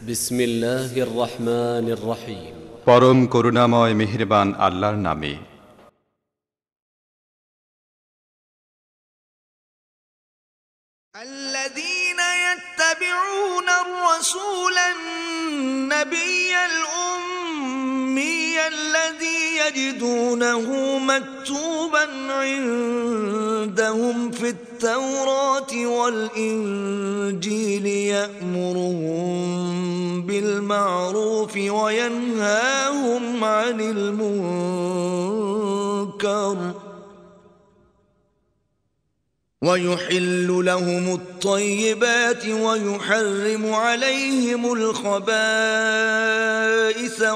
বিসমিল্লাহির রহমানির রহিম। পরম করুণাময় মেহেরবান আল্লাহর নামে। الذين يتبعون الرسول النبي الأمي الذي يجدونه مكتوبا عندهم في التوراة والإنجيل يأمرهم بالمعروف وينهاهم عن المنكر ويحل لهم الطيبات ويحرم عليهم الخبائث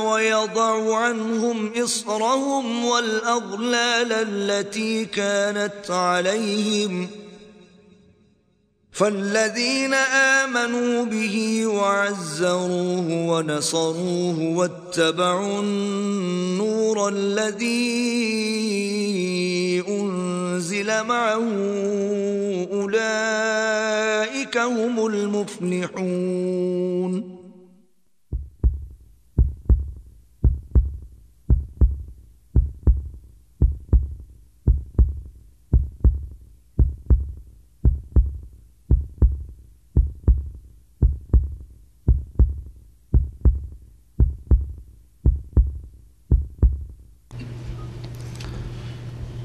ويضع عنهم إصرهم والأغلال التي كانت عليهم فالذين آمنوا به وعزروه ونصروه واتبعوا النور الذي أنزل معه أولئك هم المفلحون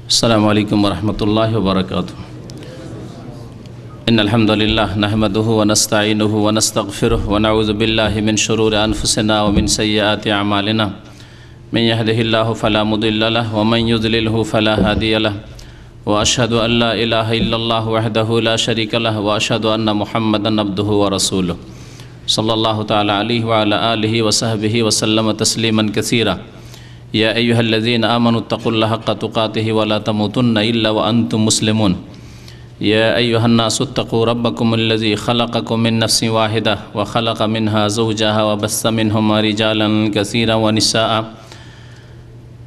السلام عليكم ورحمة الله وبركاته. إن الحمد لله نحمده ونستعينه ونستغفره ونعوذ بالله من شرور أنفسنا ومن سيئات أعمالنا من يهده الله فلا مضل له ومن يضلله فلا هادي له وأشهد أن لا إله إلا الله وحده لا شريك له وأشهد أن محمدا عبده ورسوله صلى الله تعالى عليه وعلى آله وصحبه وسلم تسليما كثيرا. يا أيها الذين آمنوا اتقوا الله حق تقاته ولا تموتن إلا وأنتم مسلمون. يا أيها الناس اتقوا ربكم الذي خلقكم من نفس واحدة وخلق منها زوجها وبث منهما رجالا كثيرا ونساء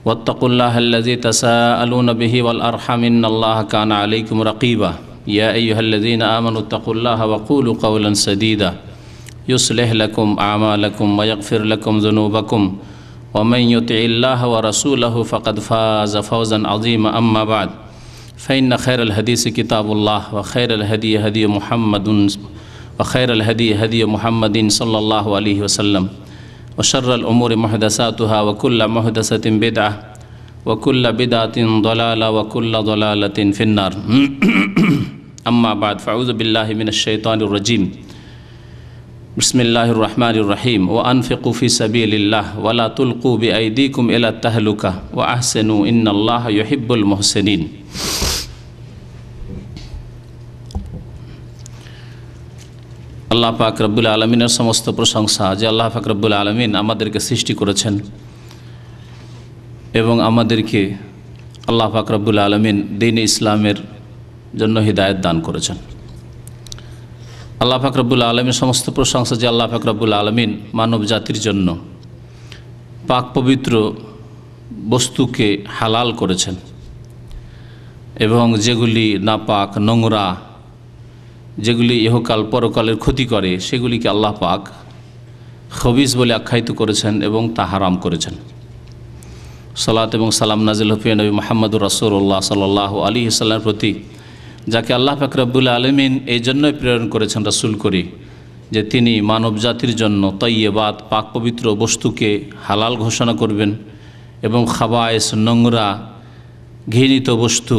واتقوا الله الذي تساءلون به والأرحم إن الله كان عليكم رقيبا. يا أيها الذين آمنوا اتقوا الله وقولوا قولا سديدا يصلح لكم أعمالكم ويغفر لكم ذنوبكم ومن يطع الله ورسوله فقد فاز فوزا عظيما. أما بعد فإن خير الحديث كتاب الله وخير الهدي هدي محمد صلى الله عليه وسلم وشر الأمور محدثاتها وكل محدثة بدعة وكل بدعة ضلالة وكل ضلالة في النار. أما بعد فأعوذ بالله من الشيطان الرجيم. بسم الله الرحمن الرحيم. وأنفقوا في سبيل الله ولا تلقوا بأيديكم إلى التهلكة وأحسنوا إن الله يحب المحسنين. আল্লাহ পাক রব্বুল আলমিনের সমস্ত প্রশংসা যে আল্লাহ পাক রব্বুল আলমিন আমাদেরকে সৃষ্টি করেছেন এবং আমাদেরকে আল্লাহ পাক রব্বুল আলমিন দ্বীন ইসলামের জন্য হিদায়াত দান করেছেন। আল্লাহ পাক রব্বুল আলমীর সমস্ত প্রশংসা যে আল্লাহ পাক রব্বুল আলমিন মানব জাতির জন্য পাক পবিত্র বস্তুকে হালাল করেছেন এবং যেগুলি নাপাক নোংরা, যেগুলি ইহকাল পরকালের ক্ষতি করে, সেগুলিকে আল্লাহ পাক খবিস বলে আখ্যায়িত করেছেন এবং তা হারাম করেছেন। সালাত এবং সালাম নাজিল হফিয়া নবী মুহাম্মদুর রাসূলুল্লাহ সাল্লাল্লাহু আলাইহি ওয়াসাল্লামের প্রতি, যাকে আল্লাহ পাক রব্বুল আলমিন এই জন্যই প্রেরণ করেছেন রাসূল করে যে তিনি মানব জাতির জন্য তয়্যিবাত পাক পবিত্র বস্তুকে হালাল ঘোষণা করবেন এবং খাবায়েস নোংরা ঘৃণিত বস্তু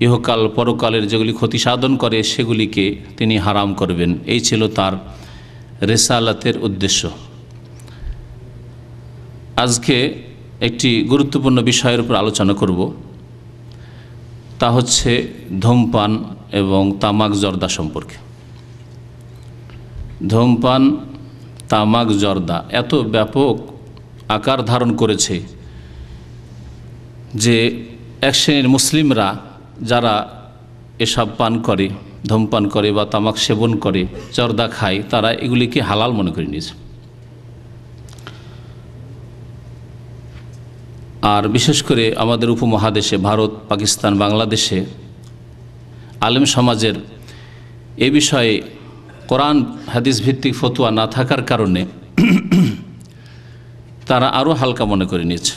ইহকাল পরকালের যেগুলি ক্ষতি সাধন করে সেগুলিকে তিনি হারাম করবেন। এই ছিল তার রিসালাতের উদ্দেশ্য। আজকে একটি গুরুত্বপূর্ণ বিষয়ের উপর আলোচনা করব, তা হচ্ছে ধূমপান এবং তামাক জর্দা সম্পর্কে। ধূমপান, তামাক জর্দা এত ব্যাপক আকার ধারণ করেছে যে এক শ্রেণীর মুসলিমরা যারা এসব পান করে, ধূমপান করে বা তামাক সেবন করে, জর্দা খায়, তারা এগুলিকে হালাল মনে করে নিয়েছে। আর বিশেষ করে আমাদের উপমহাদেশে ভারত, পাকিস্তান, বাংলাদেশে আলেম সমাজের এ বিষয়ে কোরআন হাদিস ভিত্তিক ফতোয়া না থাকার কারণে তারা আরও হালকা মনে করে নিয়েছে।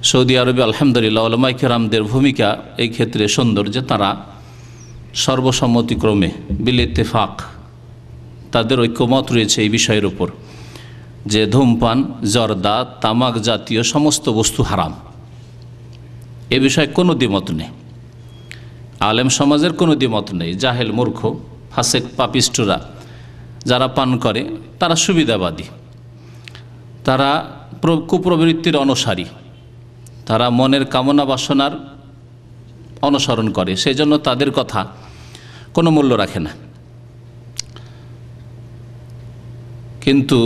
সৌদি আরবে আলহামদুলিল্লাহ উলামায়ে কেরামদের ভূমিকা এই ক্ষেত্রে সুন্দর, যে তারা সর্বসম্মতিক্রমে বিল ইত্তেফাক তাদের ঐক্যমত রয়েছে এই বিষয়ের উপর যে ধূমপান, জর্দা, তামাক জাতীয় সমস্ত বস্তু হারাম। এ বিষয়ে কোনো দ্বিমত নেই, আলেম সমাজের কোনো দ্বিমত নেই। জাহেল, মূর্খ, ফাসেক, পাপিষ্টরা যারা পান করে তারা সুবিধাবাদী, তারা কুপ্রবৃত্তির অনুসারী, তারা মনের কামনা বাসনার অনুসরণ করে, সেই জন্য তাদের কথা কোনো মূল্য রাখে না। কিন্তু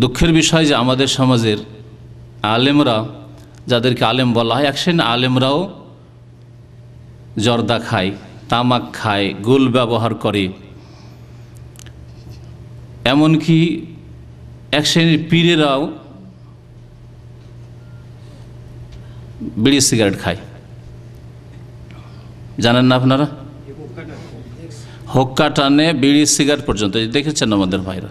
দুঃখের বিষয় যে আমাদের সমাজের আলেমরা, যাদেরকে আলেম বলা হয়, একশেন আলেমরাও জর্দা খায়, তামাক খায়, গুল ব্যবহার করে, এমনকি এক শ্রেণীর পীরেরাও বিড়ি সিগারেট খায়। জানেন না আপনারা? হোক্কা টানে, বিড়ি সিগারেট পর্যন্ত দেখেছেন আমাদের ভাইরা।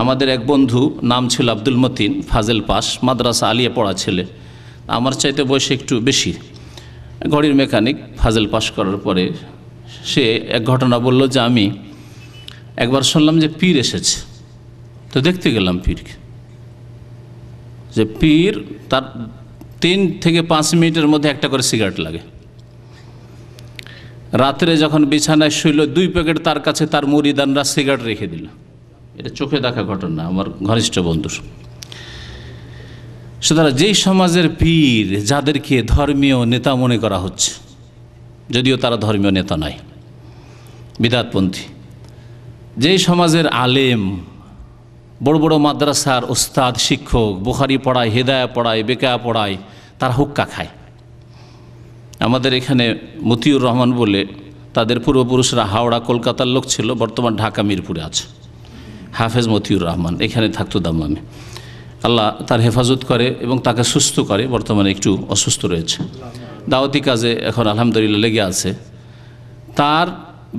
আমাদের এক বন্ধু, নাম ছিল আব্দুল মতিন, ফাজেল পাস, মাদ্রাসা আলিয়া পড়া ছেলে, আমার চাইতে বয়স একটু বেশি, ঘড়ির মেকানিক। ফাজেল পাস করার পরে সে এক ঘটনা বলল যে আমি একবার শুনলাম যে পীর এসেছে, তো দেখতে গেলাম পীরকে, যে পীর তার 3 থেকে 5 মিনিটের মধ্যে একটা করে সিগারেট লাগে। রাত্রে যখন বিছানায় শুইল, 2 প্যাকেট তার কাছে তার মুরিদানরা সিগারেট রেখে দিল। এটা চোখে দেখা ঘটনা, আমার ঘনিষ্ঠ বন্ধুর। সুতরাং যেই সমাজের পীর, যাদেরকে ধর্মীয় নেতা মনে করা হচ্ছে, যদিও তারা ধর্মীয় নেতা নয়, বিদআতপন্থী, যেই সমাজের আলেম, বড় বড় মাদ্রাসার ওস্তাদ, শিক্ষক, বুখারি পড়ায়, হেদায়া পড়ায়, বেকায়া পড়ায়, তারা হুক্কা খায়। আমাদের এখানে মতিউর রহমান বলে, তাদের পূর্বপুরুষরা হাওড়া কলকাতার লোক ছিল, বর্তমান ঢাকা মিরপুরে আছে, হাফেজ মতিউর রহমান, এখানে থাকতো দাম্মামে। আল্লাহ তার হেফাজত করে এবং তাকে সুস্থ করে, বর্তমানে একটু অসুস্থ রয়েছে, দাওয়াতি কাজে এখন আলহামদুলিল্লাহ লেগে আছে। তার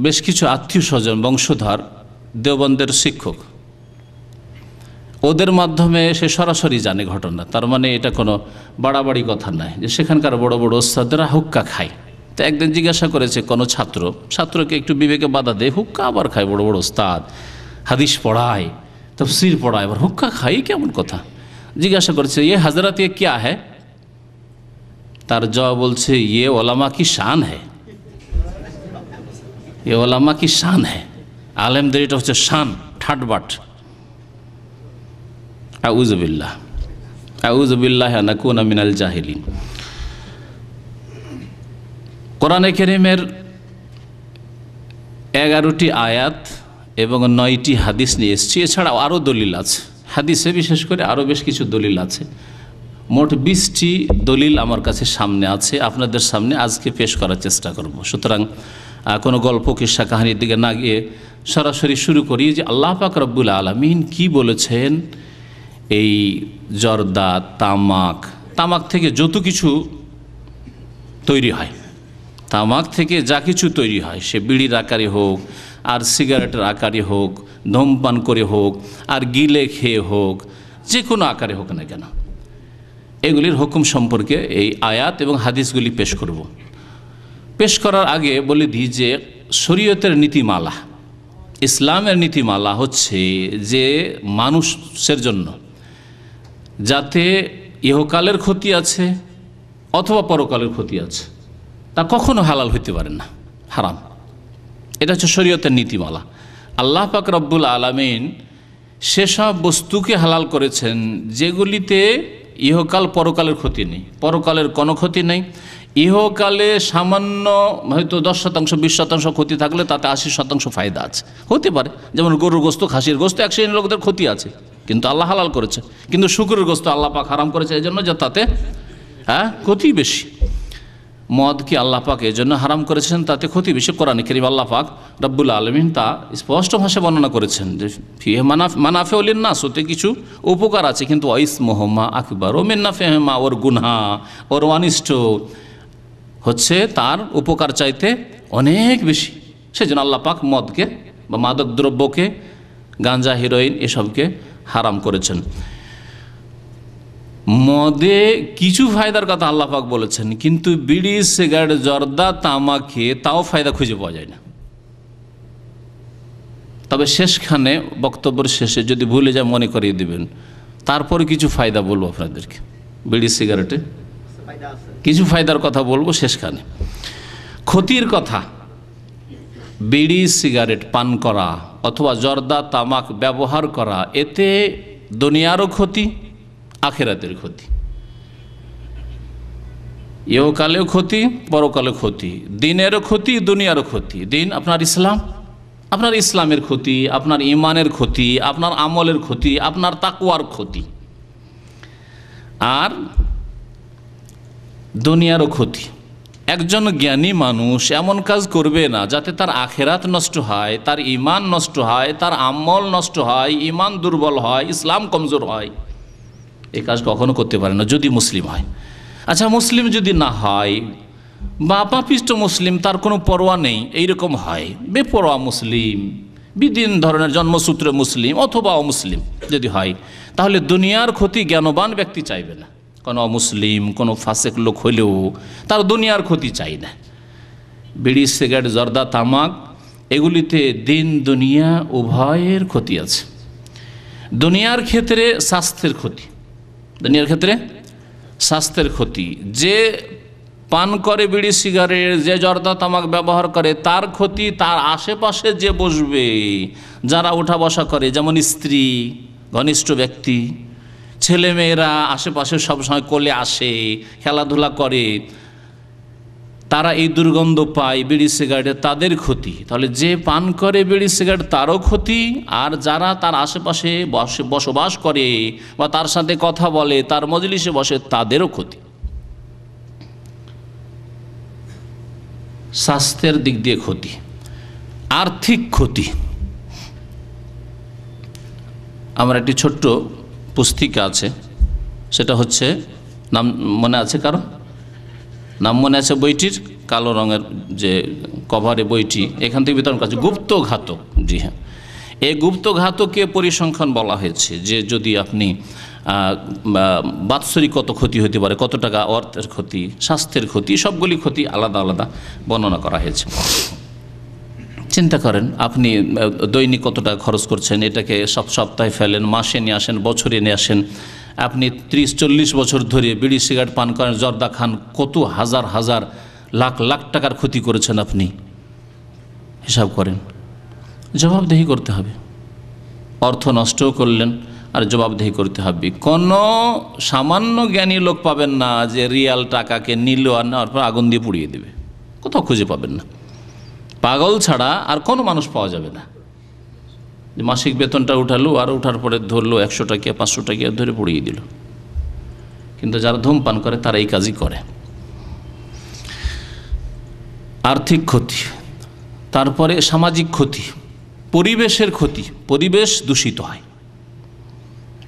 বেশ কিছু আত্মীয় স্বজন, বংশধর দেওবন্দের শিক্ষক, ওদের মাধ্যমে সে সরাসরি জানে ঘটনা। তার মানে এটা কোনো বাড়াবাড়ি কথা নয় যে সেখানকার বড় বড় ওস্তাদরা হুক্কা খায়। তো একদিন জিজ্ঞাসা করেছে কোনো ছাত্রকে একটু বিবেকে বাধা দেয়, হুক্কা আবার খায়, বড় বড় ওস্তাদ হাদিস পড়ায়, তাফসীর পড়ায়, আবার হুক্কা খাই কেমন কথা? জিজ্ঞাসা করেছে ये हजरत ये क्या है? তার জবাব বলছে ये ওলামা কি শান है, ये ওলামা কি শান है, আলেমদের এটা হচ্ছে শান, ঠাটবাট। আউযুবিল্লাহ, আউযুবিল্লাহি আন নাকুনা মিনাল জাহিলিন। কোরআনে কারীমের 11টি আয়াত এবং 9টি হাদিস নিয়ে এসেছি। এছাড়াও আরও দলিল আছে, হাদিসে বিশেষ করে আরও বেশ কিছু দলিল আছে। মোট 20টি দলিল আমার কাছে সামনে আছে, আপনাদের সামনে আজকে পেশ করার চেষ্টা করব। সুতরাং কোনো গল্প, কিস্সা, কাহিনীর দিকে না গিয়ে সরাসরি শুরু করি যে আল্লাহ পাক রব্বুল আলামিন কি বলেছেন এই জর্দা, তামাক থেকে যত কিছু তৈরি হয়, তামাক থেকে যা কিছু তৈরি হয়, সে বিড়ির আকারে হোক, আর সিগারেটের আকারে হোক, ধূমপান করে হোক, আর গিলে খেয়ে হোক, যে কোনো আকারে হোক না কেন, এগুলির হুকুম সম্পর্কে এই আয়াত এবং হাদিসগুলি পেশ করব। পেশ করার আগে বলে দিই যে শরীয়তের নীতিমালা, ইসলামের নীতিমালা হচ্ছে যে মানুষের জন্য যাতে ইহকালের ক্ষতি আছে অথবা পরকালের ক্ষতি আছে, তা কখনো হালাল হইতে পারে না, হারাম। এটা হচ্ছে শরীয়তের নীতিমালা। আল্লাহ পাক রব্বুল আলামিন সেসব বস্তুকে হালাল করেছেন যেগুলিতে ইহকাল পরকালের ক্ষতি নেই, পরকালের কোনো ক্ষতি নেই। ইহকালে সামান্য হয়তো 10%, 20% ক্ষতি থাকলে তাতে 80% ফায়দা আছে, হতে পারে। যেমন গরুর গোস্ত, খাসির গোস্ত, এক শ্রেণীর লোকদের ক্ষতি আছে, কিন্তু আল্লাহ হালাল করেছে। কিন্তু শুকরের গোস্ত আল্লাহ পাক হারাম করেছে এই জন্য যে তাতে ক্ষতি বেশি। মদকে আল্লাহ পাক এই জন্য হারাম করেছেন, তাতে ক্ষতি বেশি। কোরআনে কারীম আল্লাহ পাক রব্বুল আলামিন তা স্পষ্ট ভাষায় বর্ণনা করেছেন যে ফিহে মানাফিউ লিন-নাস, ওতে কিছু উপকার আছে, কিন্তু ইসমুহুমা আকবার মিন নাফিহিমা, ওর গুনাহ, ওর অনিষ্ট হচ্ছে তার উপকার চাইতে অনেক বেশি। সেজন্য আল্লাহ পাক মদকে বা মাদক দ্রব্যকে, গাঁজা, হিরোইন এসবকে হারাম করেছেন। মদে কিছু ফায়দার কথা আল্লাহ পাক বলেছেন, কিন্তু বিড়ি, সিগারেট, জর্দা, তামাকে তাও ফায়দা খুঁজে পাওয়া যায় না। তবে শেষখানে, বক্তব্যের শেষে যদি ভুলে যায় মনে করিয়ে দিবেন, তারপরে কিছু ফায়দা বলবো আপনাদেরকে। বিড়ি সিগারেটে কিছু ফায়দার কথা বলবো শেষখানে। ক্ষতির কথা, বিড়ি সিগারেট পান করা অথবা জর্দা তামাক ব্যবহার করা, এতে দুনিয়ারও ক্ষতি, আখিরাতের ক্ষতি। ইহকালেও ক্ষতি, পরকালেও ক্ষতি, দিনেরও ক্ষতি, দুনিয়ারও ক্ষতি। দিন আপনার ইসলাম, আপনার ইসলামের ক্ষতি, আপনার ইমানের ক্ষতি, আপনার আমলের ক্ষতি, আপনার তাকওয়ার ক্ষতি। আর দুনিয়ারও ক্ষতি। একজন জ্ঞানী মানুষ এমন কাজ করবে না যাতে তার আখেরাত নষ্ট হয়, তার ইমান নষ্ট হয়, তার আমল নষ্ট হয়, ইমান দুর্বল হয়, ইসলাম কমজোর হয়। এই কাজ কখনো করতে পারে না যদি মুসলিম হয়। আচ্ছা, মুসলিম যদি না হয় বা পাপিষ্ট মুসলিম, তার কোনো পরোয়া নেই, এইরকম হয়, বেপরোয়া মুসলিম, বিদিন ধরনের জন্মসূত্রে মুসলিম অথবা অমুসলিম যদি হয়, তাহলে দুনিয়ার ক্ষতি জ্ঞানবান ব্যক্তি চাইবে না। কোনো অমুসলিম, কোনো ফাসেক লোক হলেও তার দুনিয়ার ক্ষতি চাই না। বিড়ি, সিগারেট, জর্দা, তামাক এগুলিতে দিন দুনিয়া উভয়ের ক্ষতি আছে। দুনিয়ার ক্ষেত্রে স্বাস্থ্যের ক্ষতি, দুনিয়ার ক্ষেত্রে স্বাস্থ্যের ক্ষতি। যে পান করে বিড়ি সিগারেট, যে জর্দা তামাক ব্যবহার করে, তার ক্ষতি। তার আশেপাশে যে বসবে, যারা উঠা বসা করে, যেমন স্ত্রী, ঘনিষ্ঠ ব্যক্তি, ছেলেমেয়েরা আশেপাশে সবসময় কোলে আসে, খেলাধুলা করে, তারা এই দুর্গন্ধ পায় বিড়ি সিগারেটে, তাদের ক্ষতি। তাহলে যে পান করে বিড়ি সিগারেট তারও ক্ষতি, আর যারা তার আশেপাশে বসবাস করে বা তার সাথে কথা বলে, তার মজলিসে বসে, তাদেরও ক্ষতি। স্বাস্থ্যের দিক দিয়ে ক্ষতি। আর্থিক ক্ষতি, আমার একটি ছোট্ট পুস্তিকা আছে, সেটা হচ্ছে, নাম মনে আছে কারো? নাম মনে আছে বইটির? কালো রঙের যে কভারে বইটি, এখান থেকে বিতরণ করা, গুপ্তঘাতক। জি হ্যাঁ, এই গুপ্তঘাতকে পরিসংখ্যান বলা হয়েছে যে যদি আপনি বাৎসরিক কত ক্ষতি হতে পারে, কত টাকা অর্থের ক্ষতি, স্বাস্থ্যের ক্ষতি, সবগুলি ক্ষতি আলাদা আলাদা বর্ণনা করা হয়েছে। চিন্তা করেন, আপনি দৈনিক কত টাকা খরচ করছেন, এটাকে সব সপ্তাহে ফেলেন, মাসে নিয়ে আসেন, বছরে নিয়ে আসেন। আপনি 30-40 বছর ধরে বিড়ি সিগারেট পান করেন, জর্দা খান, কত হাজার হাজার লাখ লাখ টাকার ক্ষতি করেছেন আপনি। হিসাব করেন, জবাবদেহি করতে হবে। অর্থ নষ্টও করলেন আর জবাবদেহি করতে হবে। কোনো সামান্য জ্ঞানী লোক পাবেন না যে রিয়াল টাকাকে নিল আর নেওয়ার পর আগুন দিয়ে পুড়িয়ে দেবে, কোথাও খুঁজে পাবেন না। পাগল ছাড়া আর কোনো মানুষ পাওয়া যাবে না যে মাসিক বেতনটা উঠালো আর উঠার পরে ধরলো 100 টাকা 500 টাকা ধরে পুড়িয়ে দিল। কিন্তু যারা ধূমপান করে তারা এই কাজই করে। আর্থিক ক্ষতি, তারপরে সামাজিক ক্ষতি, পরিবেশের ক্ষতি। পরিবেশ দূষিত হয়।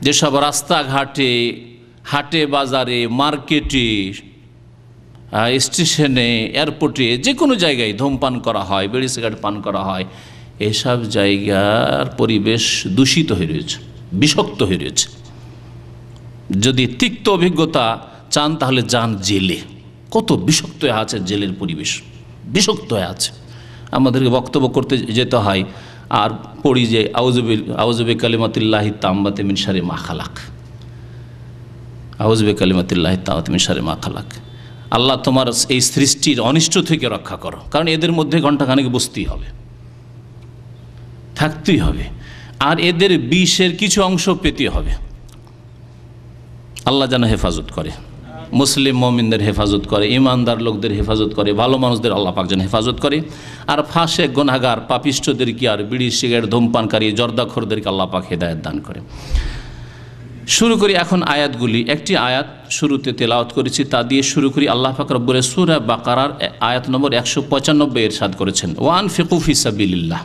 যেসব রাস্তাঘাটে, হাটে বাজারে, মার্কেটে, স্টেশনে, এয়ারপোর্টে, যে কোনো জায়গায় ধূমপান করা হয়, বিড়ি সিগারেট পান করা হয়, এসব জায়গার পরিবেশ দূষিত হয়ে রয়েছে, বিষাক্ত হয়ে রয়েছে। যদি তিক্ত অভিজ্ঞতা চান তাহলে যান জেলে। কত বিষাক্ত হয়ে আছে জেলের পরিবেশ, বিষাক্ত হয়ে আছে। আমাদেরকে বক্তব্য করতে যেতে হয় আর পড়ি যে আউযুবি কালিমাতিল্লাহি তাম্মাতি মিন শাররি মা খালাক, আউযুবি কালিমাতিল্লাহি তাম্মাতি মিন শাররি মা খালাক। আল্লাহ তোমার এই সৃষ্টির অনিষ্ট থেকে রক্ষা করো, কারণ এদের মধ্যে ঘণ্টাখানেক বসতেই হবে, থাকতেই হবে, আর এদের বিষের কিছু অংশ পেতে হবে। আল্লাহ যেন হেফাজত করে, মুসলিম মুমিনদের হেফাজত করে, ইমানদার লোকদের হেফাজত করে, ভালো মানুষদের আল্লাহ পাক যেন হেফাজত করে। আর ফাঁসে গুনাহগার পাপিষ্ঠদেরকে, আর বিড়ি সিগারেট ধূমপানকারী জর্দাখোরদেরকে আল্লাহ পাক হেদায়েত দান করে। শুরু করি এখন আয়াতগুলি। একটি আয়াত শুরুতে তেলাওয়াত করেছি, তা দিয়ে শুরু করি। আল্লাহ পাক রব্বুল সূরা বাকারার আয়াত নম্বর 195 ইরশাদ করেছেন, ওয়ানফিকু ফি সাবিলিল্লাহ,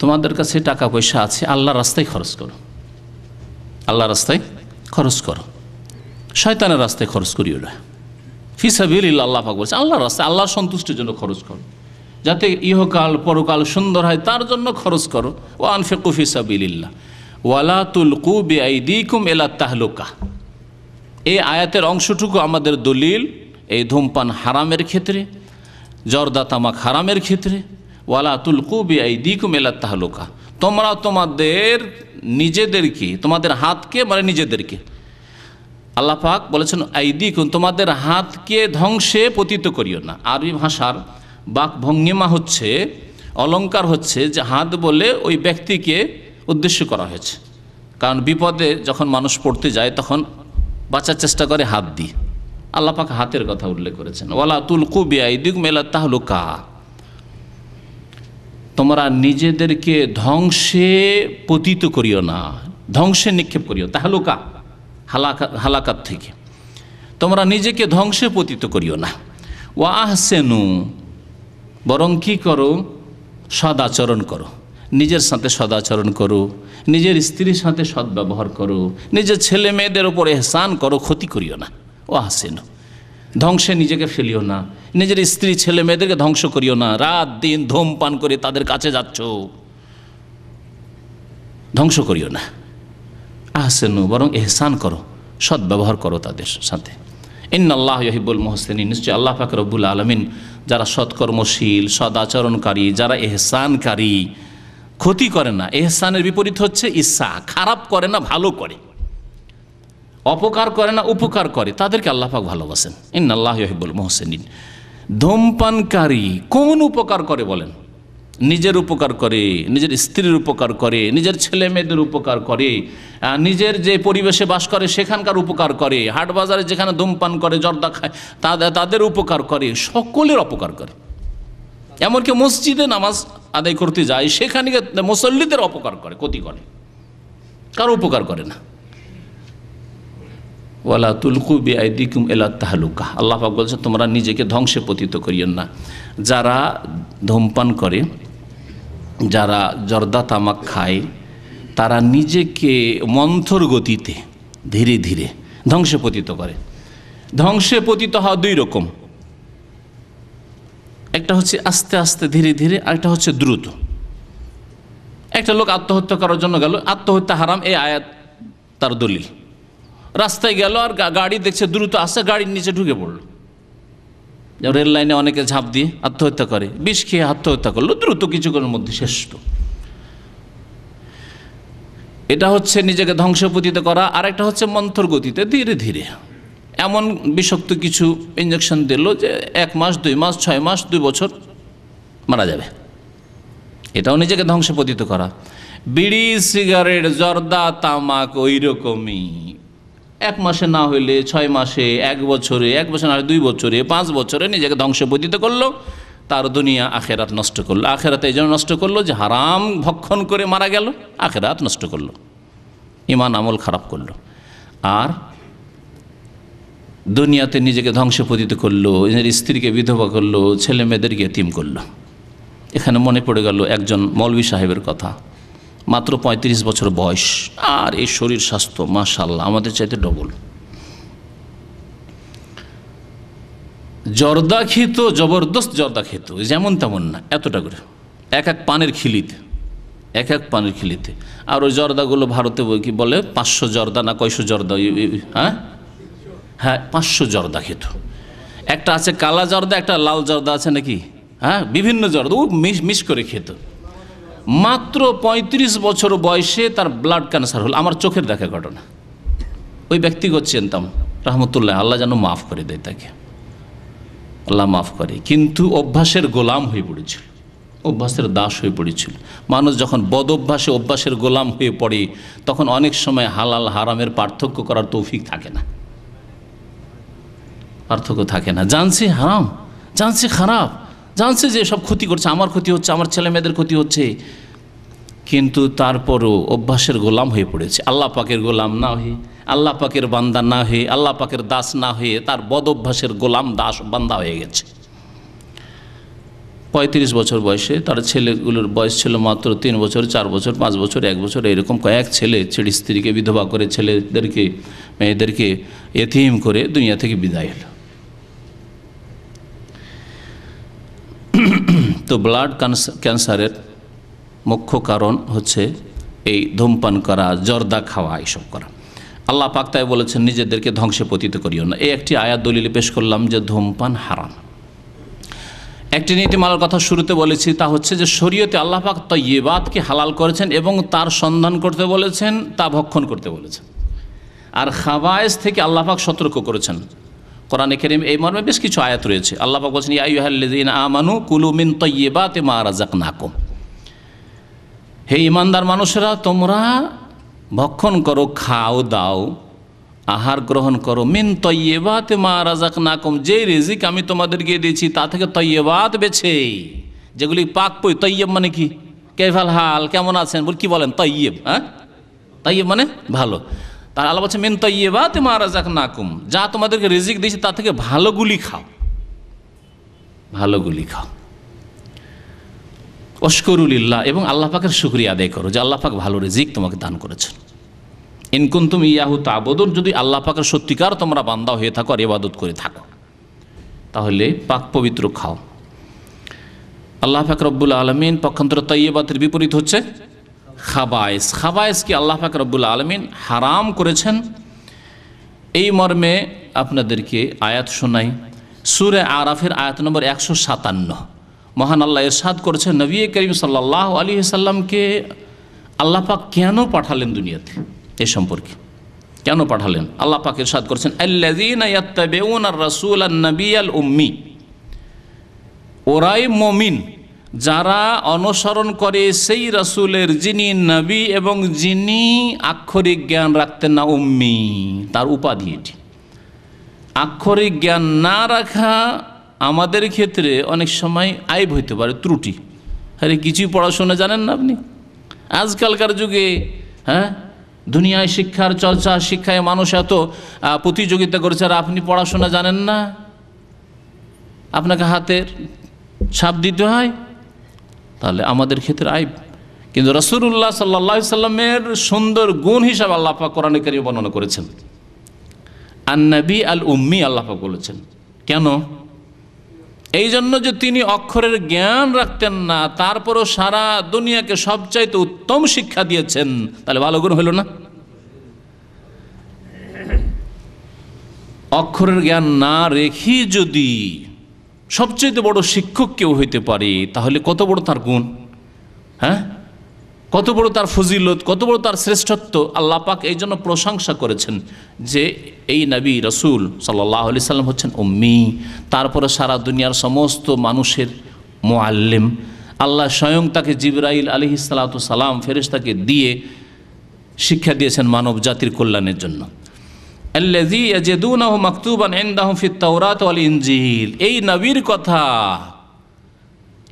তোমাদের কাছে টাকা পয়সা আছে, আল্লাহর রাস্তায় খরচ করো, আল্লাহর রাস্তায় খরচ করো, শয়তানের রাস্তায় খরচ করিও না। ফি সাবিলিল্লাহ, আল্লাহ পাক বলছে আল্লাহর রাস্তায় আল্লাহর সন্তুষ্টির জন্য খরচ করো, যাতে ইহকাল পরকাল সুন্দর হয় তার জন্য খরচ করো। ওয়া আনফিকু ফি সাবিলিল্লাহ ওয়ালা তুলকু বিআইদিকুম ইলা তাহলুকা। এই আয়াতের অংশটুকু আমাদের দলিল এই ধূমপান হারামের ক্ষেত্রে, জর্দা তামাক হারামের ক্ষেত্রে। ওয়ালা তুলকু বিআইদিকুম ইলা তাহলুকা, তোমরা তোমাদের নিজেদেরকে, তোমাদের হাতকে মানে নিজেদেরকে, আল্লাহ পাক বলেছেন আইদিকুম, তোমাদের হাতকে ধ্বংসে পতিত করিও না। আরবি ভাষার বাক ভঙ্গিমা হচ্ছে, অলঙ্কার হচ্ছে যে হাত বলে ওই ব্যক্তিকে উদ্দেশ্য করা হয়েছে, কারণ বিপদে যখন মানুষ পড়তে যায় তখন বাঁচার চেষ্টা করে হাত দিয়ে। আল্লাহ পাক হাতের কথা উল্লেখ করেছেন, ওয়ালা তুলকু বিআইদিকুম ইলা তাহলুকা, তোমরা নিজেদেরকে ধ্বংসে পতিত করিও না, ধ্বংসে নিক্ষেপ করিও, তাহলুকা হালাকাত থেকে তোমরা নিজেকে ধ্বংসে পতিত করিও না। ওয়া আহসেনু, বরং কী করো, সদাচরণ করো, নিজের সাথে সদাচরণ করো, নিজের স্ত্রীর সাথে সদ্ব্যবহার করো, নিজের ছেলে মেয়েদের ওপর এহসান করো, ক্ষতি করিও না। ও আহসেনু, ধ্বংসে নিজেকে ফেলিও না, নিজের স্ত্রী ছেলে মেয়েদেরকে ধ্বংস করিও না। রাত দিন ধূমপান করে তাদের কাছে যাচ্ছ, ধ্বংস করিও না। আহসেনু, বরং এহসান করো, সদ্ব্যবহার করো তাদের সাথে। ইন্নাল্লাহ ইউহিব্বুল মুহসিনিন, নিশ্চয় আল্লাহ পাক রব্বুল আলামিন যারা সৎকর্মশীল, সদাচরণকারী, যারা এহসানকারী, ক্ষতি করে না। এহসানের বিপরীত হচ্ছে ইসা, খারাপ করে না ভালো করে, অপকার করে না উপকার করে, তাদেরকে আল্লাহ পাক ভালোবাসেন। ইন্নাল্লাহ ইউহিব্বুল মুহসিনিন। ধূমপানকারী কোন উপকার করে বলেন? নিজের উপকার করে, নিজের স্ত্রীর উপকার করে, নিজের ছেলে মেয়েদের উপকার করে, নিজের যে পরিবেশে বাস করে সেখানকার উপকার করে, হাট বাজারে যেখানে ধূমপান করে, জর্দা খায় তাদের উপকার করে, সকলের অপকার করে। এমনকি মসজিদে নামাজ আদায় করতে যায় সেখানে মুসল্লিদের অপকার করে, ক্ষতি করে, কারো উপকার করে না। ওয়ালা তুলকু বিআইদিকুম ইলা তাহলুকা, আল্লাহ পাক বলছেন তোমরা নিজেকে ধ্বংসে পতিত করিও না। যারা ধূমপান করে, যারা জর্দা তামাক খায়, তারা নিজেকে মন্থর গতিতে ধীরে ধীরে ধ্বংসে পতিত করে। ধ্বংসে পতিত হওয়া দুই রকম, একটা হচ্ছে আস্তে আস্তে ধীরে ধীরে, আরেকটা হচ্ছে দ্রুত। একটা লোক আত্মহত্যা করার জন্য গেল, আত্মহত্যা হারাম এই আয়াত তার দলিল। রাস্তায় গেল আর গাড়ি দেখছে দ্রুত আসছে, গাড়ির নিচে ঢুকে পড়ল। রেল লাইনে অনেকে ঝাঁপ দিয়ে আত্মহত্যা করে, বিষ খেয়ে আত্মহত্যা করলো দ্রুত, কিছুক্ষণের মধ্যে শেষ। এটা হচ্ছে নিজেকে ধ্বংসপতিত করা। আর একটা হচ্ছে মন্থর গতিতে ধীরে ধীরে এমন বিষাক্ত কিছু ইঞ্জেকশন দিল যে 1 মাস 2 মাস 6 মাস 2 বছর মারা যাবে। এটাও নিজেকে ধ্বংসপতিত করা। বিড়ি, সিগারেট, জর্দা, তামাক ওই রকমই, 1 মাসে না হইলে 6 মাসে, 1 বছরে, 1 বছর না হলে 2 বছরে, 5 বছরে নিজেকে ধ্বংসপতিত করলো। তার দুনিয়া আখেরাত নষ্ট করলো। আখেরাত এই জন্য নষ্ট করলো যে হারাম ভক্ষণ করে মারা গেল, আখেরাত নষ্ট করলো, ইমান আমল খারাপ করলো। আর দুনিয়াতে নিজেকে ধ্বংসপতিত করলো, নিজের স্ত্রীকে বিধবা করলো, ছেলে মেয়েদেরকে এতিম করলো। এখানে মনে পড়ে গেল একজন মৌলভী সাহেবের কথা, মাত্র 35 বছর বয়স, আর এই শরীর স্বাস্থ্য মাশাআল্লাহ আমাদের চাইতে ডবল। জর্দা খেত, জবরদস্ত জর্দা খেত, যেমন তেমন না, এতটা করে এক পানের খিলিতে, এক পানের খিলিতে। আর ওই জর্দাগুলো ভারতে কি বলে 500 জর্দা না কয়শো জর্দা, হ্যাঁ 500 জর্দা খেত। একটা আছে কালা জর্দা, একটা লাল জর্দা আছে নাকি, হ্যাঁ বিভিন্ন জর্দা, ও মিস করে খেত। মাত্র 35 বছর বয়সে তার ব্লাড ক্যান্সার হল। আমার চোখের দেখা ঘটনা। ওই ব্যক্তিগত চিনতাম, রহমতুল্লাহ, আল্লাহ যেন মাফ করে দেয় তাকে, আল্লাহ মাফ করে। কিন্তু অভ্যাসের গোলাম হয়ে পড়েছিল, অভ্যাসের দাস হয়ে পড়েছিল। মানুষ যখন বদ অভ্যাসে অভ্যাসের গোলাম হয়ে পড়ে তখন অনেক সময় হালাল হারামের পার্থক্য করার তৌফিক থাকে না, পার্থক্য থাকে না। জানছি হারাম, জানছি খারাপ, জানছি যে সব ক্ষতি করছে, আমার ক্ষতি হচ্ছে, আমার ছেলে মেয়েদের ক্ষতি হচ্ছে, কিন্তু তারপরও অভ্যাসের গোলাম হয়ে পড়েছে। আল্লাহ পাকের গোলাম না হয়ে, আল্লাহ পাকের বান্দা না হয়ে, আল্লাহ পাকের দাস না হয়ে তার বদ অভ্যাসের গোলাম দাস বান্দা হয়ে গেছে। 35 বছর বয়সে তার ছেলেগুলোর বয়স ছিল মাত্র 3 বছর, 4 বছর, 5 বছর, 1 বছর, এরকম কয়েক ছেলে ছেড়ে স্ত্রীকে বিধবা করে ছেলেদেরকে মেয়েদেরকে এতিম করে দুনিয়া থেকে বিদায় হলো। তো ব্লাড ক্যান্সারের মুখ্য কারণ হচ্ছে এই ধূমপান করা, জর্দা খাওয়া, এইসব করা। আল্লাহ পাক তাই বলেছেন নিজেদেরকে ধ্বংসে পতিত করিও না। এই একটি আয়াত দলিলে পেশ করলাম যে ধূমপান হারাম। একটি নীতিমালার কথা শুরুতে বলেছি, তা হচ্ছে যে শরীয়তে আল্লাহ পাক তয়্যিবাতকে হালাল করেছেন এবং তার সন্ধান করতে বলেছেন, তা ভক্ষণ করতে বলেছেন। আর খাবায়েস থেকে আল্লাহ পাক সতর্ক করেছেন। কোরআনে কারীম এই মর্মে বেশ কিছু আয়াত রয়েছে। আল্লাহ পাক বলেছেন, ইয়া আইয়ুহাল্লাযীনা আমানু কুলু মিন তয়্যিবাতি মা রাযাকনাকুম, হে ঈমানদার মানুষেরা, তোমরা ভক্ষণ করো, খাও, দাও, আহার গ্রহণ করো, মিন তয়্যিবাতি মা রাযাকনাকুম, যে রিজিক আমি তোমাদেরকে দিয়েছি তা থেকে তয়্যিবাত বেছে, যেগুলি পাক পবিত্র। তয়্যিব মানে কি? কাইফাল হাল, কেমন আছেন বল, কি বলেন? তয়্যিব, হ্যাঁ, তয়্যিব মানে ভালো। তার আল্লাহ বলছে মিন তয়্যিবাতি মা রাযাকনাকুম, যা তোমাদেরকে রিজিক দিয়েছি তা থেকে ভালোগুলি খাও, ভালোগুলি খাও। ওয়াশকুরুলিল্লাহ, এবং আল্লাহ পাকের শুকরিয়া আদায় করো যে আল্লাহ পাক ভালো রিজিক তোমাকে দান করেছেন। ইন কুনতুম ইয়াহু তা'বুদুন, যদি আল্লাহ পাকের সত্যিকার তোমরা বান্দা হয়ে থাকো আর ইবাদত করে থাকো, তাহলে পাক পবিত্র খাও। আল্লাহ পাক রব্বুল আলামিন পক্ষান্তরে তয়্যিবাতের বিপরীত হচ্ছে খাবায়েস। খাবায়েসকে আল্লাহ পাক রব্বুল আলামিন হারাম করেছেন। এই মর্মে আপনাদেরকে আয়াত শোনাই। সূরা আরাফের আয়াত নম্বর 157। মহান আল্লাহ ইরশাদ করেছেন, নবী করিম সাল্লাল্লাহু আলাইহি সাল্লামকে আল্লাহ পাক কেন পাঠালেন দুনিয়াতে, এ সম্পর্কে কেন পাঠালেন। আল্লাহ পাক ইরশাদ করেছেন, আল্লাযীনা ইয়াত্তাবিউনার রাসূলান নাবিয়াল উম্মি, ওরাই মুমিন যারা অনুসরণ করে সেই রাসূলের যিনি নবী এবং যিনি আক্ষরিক জ্ঞান রাখতেন না, উম্মি তার উপাধি এটি। আক্ষরিক জ্ঞান না রাখা আমাদের ক্ষেত্রে অনেক সময় আইব হইতে পারে, ত্রুটি। আরে কিছুই পড়াশোনা জানেন না আপনি? আজকালকার যুগে, হ্যাঁ, দুনিয়ায় শিক্ষার চর্চা, শিক্ষায় মানুষ এত প্রতিযোগিতা করেছে, আর আপনি পড়াশোনা জানেন না, আপনাকে হাতের ছাপ দিতে হয়, তাহলে আমাদের ক্ষেত্রে আইব। কিন্তু রাসূলুল্লাহ সাল্লাল্লাহু আলাইহি সাল্লামের সুন্দর গুণ হিসাবে আল্লাহ পাক কোরআনে কারীমে বর্ণনা করেছেন, আন-নবী আল উম্মি। আল্লাহ পাক বলেছেন কেন? এই জন্য যে তিনি অক্ষরের জ্ঞান রাখতেন না, তারপরও সারা দুনিয়াকে সবচাইতে উত্তম শিক্ষা দিয়েছেন, তাহলে ভালো গুণ হইল না? অক্ষরের জ্ঞান না রেখে যদি সবচাইতে বড় শিক্ষক কেউ হইতে পারে, তাহলে কত বড় তার গুণ, হ্যাঁ, কত বড় তার ফজিলত, কত বড় তার শ্রেষ্ঠত্ব। আল্লাহ পাক এই জন্য প্রশংসা করেছেন যে এই নবী রাসূল সাল্লাল্লাহু আলাইহি সাল্লাম হচ্ছেন উম্মি, তারপরে সারা দুনিয়ার সমস্ত মানুষের মুআল্লিম। আল্লাহ স্বয়ং তাকে জিবরাইল আলাইহিস সালাতু সালাম ফেরেশতাকে দিয়ে শিক্ষা দিয়েছেন মানব জাতির কল্যাণের জন্য। আল্লাযী ইয়াজিদুনাহু মাকতুবান ইনদাহুম ফিত তাওরাত ওয়াল ইনজিল, এই নবীর কথা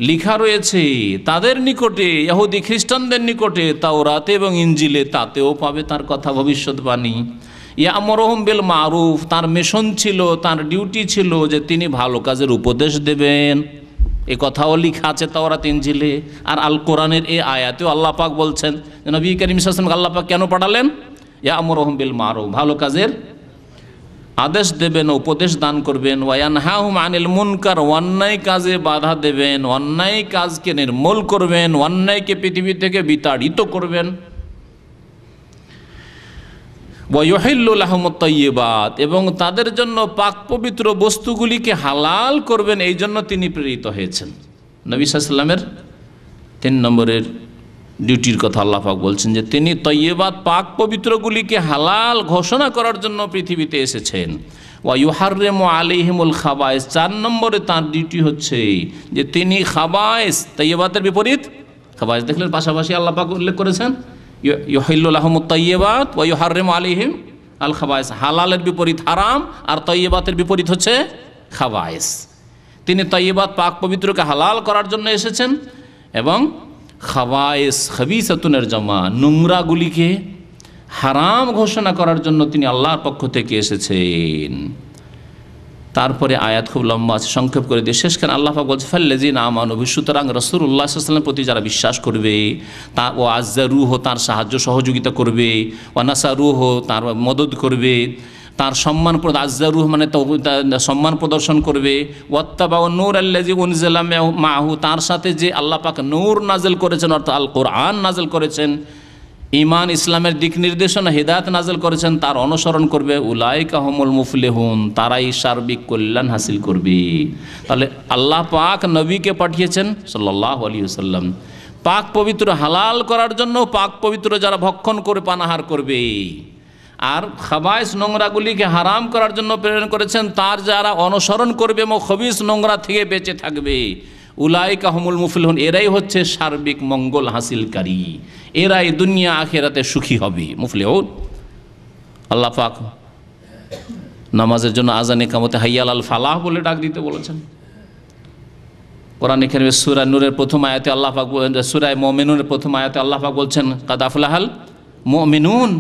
লেখা রয়েছে তাদের নিকটে, ইহুদি খ্রিস্টানদের নিকটে, তাওরাতে এবং ইনজিলে, তাতেও পাবে তার কথা, ভবিষ্যৎবাণী। ইয়ামুরুহুম বিল মারুফ, তার মিশন ছিল, তার ডিউটি ছিল যে তিনি ভালো কাজের উপদেশ দেবেন, এ কথাও লেখা আছে তাওরাত ইনজিলে। আর আল কোরআনের এই আয়াতেও আল্লাহ পাক বলছেন যে নবী করিম সাল্লাল্লাহু আলাইহি ওয়াসাল্লাম আল্লাহ পাক কেন পাঠালেন? ইয়ামুরুহুম বিল মারুফ, ভালো কাজের আদেশ দেবেন, উপদেশ দান করবেন। ওয়ায়ানহাহুম আনিল মুনকার, অন্যায় কাজে বাধা দেবেন, অন্যায় কাজকে নির্মূল করবেন, অন্যায়কে পৃথিবী থেকে বিতাড়িত করবেন। ওয়ায়ুহিল্লু লাহুমুত তাইয়্যিবাত, এবং তাদের জন্য পাক পবিত্র বস্তুগুলিকে হালাল করবেন। এই জন্য তিনি প্রেরিত হয়েছেন। নবী সাল্লাল্লাহু আলাইহি ওয়াসাল্লামের 3 নম্বরের ডিউটির কথা আল্লাহ পাক বলছেন যে তিনি তয়্যিবাত পাক পবিত্রগুলিকে হালাল ঘোষণা করার জন্য পৃথিবীতে এসেছেন। ওয়া ইউহাররিমু আলাইহিমুল খাবায়েস, 4 নম্বরে তার ডিউটি হচ্ছে যে তিনি খাবায়েস, তয়্যিবাতের বিপরীত খাবায়েস। দেখলেন পাশাপাশি আল্লাহ পাক উল্লেখ করেছেন, ইউহিল্লু লাহুমুত তাইয়্যিবাত ওয়া ইউহাররিমু আলাইহিম আল খাবায়েস। হালালের বিপরীত হারাম, আর তয়্যিবাতের বিপরীত হচ্ছে খাবায়েস। তিনি তয়্যিবাত পাক পবিত্রকে হালাল করার জন্য এসেছেন, এবং খাবায়েস খাবিসাতুনের জামা, নোংরাগুলিকে হারাম ঘোষণা করার জন্য তিনি আল্লাহর পক্ষ থেকে এসেছেন। তারপরে আয়াত খুব লম্বা আছে, সংক্ষেপ করে দিয়ে শেষ করেন। আল্লাহ পাক বলছে ফাল্লাযীনা আমানু, সুতরাং রাসূলুল্লাহ সাল্লাল্লাহু আলাইহি ওয়াসাল্লামের প্রতি যারা বিশ্বাস করবে, তা ও আযযারুহু, তার সাহায্য সহযোগিতা করবে, ওয়া নাসারুহু, তার মদদ করবে, তার সম্মান আজ্জারুহ মানে সম্মান প্রদর্শন করবে। ওয়াত্তাবাউ নূর আল্লাযী উনজিলা মাহু, তার সাথে যে আল্লাহ পাক নূর নাজিল করেছেন অর্থাৎ আল কোরআন নাজিল করেছেন, ঈমান ইসলামের দিক নির্দেশনা হিদায়াত নাজিল করেছেন, তার অনুসরণ করবে। উলাইকা হুমুল মুফলিহুন, তারাই সার্বিক কল্যাণ হাসিল করবে। তাহলে আল্লাহ পাক নবীকে পাঠিয়েছেন সাল্লাল্লাহু আলাইহি ওয়াসাল্লাম পাক পবিত্র হালাল করার জন্য, পাক পবিত্র যারা ভক্ষণ করে পানাহার করবে, আর খাবাইস নোংরাগুলিকে হারাম করার জন্য প্রেরণ করেছেন তার যারা অনুসরণ করবে এবং খবিস নোংরা থেকে বেঁচে থাকবে। উলাইকা হুমুল মুফলিহুন, এরাই হচ্ছে সার্বিক মঙ্গল হাসিলকারী, এরাই দুনিয়া আখিরাতে সুখী হবে। মুফলিহুন, আল্লাহ পাক নামাজের জন্য আজানে কামতে হাইয়াল আল ফালাহ বলে ডাক দিতে বলেছেন। কোরআনে কারিমে সূরা নূরের প্রথম আয়াতে আল্লাহ পাক, সূরা মুমিনুনের প্রথম আয়াতে আল্লাহ পাক বলছেন কাদ আফলাহাল মুমিনুন,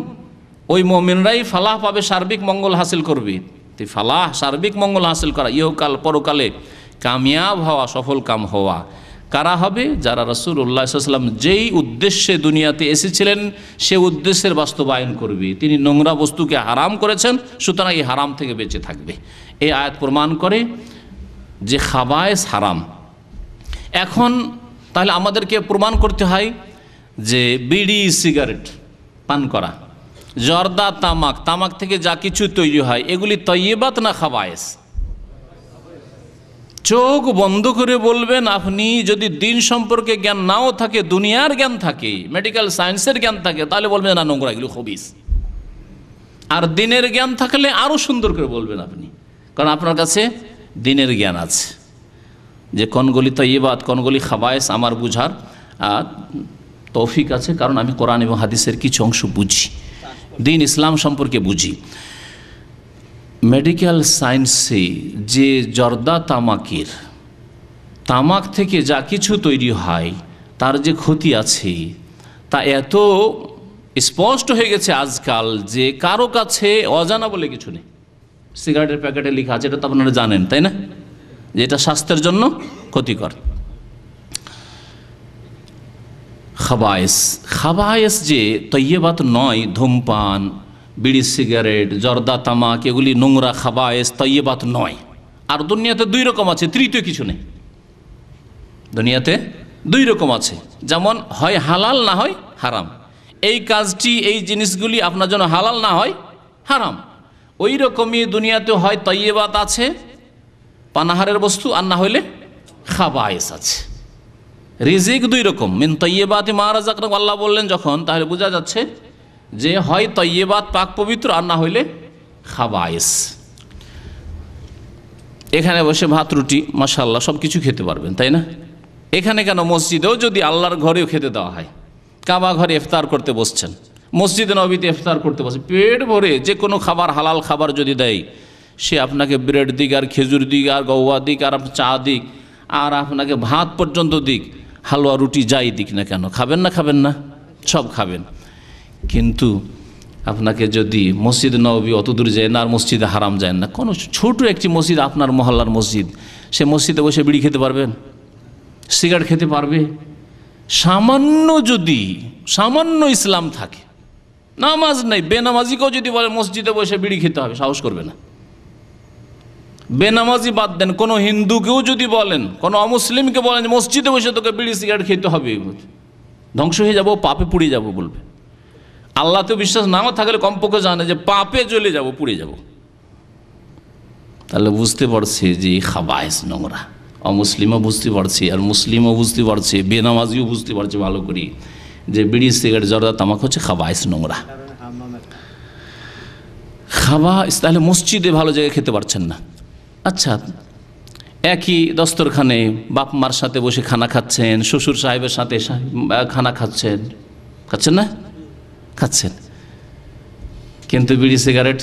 ওই মুমিনরাই ফালাহ পাবে, সার্বিক মঙ্গল হাসিল করবে। তো ফালাহ সার্বিক মঙ্গল হাসিল করা, ইহকাল পরকালে কামিয়াব হওয়া, সফল কাম হওয়া কারা হবে? যারা রাসূলুল্লাহ সাল্লাল্লাহু আলাইহি ওয়াসাল্লাম যেই উদ্দেশ্যে দুনিয়াতে এসেছিলেন সে উদ্দেশ্যের বাস্তবায়ন করবে। তিনি নোংরা বস্তুকে হারাম করেছেন, সুতরাং এই হারাম থেকে বেঁচে থাকবে। এই আয়াত প্রমাণ করে যে খাবায়েস হারাম। এখন তাহলে আমাদেরকে প্রমাণ করতে হয় যে বিড়ি সিগারেট পান করা, জর্দা, তামাক, তামাক থেকে যা কিছু তৈরি হয় এগুলি তয়্যিবাত না খাবায়েস? চোখ বন্ধ করে বলবেন আপনি, যদি দিন সম্পর্কে জ্ঞান নাও থাকে, দুনিয়ার জ্ঞান থাকে, মেডিকেল সায়েন্সের জ্ঞান থাকে, তাহলে বলবেন না নোংরা, এগুলো খবিস। আর দিনের জ্ঞান থাকলে আরও সুন্দর করে বলবেন আপনি, কারণ আপনার কাছে দিনের জ্ঞান আছে যে কোনগুলি তয়্যিবাত কোনগুলি খাবায়েস আমার বুঝার তৌফিক আছে, কারণ আমি কোরআন এবং হাদিসের কিছু অংশ বুঝি, দিন ইসলাম সম্পর্কে বুঝি। মেডিকেল সায়েন্সে যে জর্দা তামাকের, তামাক থেকে যা কিছু তৈরি হয় তার যে ক্ষতি আছে তা এত স্পষ্ট হয়ে গেছে আজকাল যে কারো কাছে অজানা বলে কিছু নেই। সিগারেটের প্যাকেটে লেখা আছে, এটা তো আপনারা জানেন তাই না, যে এটা স্বাস্থ্যের জন্য ক্ষতিকর। খাবায়েস, খাবায়েস যে তয়্যিবাত নয়, ধূমপান, বিড়ি সিগারেট, জর্দা তামাক এগুলি নোংরা খাবায়েস, তয়্যিবাত নয়। আর দুনিয়াতে দুই রকম আছে, তৃতীয় কিছু নেই। দুনিয়াতে দুই রকম আছে, যেমন হয় হালাল না হয় হারাম। এই কাজটি, এই জিনিসগুলি আপনার জন্য হালাল না হয় হারাম। ওই রকমই দুনিয়াতে হয় তয়্যিবাত আছে, পানাহারের বস্তু, আর না হইলে খাবায়েস আছে। রিজিক দুই রকম, মিন তয়্যিবাতি মা রাযাকনাকুম আল্লাহ বললেন যখন, তাহলে বোঝা যাচ্ছে যে হয় তয়্যিবাত পাক পবিত্র, আর না হইলে খাবায়েস। এখানে বসে ভাত রুটি মাশাআল্লাহ সব কিছু খেতে পারবেন তাই না? এখানে কেন, মসজিদেও যদি আল্লাহর ঘরেও খেতে দেওয়া হয়, কাবা ঘরে ইফতার করতে বসছেন, মসজিদে নববীতে ইফতার করতে বসে, পেট ভরে যে কোনো খাবার, হালাল খাবার যদি দেয়, সে আপনাকে ব্রেড দিক, আর খেজুর দিক, আর গৌয়া দিক, আর চা দিক, আর আপনাকে ভাত পর্যন্ত দিক, হালুয়া রুটি যাই দিক না কেন, খাবেন না? খাবেন না? সব খাবেন। কিন্তু আপনাকে যদি মসজিদ নববী অত দূর যায় না, আর মসজিদে হারাম যায় না, কোনো ছোট একটি মসজিদ, আপনার মহল্লার মসজিদ, সে মসজিদে বসে বিড়ি খেতে পারবেন? সিগারেট খেতে পারবে? সামান্য যদি সামান্য ইসলাম থাকে, নামাজ নেই, বেনামাজিকেও যদি বলে মসজিদে বসে বিড়ি খেতে হবে, সাহস করবে না। বেনামাজি বাদ দেন, কোনো হিন্দুকেও যদি বলেন, কোনো অমুসলিমকে বলেন মসজিদে বসে তোকে বিড়ি সিগারেট খেতে হবে, ধ্বংস হয়ে যাব, পাপে পুড়ে যাব বলবে। আল্লাহ তো বিশ্বাস নাও থাকলে কমপক্ষে জানে যে পাপে চলে যাব, পুড়ে যাব। তাহলে বুঝতে পারছে যে খাবায়েস নোংরা। অমুসলিমও বুঝতে পারছে, আর মুসলিমও বুঝতে পারছে, বেনামাজিও বুঝতে পারছে ভালো করে যে বিড়ি সিগারেট জর্দা তামাক হচ্ছে খাবায়েস, নোংরা খাবায়েস। তাহলে মসজিদে ভালো জায়গায় খেতে পারছেন না। আচ্ছা, একই দস্তরখানে বাপ মার সাথে বসে খানা খাচ্ছেন, শ্বশুর সাহেবের সাথে খানা খাচ্ছেন না? খাচ্ছেন, কিন্তু বিড়ি সিগারেট,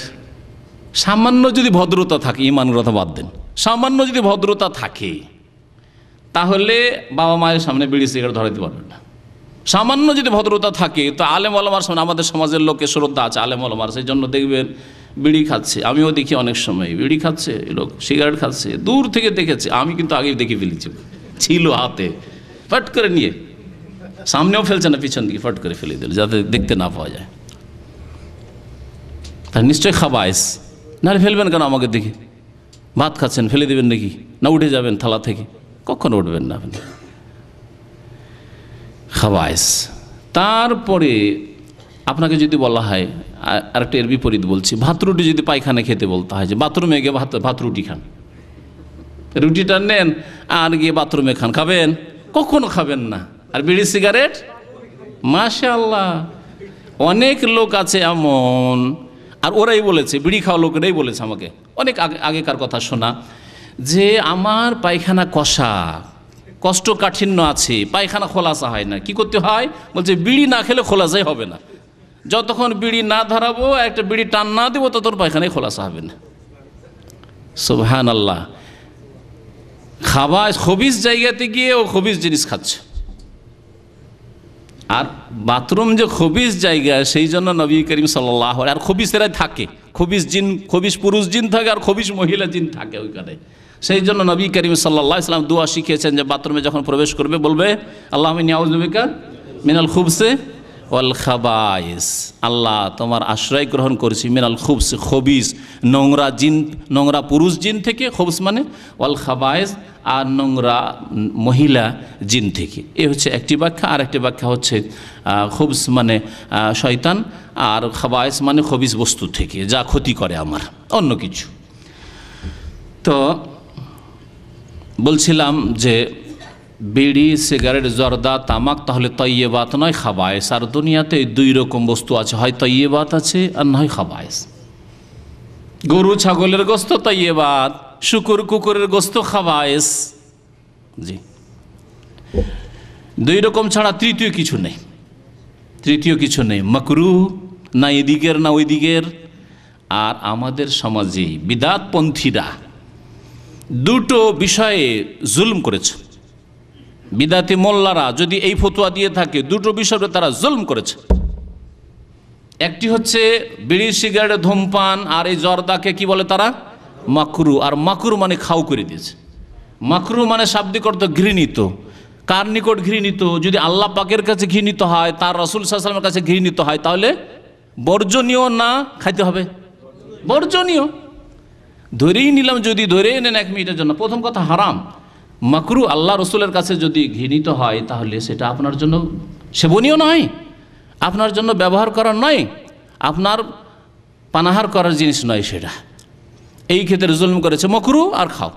সামান্য যদি ভদ্রতা থাকে, ইমানের কথা বাদ দেন, সামান্য যদি ভদ্রতা থাকে তাহলে বাবা মায়ের সামনে বিড়ি সিগারেট ধরাইতে পারবেন না। সামান্য যদি ভদ্রতা থাকে তো আলেম ওলামার সামনে, আমাদের সমাজের লোকে শ্রদ্ধা আছে আলেম ওলামার, সেই জন্য দেখবেন বিড়ি খাচ্ছে, আমিও দেখি অনেক সময় বিড়ি খাচ্ছে লোক, সিগারেট খাচ্ছে, দূর থেকে দেখেছে, আমি কিন্তু আগেই দেখে ফেলেছি, ছিল হাতে, ফট করে নিয়ে সামনেও ফেলছে না, পিছন দিকে ফট করে ফেলে দিল যাতে দেখতে না পাওয়া যায়। তার নিশ্চয়ই খাবায়েস। নাহলে ফেলবেন কেন আমাকে দেখে? ভাত খাচ্ছেন, ফেলে দেবেন নাকি? না উঠে যাবেন থালা থেকে? কখনো উঠবেন না আপনি। খাবায়েস। তারপরে আপনাকে যদি বলা হয়, আরেকটা এর বিপরীত বলছি, ভাত রুটি যদি পায়খানা খেতে বলতে হয় যে বাথরুমে গিয়ে ভাত রুটি খান, রুটিটা নেন আর গিয়ে বাথরুমে খান, খাবেন? কখনো খাবেন না। আর বিড়ি সিগারেট, মাশাআল্লাহ অনেক লোক আছে এমন, আর ওরাই বলেছে, বিড়ি খাওয়া লোকেরাই বলেছে আমাকে, অনেক আগেকার কথা শোনা, যে আমার পায়খানা কষা, কষ্টকাঠিন্য আছে, পায়খানা খোলাসা হয় না, কি করতে হয়? বলছে বিড়ি না খেলে খোলাসাই হবে না। যতক্ষণ বিড়ি না ধরাবো, একটা বিড়ি টান না দেবো, ততক্ষণ পায়খানায় খোলাসা হবে না। সুবহানাল্লাহ। খাবার খবিস জায়গাতে গিয়ে ও খবিস জিনিস খাচ্ছে। আর বাথরুম যে খবিস জায়গা, সেই জন্য নবী করিম সাল্লাল্লাহু আলাইহি, আর খবিসেরাই থাকে, খবিস জিন, খবিস পুরুষ জিন থাকে আর খবিস মহিলা জিন থাকে ওইখানে। সেই জন্য নবী করিম সাল্লাল্লাহু আলাইহি ওয়াসাল্লাম দোয়া শিখিয়েছেন যে বাথরুমে যখন প্রবেশ করবে বলবে আল্লাহুম্মা ইন্নী আউযু বিকা মিনাল খুবসি ওয়াল খাবায়েস, আল্লাহ তোমার আশ্রয় গ্রহণ করেছি মিনাল খুবস, খবিস নোংরা জিন, নোংরা পুরুষ জিন থেকে, খবস মানে ওয়াল খাবায়েস, আর নোংরা মহিলা জিন থেকে। এ হচ্ছে একটি ব্যাখ্যা। আর একটি ব্যাখ্যা হচ্ছে খবস মানে শয়তান, আর খাবায়েস মানে খবিস বস্তু থেকে, যা ক্ষতি করে আমার, অন্য কিছু। তো বলছিলাম যে বিড়ি, সিগারেট, জর্দা, তামাক তাহলে তয়্যেবাত নয়, খাবায়েস। আর দুনিয়াতে দুই রকম বস্তু আছে, হয় তয়্যেবাত আছে আর নয় খাবায়েস। গরু ছাগলের গোস্ত তয়্যেবাত, শুকুর কুকুরের গোস্ত খাবায়েস। জি, দুই রকম ছাড়া তৃতীয় কিছু নেই, তৃতীয় কিছু নেই। মাকরুহ না এদিকের না ওই দিকের। আর আমাদের সমাজে বিদাতপন্থীরা দুটো বিষয়ে জুলম করেছে। বিদাতি মোল্লারা যদি এই ফতোয়া দিয়ে থাকে, দুটো বিষয়ে তারা জুলম করেছে। একটি হচ্ছে বিড়ি, সিগারেট, ধূমপান আর এই জর্দাকে কি বলে তারা? মাকরু। আর মাকরু মানে খাও করে দিয়েছে। মাকরু মানে শাব্দিক অর্থ ঘৃণিত। কার নিকট ঘৃণিত? যদি আল্লাহ পাকের কাছে ঘৃণিত হয়, তার রাসূল সাল্লাল্লাহু আলাইহি ওয়াসাল্লামের কাছে ঘৃণিত হয়, তাহলে বর্জনীয় না খাইতে হবে, বর্জনীয়। ধরেই নিলাম, যদি ধরে নেন 1 মিনিটের জন্য, প্রথম কথা হারাম। মাকরু আল্লাহ রসুলের কাছে যদি ঘৃণিত হয়, তাহলে সেটা আপনার জন্য সেবনীয় নয়, আপনার জন্য ব্যবহার করার নয়, আপনার পানাহার করার জিনিস নয় সেটা। এই ক্ষেত্রে জুলম করেছে। মাকরু আর খাও।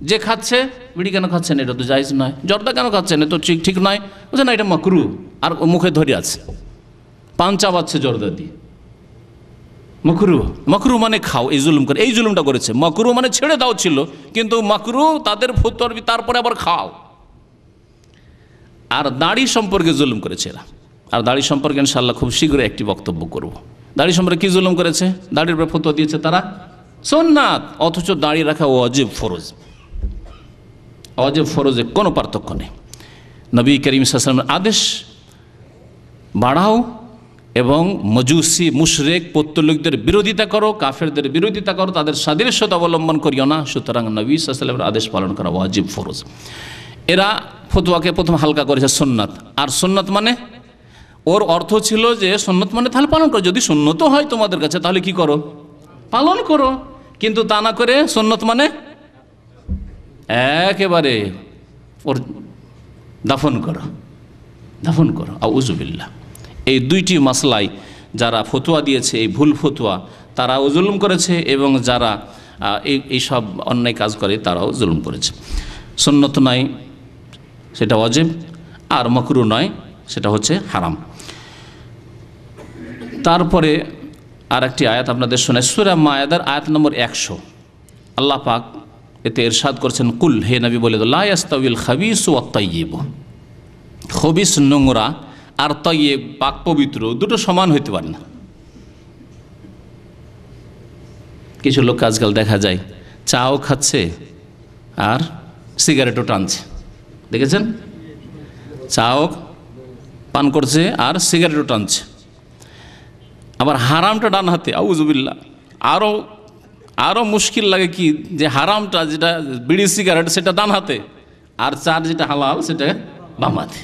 যে খাচ্ছে, বিড়ি কেন খাচ্ছেন, এটা তো জায়েজ নয়। জর্দা কেন খাচ্ছেন, এটা তো ঠিক নয়। বলছে না, এটা মাকরু। আর মুখে ধরে আছে, পান চাবাচ্ছে জর্দা দিয়ে। মাকরু, মাকরু মানে খাও, এই জুলুম করে, এই জুলুমটা করেছে। মাকরু মানে ছেড়ে দাও ছিল, কিন্তু মাকরু তাদের ফতোয়ার, তারপরে আবার খাও। আর দাড়ি সম্পর্কে জুলুম করেছে এরা। আর দাড়ি সম্পর্কে ইনশাআল্লাহ খুব শীঘ্রই একটি বক্তব্য করব। দাড়ি সম্পর্কে কি জুলুম করেছে? দাড়ির উপরে ফতোয়া দিয়েছে তারা সুন্নাত, অথচ দাড়ি রাখা ওয়াজিব ফরজ। ওয়াজিব ফরজে কোনো পার্থক্য নেই। নবী করিম সাল্লাল্লাহু আলাইহি ওয়াসাল্লামের আদেশ, বাড়াও এবং মজুসি, মুশরিক, পৌত্তলিকদের বিরোধিতা করো, কাফেরদের বিরোধিতা করো, তাদের সাদৃশ্যতা অবলম্বন করিও না। সুতরাং নবী সাল্লাল্লাহু আলাইহি ওয়াসাল্লামের আদেশ পালন করা ওয়াজিব ফরজ। এরা ফতোয়াকে প্রথম হালকা করেছে সুন্নাত। আর সুন্নাত মানে, ওর অর্থ ছিল যে সুন্নাত মানে তাহলে পালন করো, যদি সুন্নত হয় তোমাদের কাছে তাহলে কি করো, পালন করো। কিন্তু তা না করে সুন্নত মানে একেবারে ওর দাফন করো, দাফন করো। আউযুবিল্লাহ। এই দুইটি মাসলাই যারা ফতোয়া দিয়েছে, এই ভুল ফতোয়া, তারাও জুলুম করেছে, এবং যারা এই সব অন্যায় কাজ করে তারাও জুলুম করেছে। সুন্নত নয় সেটা ওয়াজিব, আর মাকরু নয় সেটা হচ্ছে হারাম। তারপরে আর একটি আয়াত আপনাদের শোনায়, সূরা মায়েদার আয়াত নম্বর 100। আল্লাহ পাক এতে ইরশাদ করছেন, কুল, হে নবী বলে দাও, লা ইয়াস্তাউইল খাবিসু ওয়াত তাইয়্যিব। খবিস নোংরা আর তাইয়্যিব পাক পবিত্র দুটো সমান হইতে পারে না। কিছু লোক আজকাল দেখা যায় চাও খাচ্ছে আর সিগারেটও টানছে, দেখেছেন? চাও পান করছে আর সিগারেটও টানছে, আবার হারামটা ডান হাতে। আউযুবিল্লাহ। আরও মুশকিল লাগে কি, যে হারামটা যেটা বিড়ি সিগারেট সেটা ডান হাতে, আর চার যেটা হালাল সেটা বাম হাতে।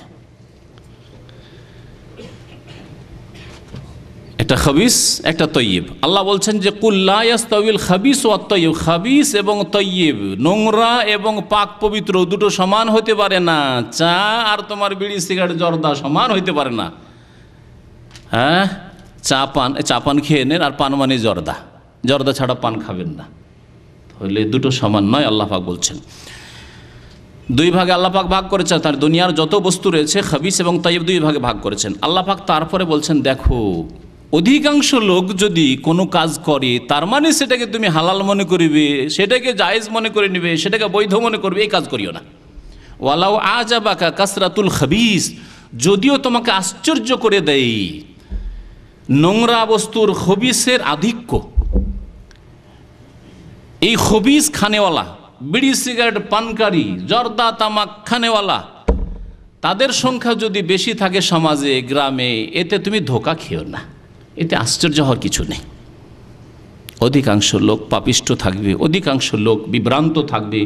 একটা খবিস, একটা তৈয়ব। আল্লাহ বলছেন যে কুল লা ইয়াস্তাউল খাবিস ওয়াত তৈয়ব, খাবিস এবং তৈয়ব, নোংরা এবং পাক পবিত্র দুটো সমান হতে পারে না। চা আর তোমার বিড়ি সিগারেট জর্দা সমান হইতে পারে না। হ্যাঁ, চা পান খেয়ে নেন, আর পান মানে জর্দা, জর্দা ছাড়া পান খাবেন না, তাহলে দুটো সমান নয়। আল্লাহ পাক বলছেন দুই ভাগে আল্লাহ পাক ভাগ করেছেন, তার দুনিয়ার যত বস্তু রয়েছে খাবিস এবং তৈয়ব দুই ভাগে ভাগ করেছেন আল্লাহ পাক। তারপরে বলছেন দেখো, অধিকাংশ লোক যদি কোনো কাজ করে তার মানে সেটাকে তুমি হালাল মনে করবে, সেটাকে জায়েজ মনে করে নেবে, সেটাকে বৈধ মনে করবে, এই কাজ করিও না। ওয়ালাউ আজাবাকা কাসরাতুল খাবিস, যদিও তোমাকে আশ্চর্য করে দেয় নোংরা বস্তুর খবিসের আধিক্য। এই খবিস খানেওয়ালা, বিড়ি সিগারেট পানকারী, জর্দা তামাক খানেওয়ালা, তাদের সংখ্যা যদি বেশি থাকে সমাজে গ্রামে, এতে তুমি ধোঁকা খেও না, এতে আশ্চর্য হওয়ার কিছু নেই। অধিকাংশ লোক পাপিষ্ঠ থাকবে, অধিকাংশ লোক বিভ্রান্ত থাকবে,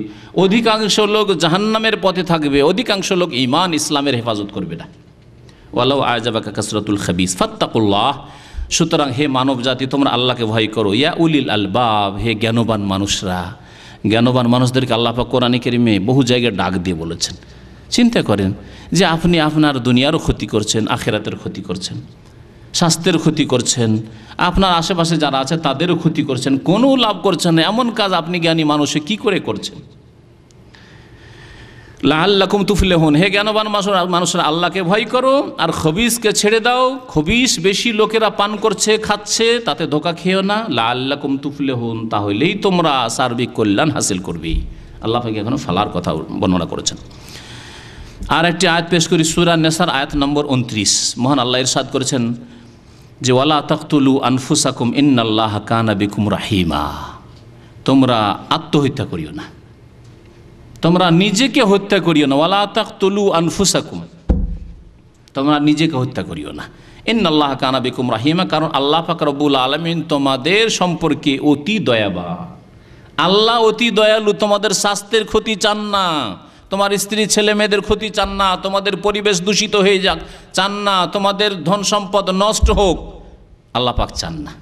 অধিকাংশ লোক জাহান্নামের পথে থাকবে, অধিকাংশ লোক ঈমান ইসলামের হেফাজত করবে না। ওয়ালাউ আজাবাকা কাসরাতুল খাবিস ফাত্তাকুল্লাহ, সুতরাং হে মানব জাতি তোমরা আল্লাহকে ভয় করো। ইয়া উলিল আলবাব, হে জ্ঞানবান মানুষরা। জ্ঞানবান মানুষদেরকে আল্লাহ পাক কোরআনে কারিমে বহু জায়গায় ডাক দিয়ে বলেছেন। চিন্তা করেন যে আপনি আপনার দুনিয়ারও ক্ষতি করছেন, আখিরাতের ক্ষতি করছেন, স্বাস্থ্যের ক্ষতি করছেন, আপনার আশেপাশে যারা আছে তাদেরও ক্ষতি করছেন, কোনো লাভ করছেন না। এমন কাজ আপনি জ্ঞানী মানুষে কি করে করছেন? লাআল্লাকুম তুফলিহুন, হে জ্ঞানবান মানুষরা আল্লাহকে ভয় করো আর খবিসকে ছেড়ে দাও। খবিস বেশি লোকেরা পান করছে, খাচ্ছে, তাতে ধোঁকা খেও না। লাআল্লাকুম তুফলিহুন, তাহলেই তোমরা সার্বিক কল্যাণ হাসিল করবে। আল্লাহ পাক এখনো ফালার কথা বর্ণনা করেছেন। আর একটি আয়াত পেশ করি, সূরা নেসার আয়াত নম্বর 29। মহান আল্লাহ ইরশাদ করেছেন যে ওয়ালা তাকতুলু আনফুসাকুম ইন্নাল্লাহা কানা বিকুম রাহিমা, তোমরা আত্মহত্যা করিও না, তোমরা নিজেকে হত্যা করিও না। ওয়ালা তাকতুলু আনফুসাকুম, তোমরা নিজেকে হত্যা করিও না। ইন্নাল্লাহা কানা বিকুম রাহিমা, কারণ আল্লাহ পাক রব্বুল আলামিন তোমাদের সম্পর্কে অতি দয়াবান। আল্লাহ অতি দয়ালু, তোমাদের স্বাস্থ্যের ক্ষতি চান না, তোমার স্ত্রী ছেলে মেয়েদের ক্ষতি চান না, তোমাদের পরিবেশ দূষিত হয়ে যাক চান না, তোমাদের ধন সম্পদ নষ্ট হোক আল্লাহ পাক চান না।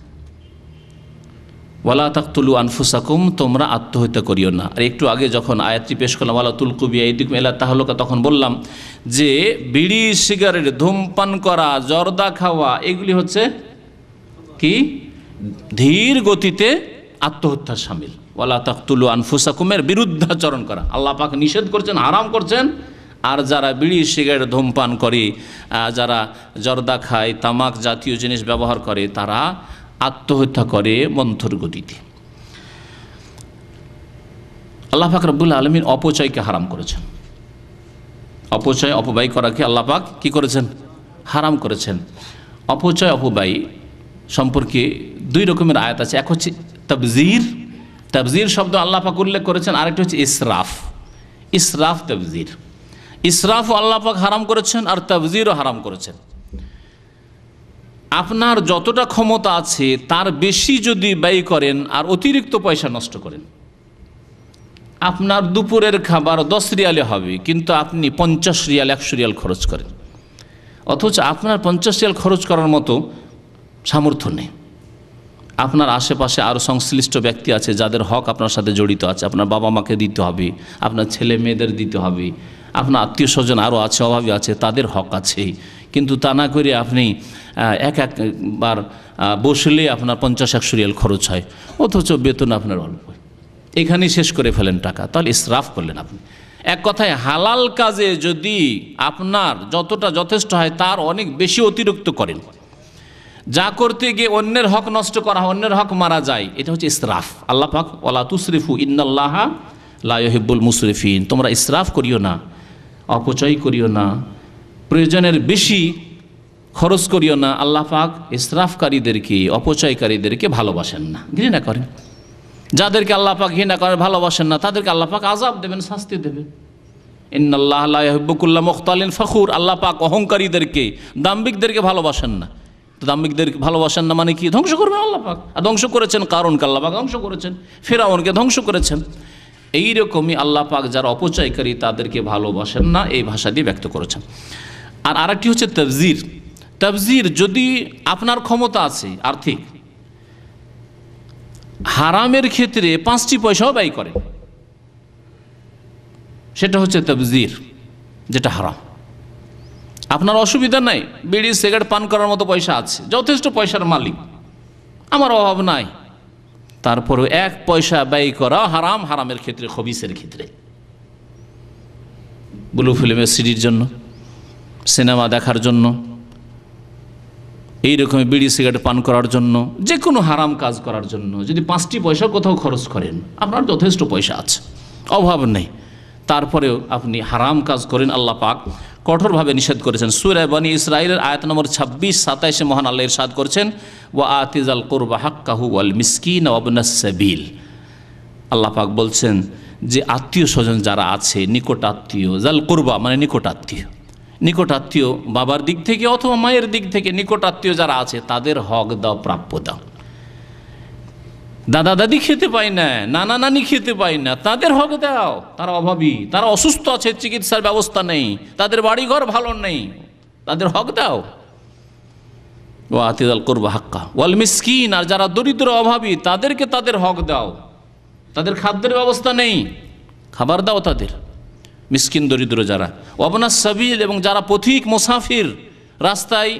ওয়ালা তাকতুলু আনফুসাকুম, তোমরা আত্মহত্যা করিও না। আর একটু আগে যখন আয়াতটি পেশ করলাম ওয়ালা তুলকু বিআইদিকুম ইলা তাহলুকা, তখন বললাম যে বিড়ি সিগারেট, ধূমপান করা, জর্দা খাওয়া, এগুলি হচ্ছে কি ধীর গতিতে আত্মহত্যার শামিল। ওয়ালা তাকতুলু আনফুসাকুমের বিরুদ্ধাচরণ করা আল্লাহ পাক নিষেধ করছেন, হারাম করছেন। আর যারা বিড়ি সিগারেট ধূমপান করে, যারা জর্দা খায়, তামাক জাতীয় জিনিস ব্যবহার করে, তারা আত্মহত্যা করে মন্থর গতিতে। আল্লাহ পাক রব্বুল আলামিন অপচয়কে হারাম করেছেন। অপচয়, অপব্যয় করাকে আল্লাহ পাক কী করেছেন? হারাম করেছেন। অপচয়, অপব্যয় সম্পর্কে দুই রকমের আয়াত আছে। এক হচ্ছে তাবজির, তাবজির শব্দ আল্লাহ পাক উল্লেখ করেছেন। আরেকটি হচ্ছে ইসরাফ, ইসরাফ তাবজির। ইসরাফও আল্লাহ পাক হারাম করেছেন আর তাবজিরও হারাম করেছেন। আপনার যতটা ক্ষমতা আছে তার বেশি যদি ব্যয় করেন আর অতিরিক্ত পয়সা নষ্ট করেন, আপনার দুপুরের খাবার 10 রিয়ালে হবে কিন্তু আপনি 50 রিয়াল 100 রিয়াল খরচ করেন, অথচ আপনার 50 রিয়াল খরচ করার মতো সামর্থ্য নেই। আপনার আশেপাশে আরও সংশ্লিষ্ট ব্যক্তি আছে যাদের হক আপনার সাথে জড়িত আছে, আপনার বাবা মাকে দিতে হবে, আপনার ছেলে মেয়েদের দিতে হবে, আপনার আত্মীয় স্বজন আরও আছে, অভাবী আছে, তাদের হক আছে। কিন্তু তা না করে আপনি একবার বসলে আপনার 50-100 রিয়াল খরচ হয়, অথচ বেতন আপনার অল্প, এখানেই শেষ করে ফেলেন টাকা, তাহলে ইসরাফ করলেন আপনি। এক কথায় হালাল কাজে যদি আপনার যতটা যথেষ্ট হয় তার অনেক বেশি অতিরিক্ত করেন, যা করতে গিয়ে অন্যের হক নষ্ট করা হয়, অন্যের হক মারা যায়, এটা হচ্ছে ইসরাফ। আল্লাহ পাক ওয়ালা তুসরিফু ইন্নাল্লাহা লা ইউহিব্বুল মুসরিফিন, তোমরা ইসরাফ করিও না, অপচয় করিও না, প্রয়োজনের বেশি খরচ করিও না। আল্লাহ পাক ইসরাফকারীদেরকে, অপচয়কারীদেরকে ভালোবাসেন না, ঘৃণা করেন। যাদেরকে আল্লাহ পাক ঘৃণা করেন, ভালোবাসেন না, তাদেরকে আল্লাহ পাক আযাব দেবেন, শাস্তি দেবেন। ইন্নাল্লাহা লা ইউহিব্বু কুল্লা মুখতালিন ফখুর, আল্লাহ পাক অহংকারীদেরকে, দাম্ভিকদেরকে ভালোবাসেন না। তো দাম্ভিকদেরকে ভালোবাসেন না মানে কি? ধ্বংস করবেন আল্লাহ পাক। আর ধ্বংস করেছেন কারণকে আল্লাহ পাক ধ্বংস করেছেন, ফিরআউনকে ধ্বংস করেছেন। এইরকমই আল্লাহ পাক যারা অপচয়কারী তাদেরকে ভালোবাসেন না, এই ভাষা দিয়ে ব্যক্ত করেছেন। আর আরেকটি হচ্ছে তাবজির। তাবজির, যদি আপনার ক্ষমতা আছে আর্থিক, হারামের ক্ষেত্রে 5টি পয়সাও ব্যয় করে, সেটা হচ্ছে তাবজির, যেটা হারাম। আপনার অসুবিধা নাই, বিড়ি সিগারেট পান করার মতো পয়সা আছে, যথেষ্ট পয়সার মালিক, আমার অভাব নাই, তারপরেও 1 পয়সা ব্যয় করা হারাম। হারামের ক্ষেত্রে, খবিসের ক্ষেত্রে, ব্লু ফিল্মের সিডির জন্য, সিনেমা দেখার জন্য, এইরকম বিড়ি সিগারেট পান করার জন্য, যে কোনো হারাম কাজ করার জন্য যদি 5টি পয়সা কোথাও খরচ করেন, আপনার যথেষ্ট পয়সা আছে, অভাব নেই, তারপরেও আপনি হারাম কাজ করেন, আল্লাহ পাক কঠোরভাবে নিষেধ করেছেন। সূরা বনী ইসরাঈলের আয়াত নম্বর 26-27 মহান আল্লাহ ইরশাদ করেছেন, ওয়া আতিজাল কুরবা হাক্কাহু ওয়াল মিসকিন ওয়া ইবনাস সাবিল। আল্লাহ পাক বলছেন যে আত্মীয় স্বজন যারা আছে, নিকট আত্মীয়, জাল কুরবা মানে নিকট আত্মীয়, নিকট আত্মীয় বাবার দিক থেকে অথবা মায়ের দিক থেকে নিকট আত্মীয় যারা আছে তাদের হক দাও, প্রাপ্য দাও। দাদা দাদি খেতে পায় না, নানা নানি খেতে পায় না, তাদের হক দাও, তারা অভাবী, তারা অসুস্থ আছে, চিকিৎসার ব্যবস্থা নেই, তাদের বাড়িঘর ভালো নেই, তাদের হক দাও। ওয়া আতিজাল কুরবা হাক্কা ওয়াল মিসকিন, আর যারা দরিদ্র অভাবী তাদেরকে তাদের হক দাও, তাদের খাদ্যের ব্যবস্থা নেই, খাবার দাও তাদের, মিসকিন দরিদ্র যারা। ওয়াবনাস সাবিল, এবং যারা পথিক মুসাফির, রাস্তায়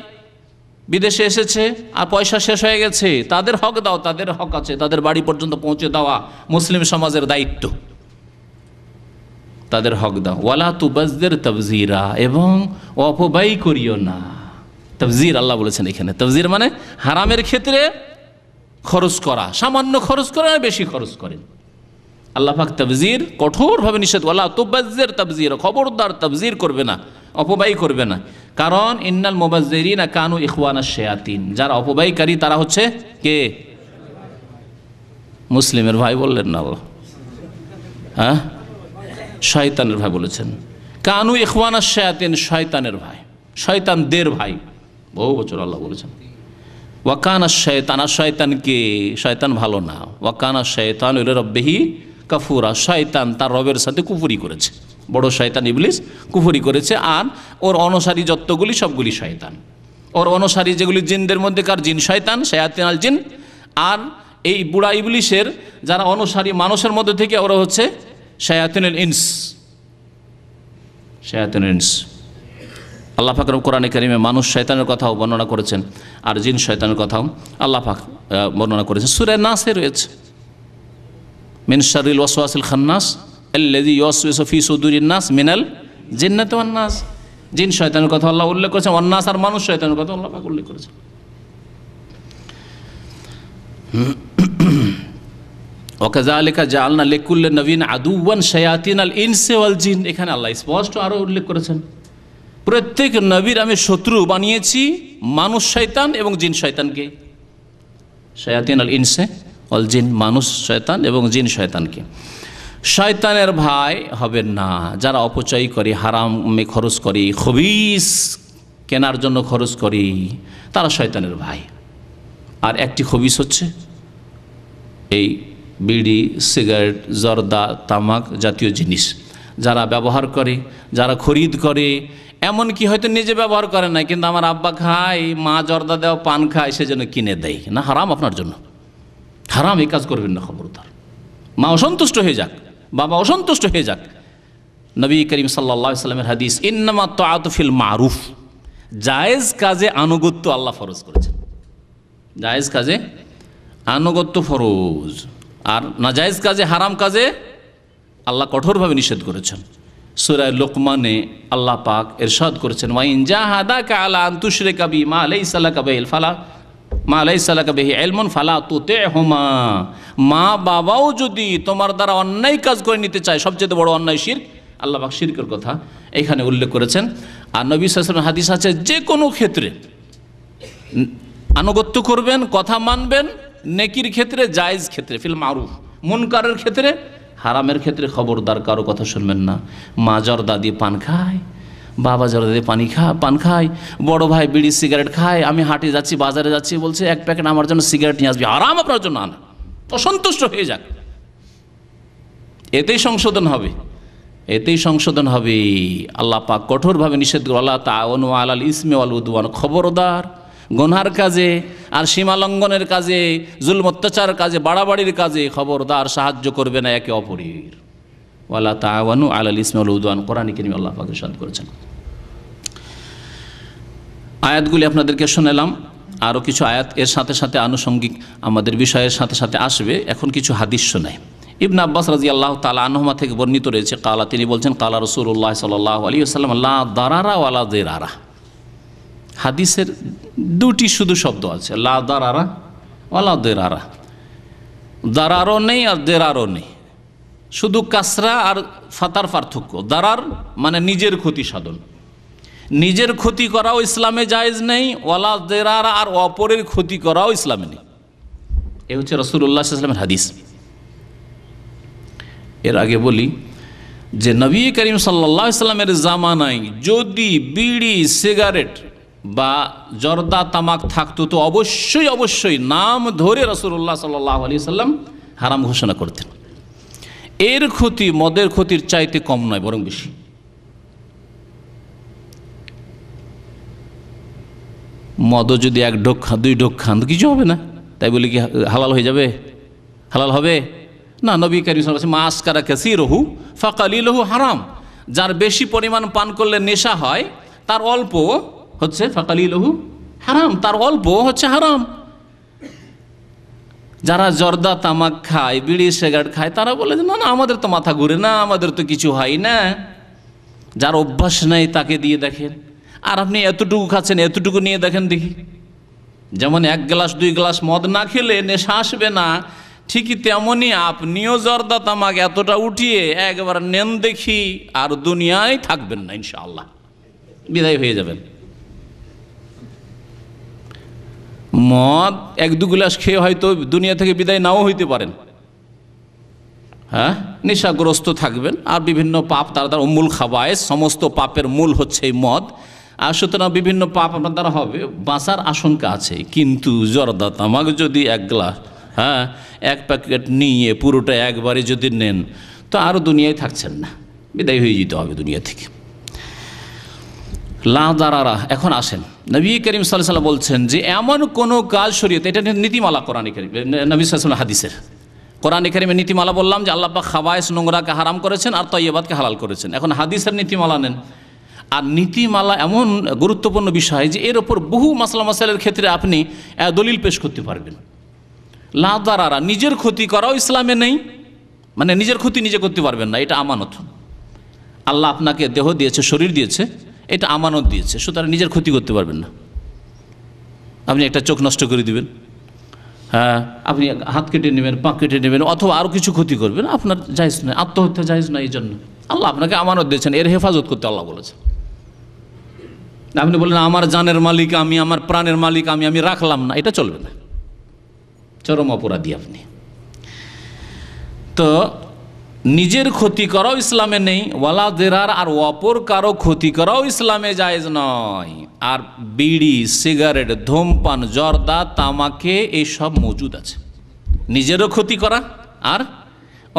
বিদেশে এসেছে আর পয়সা শেষ হয়ে গেছে, তাদের হক দাও, তাদের হক আছে, তাদের বাড়ি পর্যন্ত পৌঁছে দেওয়া মুসলিম সমাজের দায়িত্ব, তাদের হক দাও। ওয়ালা তুবাজ্জির তাবজিরা, এবং অপব্যয় করিও না। তাবজির আল্লাহ বলেছেন এখানে, তাবজির মানে হারামের ক্ষেত্রে খরচ করা, সামান্য খরচ করা, বেশি খরচ করেন। আল্লাহ পাক তাবজির কঠোরভাবে নিষেধ, ওয়ালা তুবাজ্জির তাবজির, খবরদার তাবজির করবে না, অপব্যয় করবে না। কারণ ইন্নাল মুবাজ্জিরিনা কানু ইখওয়ানাশ শায়াতিন, যারা অপব্যয়কারী তারা হচ্ছে কে? মুসলিমের ভাই বললেন না আল্লাহ, হ্যাঁ, শয়তানের ভাই বলেছেন। কানু ইখওয়ানাশ শায়াতিন, শয়তানের ভাই, শয়তানদের ভাই, বহু বছর আল্লাহ বলেছেন। ওয়াকানাশ শায়তান, আর শয়তানকে, শয়তান ভালো না, ওয়াকানাশ শায়তানু লিরাব্বিহি কাফুরা, শয়তান তার রবের সাথে কুফরি করেছে, বড় শয়তান ইবলিস কুফরি করেছে। আর ওর অনুসারী যতগুলি সবগুলি শয়তান, ওর অনুসারী যেগুলি জিনদের মধ্যেকার জিন শয়তান, শায়াতিন আল জিন, আর এই বুড়া ইবলিসের যারা অনুসারী মানুষের মধ্যে থেকে ওরা হচ্ছে শায়াতিনুল ইনস, শায়াতিনুল ইনস। আল্লাহ পাক কোরআনে কারিমে মানুষ শয়তানের কথাও বর্ণনা করেছেন, আর জিন শয়তানের কথাও আল্লাহ পাক বর্ণনা করেছেন। সূরা নাসে রয়েছে, মিন শাররিল ওয়াসওয়াসিল খান্নাস আল্লাযী ইউওয়াসওয়িসু ফি সুদুরিন নাস মিনাল জিন্নাতি ওয়ান নাস। জিন শয়তানের কথা আল্লাহ উল্লেখ করেছেন, ওয়ান নাস আর মানুষ শয়তানের কথা আল্লাহ পাক উল্লেখ করেছেন। ওয়াকাযালিকা জাআলনা লিকুল্লি নবিয়্যিন আদুওয়ান শায়াতিনাল ইনসি ওয়াল জিন, এখানে আল্লাহ স্পষ্ট আরও উল্লেখ করেছেন, প্রত্যেক নবীর আমি শত্রু বানিয়েছি মানুষ শয়তান এবং জিন শয়তানকে। শায়াতিন আল ইনসে অল জিন, মানুষ শয়তান এবং জিন শয়তানকে। শয়তানের ভাই হবেন না যারা অপচয় করে, হারামে খরচ করে, খবিস কেনার জন্য খরচ করে, তারা শয়তানের ভাই। আর একটি খবিস হচ্ছে এই বিড়ি, সিগারেট, জর্দা, তামাক জাতীয় জিনিস যারা ব্যবহার করে, যারা খরিদ করে, এমনকি হয়তো নিজে ব্যবহার করে না, কিন্তু আমার আব্বা খায়, মা জর্দা দেওয়া পান খায়, সেজন্য কিনে দেয়, না হারাম আপনার জন্য, হারাম, এই কাজ করবেন না, খবরদার। মা অসন্তুষ্ট হয়ে যাক, বাবা অসন্তুষ্ট হয়ে যাক। নবী করিম সাল্লাল্লাহু আলাইহি ওয়াসাল্লামের হাদিস, ইন্নামা তাআতু ফিল মারুফ, জায়েজ কাজে আনুগত্য আল্লাহ ফরজ করেছেন, জায়েজ কাজে আনুগত্য ফরজ, আর নাজায়েজ কাজে, হারাম কাজে আল্লাহ কঠোরভাবে নিষেধ করেছেন। সূরা লোকমানে আল্লাহ পাক ইরশাদ করেছেন, ওয়া ইন জাহাদাকা আলা আন তুশরিকা বি মা লাইসা লাকা বিহি ইলমুন ফালা তুতি'হুমা, মা বাবাও যদি তোমার দ্বারা অন্যায় কাজ করে নিতে চায়, সবচেয়ে বড় অন্যায় শিরক, আল্লাহ পাক শিরকের কথা এখানে উল্লেখ করেছেন। আর নবী সাল্লাল্লাহু আলাইহি ওয়াসাল্লাম হাদিস আছে, যে কোনো ক্ষেত্রে আনুগত্য করবেন, কথা মানবেন, নেকির ক্ষেত্রে, জায়েজ ক্ষেত্রে ফিল মারুফ, মুনকারের ক্ষেত্রে, হারামের ক্ষেত্রে খবরদার কারো কথা শুনবেন না। মা জর্দা দিয়ে পান খায়, বাবা জর্দা দিয়ে পান খায়, বড় ভাই বিড়ি সিগারেট খায়, আমি হাটে যাচ্ছি, বাজারে যাচ্ছি, বলছে 1 প্যাকেট আমার জন্য সিগারেট নিয়ে আসবি, আরাম আপনার জন্য আনা, অসন্তুষ্ট হয়ে যাক, এতেই সংশোধন হবে। এতেই সংশোধন হবে। আল্লাহ পাক কঠোরভাবে নিষেধ করে, আল্লাহ তাআওয়ানু আলাল ইসমি ওয়াল উদওয়ান, খবরদার গুনহার কাজে আর সীমা লঙ্ঘনের কাজে, জুলম অত্যাচার কাজে, বাড়াবাড়ির কাজে খবরদার সাহায্য করবে না একে অপরের। ওয়ালা তাআওয়ানু আলাল ইসমি ওয়াল উদওয়ান, কোরআনে কারীমে আল্লাহ পাক ইরশাদ করেছেন। আয়াতগুলি আপনাদেরকে শোনালাম, আরও কিছু আয়াত এর সাথে সাথে আনুষঙ্গিক আমাদের বিষয়ের সাথে সাথে আসবে। এখন কিছু হাদিস শোনাই। ইবনে আব্বাস রাদিয়াল্লাহু তাআলা আনহুমা থেকে বর্ণিত রয়েছে, কালা, তিনি বলছেন, কালা রাসূলুল্লাহ সাল্লাল্লাহু আলাইহি ওয়াসাল্লাম, লা দারারা ওয়ালা দিরারা। হাদিসের দুটি শুধু শব্দ আছে, লা দারারা ওয়ালা দিরারা। দারারও নেই আর দেরারও নেই, শুধু কাসরা আর ফাতার পার্থক্য। দারার মানে নিজের ক্ষতি সাধন, নিজের ক্ষতি করাও ইসলামে জায়েজ নেই, ওয়ালা দেরারা আর অপরের ক্ষতি করাও ইসলামে নেই। এ হচ্ছে রাসূলুল্লাহ সাল্লাল্লাহু আলাইহি ওয়াসাল্লামের হাদিস। এর আগে বলি যে নবী করিম সাল্লাল্লাহু আলাইহি ওয়াসাল্লামের জামানায় যদি বিড়ি, সিগারেট বা জর্দা, তামাক থাকতো তো অবশ্যই অবশ্যই নাম ধরে রাসূলুল্লাহ সাল্লাল্লাহু আলাইহি ওয়াসাল্লাম হারাম ঘোষণা করতেন। এর ক্ষতি মদের ক্ষতির চাইতে কম নয়, বরং বেশি। মদও যদি এক ঢোক খান, দুই ঢোক খান তো কিছু হবে না, তাই বলে কি হালাল হয়ে যাবে? হালাল হবে না। নবী কারীম সাল্লাল্লাহু আলাইহি ওয়াসাল্লাম, মা আসকারা কাসীরুহু ফাকালিলুহু হারাম, যার বেশি পরিমাণ পান করলে নেশা হয় তার অল্প হচ্ছে ফাকালিলুহু হারাম, তার অল্প হচ্ছে হারাম। যারা জর্দা, তামাক খায়, বিড়ি, সিগারেট খায়, তারা বলে যে না না, আমাদের তো মাথা ঘুরে না, আমাদের তো কিছু হয় না। যার অভ্যাস নেই তাকে দিয়ে দেখেন, আর আপনি এতটুকু খাচ্ছেন, এতটুকু নিয়ে দেখেন দেখি। যেমন এক গ্লাস দুই গ্লাস মদ না খেলে নেশা আসবে না, ঠিকই তেমনই আপনিও জর্দা, তামাক এতটা উঠিয়ে একবার নেন দেখি, আর দুনিয়ায় থাকবেন না, ইনশাআল্লাহ বিদায় হয়ে যাবেন। মদ এক দু গ্লাস খেয়ে হয়তো দুনিয়া থেকে বিদায় নাও হইতে পারেন, হ্যাঁ, নেশাগ্রস্ত থাকবেন। আর বিভিন্ন পাপ তার দ্বারা মূল খাবায়, সমস্ত পাপের মূল হচ্ছে এই মদ। আর সুতরাং বিভিন্ন পাপ আপনার দ্বারা হবে, বাঁচার আশঙ্কা আছে। কিন্তু জর্দা, তামাক যদি এক গ্লাস, হ্যাঁ, এক প্যাকেট নিয়ে পুরোটা একবারে যদি নেন তো আরও দুনিয়ায় থাকছেন না, বিদায় হয়ে যেতে হবে দুনিয়া থেকে। লা দারারা। এখন আসেন, নবী করিম সাল্লাল্লাহু আলাইহি ওয়াসাল্লাম বলছেন যে এমন কোনো কাজ শরীয়তে, এটা নীতিমালা কোরআনে কারীম, নবী সাল্লাল্লাহু আলাইহি ওয়াসাল্লাম হাদিসের, কোরআনে কারীমের নীতিমালা বললাম যে আল্লাহ পাক খাবায়েস, নোংরাকে হারাম করেছেন আর তয়্যিবাতকে হালাল করেছেন। এখন হাদিসের নীতিমালা নেন। আর নীতিমালা এমন গুরুত্বপূর্ণ বিষয় যে এর ওপর বহু মাসলা মাসাইলের ক্ষেত্রে আপনি দলিল পেশ করতে পারবেন। লা দারারা, নিজের ক্ষতি করাও ইসলামে নেই, মানে নিজের ক্ষতি নিজে করতে পারবেন না, এটা আমানত। আল্লাহ আপনাকে দেহ দিয়েছে, শরীর দিয়েছে, এটা আমানত দিয়েছে, সুতরাং নিজের ক্ষতি করতে পারবেন না। আপনি একটা চোখ নষ্ট করে দিবেন, হ্যাঁ, আপনি হাত কেটে নেবেন, পা কেটে নেবেন, অথবা আরও কিছু ক্ষতি করবেন, আপনার জায়েজ নয়, আত্মহত্যা জায়েজ নয়। এই জন্য আল্লাহ আপনাকে আমানত দিয়েছেন, এর হেফাজত করতে আল্লাহ বলেছেন। আপনি বললেন আমার জানের মালিক আমি, আমার প্রাণের মালিক আমি রাখলাম না, এটা চলবে না, চরম অপরাধী আপনি। তো নিজের ক্ষতি করাও ইসলামে নেই, ওয়ালা দেরার, আর অপর কারো ক্ষতি করাও ইসলামে জায়েজ নয়। আর বিড়ি, সিগারেট, ধূমপান, জর্দা, তামাকে এইসব মজুদ আছে। নিজেরও ক্ষতি করা আর